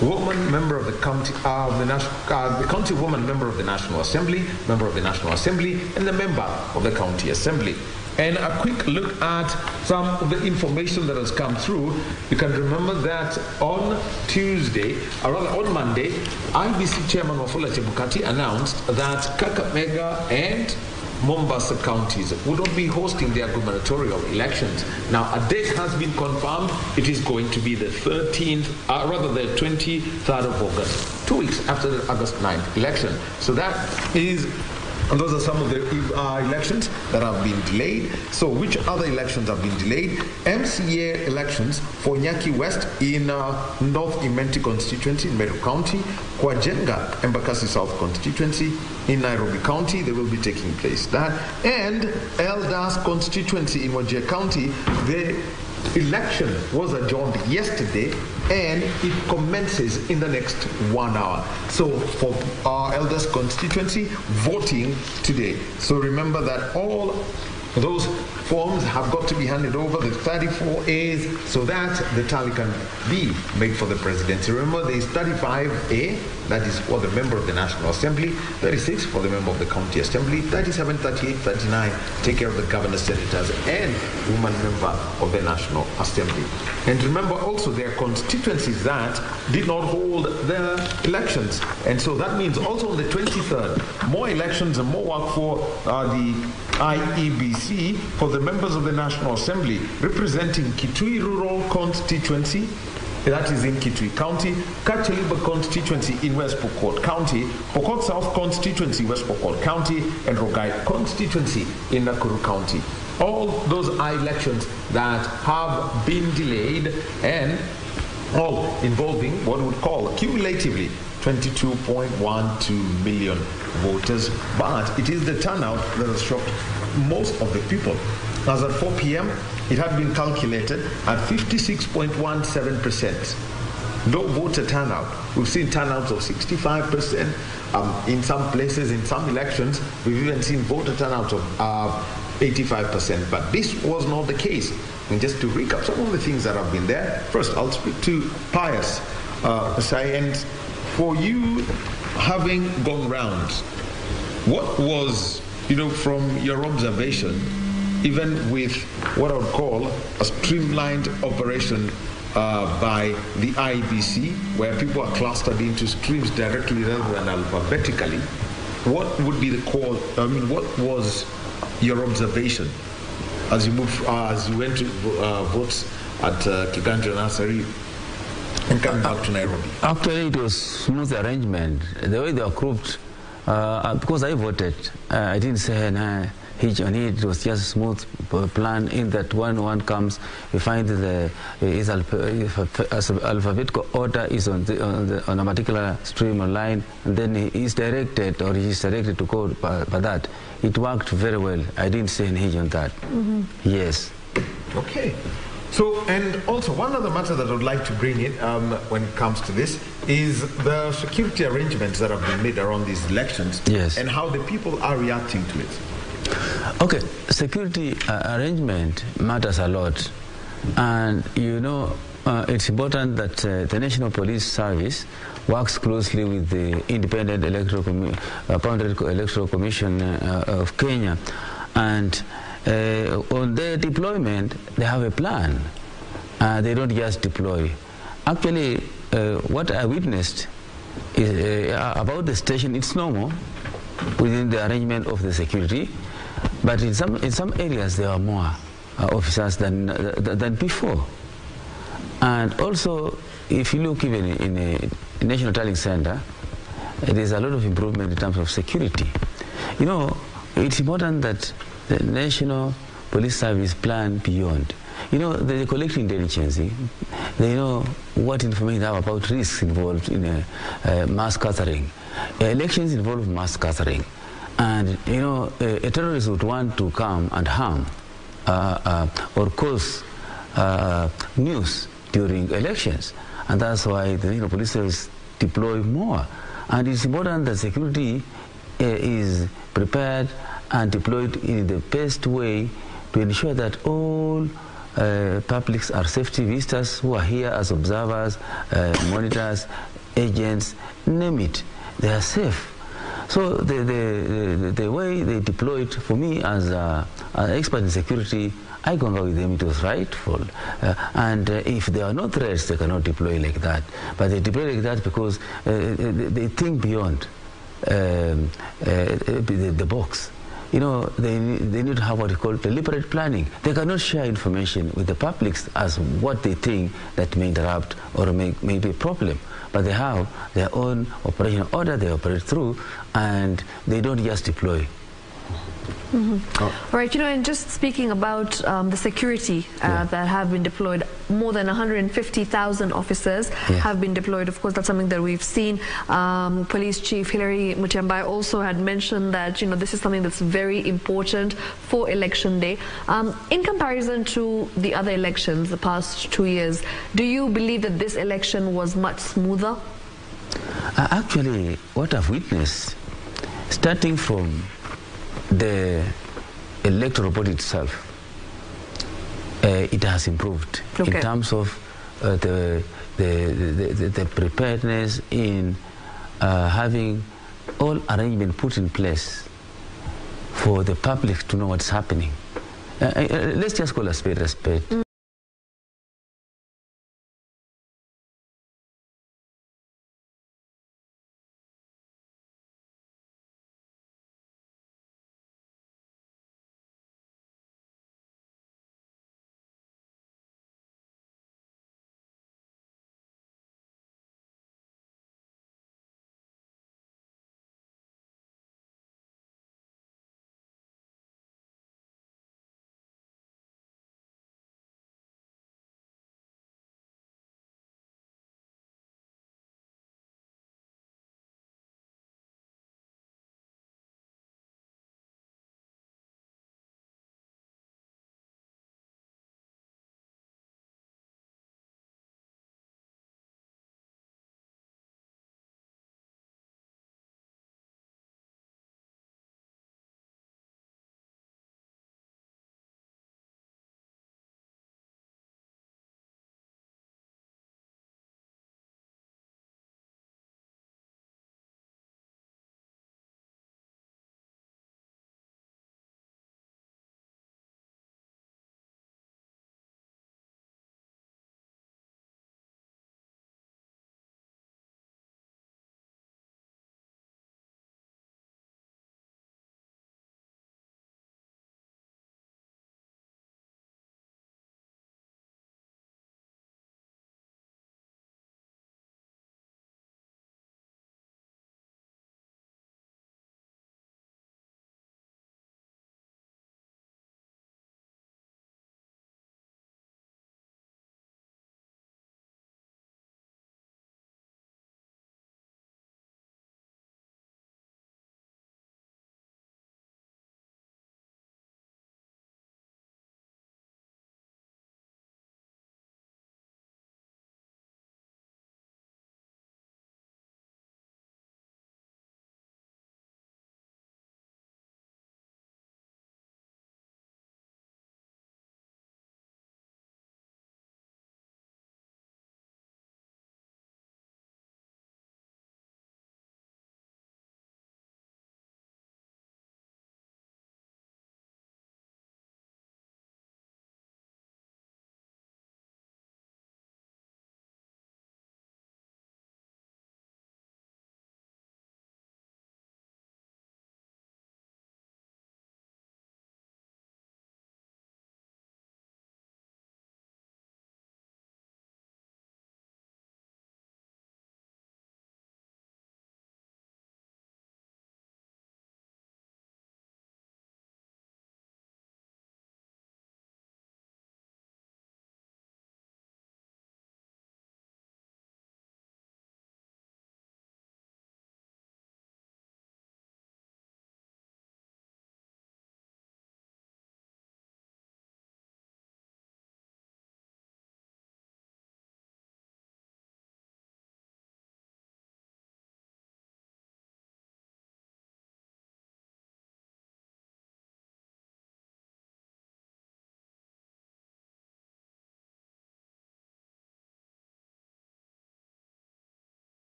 woman member of the county, the county woman member of the National Assembly, member of the National Assembly, and the member of the County Assembly. And a quick look at some of the information that has come through. You can remember that on Tuesday, or rather on Monday, IBC Chairman Wafula Chebukati announced that Kakamega and Mombasa counties would not be hosting their gubernatorial elections. Now, a date has been confirmed. It is going to be the 23rd of August, 2 weeks after the August 9th election. So that is, and those are some of the elections that have been delayed. So which other elections have been delayed? MCA elections for Nyaki West in North Imenti constituency in Meru County, Kwajenga Embakasi South constituency in Nairobi County, they will be taking place. That and Eldas constituency in Wajir County, the election was adjourned yesterday and it commences in the next 1 hour. So for our elders constituency, voting today. So remember that all those forms have got to be handed over, the 34As, so that the tally can be made for the presidency. Remember, there is 35A, that is for the member of the National Assembly, 36 for the member of the County Assembly, 37, 38, 39 take care of the governor, senators, and woman member of the National Assembly. And remember also, there are constituencies that did not hold their elections. And so that means also on the 23rd, more elections and more work for the IEBC for the members of the National Assembly representing Kitui Rural Constituency, that is in Kitui County, Kachaliba Constituency in West Pokot County, Pokot South Constituency, West Pokot County, and Rogai Constituency in Nakuru County. All those are elections that have been delayed, and all involving what we would call cumulatively 22.12 million voters, but it is the turnout that has shocked most of the people. As at 4 p.m., it had been calculated at 56.17%. low voter turnout. We've seen turnouts of 65%. In some places, in some elections, we've even seen voter turnouts of 85%. But this was not the case. And just to recap some of the things that have been there, first I'll speak to Pius. And for you, having gone round, what was, from your observation, even with what I would call a streamlined operation by the Iebc, where people are clustered into streams directly rather than alphabetically, what would be the call? What was your observation as you went to votes at Kiganjo Nursery and coming back to Nairobi? Actually, it was smooth arrangement. The way they were grouped, because I voted, I didn't say hitch on it. It was just a smooth plan. In that one comes, you find the alphabetical order is on a particular stream or line, and then he's directed to go by that. It worked very well. I didn't say any hitch on that. Yes. Okay. So, and also one other matter that I would like to bring in when it comes to this is the security arrangements that have been made around these elections. Yes. And how the people are reacting to it. Okay, security arrangement matters a lot, and it's important that the National Police Service works closely with the Independent Electoral Commission of Kenya, and on their deployment they have a plan. They don't just deploy. Actually, what I witnessed is about the station. It's normal within the arrangement of the security. But in some areas there are more officers than before. And also, if you look even in a National Tallying Center, there's a lot of improvement in terms of security. It's important that the National Police Service plan beyond. They collect intelligence. They know what information they have about risks involved in mass gathering. Elections involve mass gathering. And, a terrorist would want to come and harm or cause news during elections. And that's why the police service deploy more. And it's important that security is prepared and deployed in the best way to ensure that all publics are safety visitors who are here as observers, monitors, agents, name it, they are safe. So the way they deployed, for me as an expert in security, I concur with them, it was rightful. And if there are no threats, they cannot deploy like that. But they deploy like that because they think beyond the box. They need to have what you call deliberate planning. They cannot share information with the public as what they think that may interrupt or may be a problem. But they have their own operational order they operate through, and they don't just deploy. All right, and just speaking about the security that have been deployed, more than 150,000 officers have been deployed. Of course, that's something that we've seen. Police Chief Hilary Mutembei also had mentioned that, this is something that's very important for election day. In comparison to the other elections, the past 2 years, do you believe that this election was much smoother? Actually, what I've witnessed, starting from the electoral body itself, it has improved in terms of the preparedness in having all arrangement put in place for the public to know what's happening. Let's just call a spade a spade.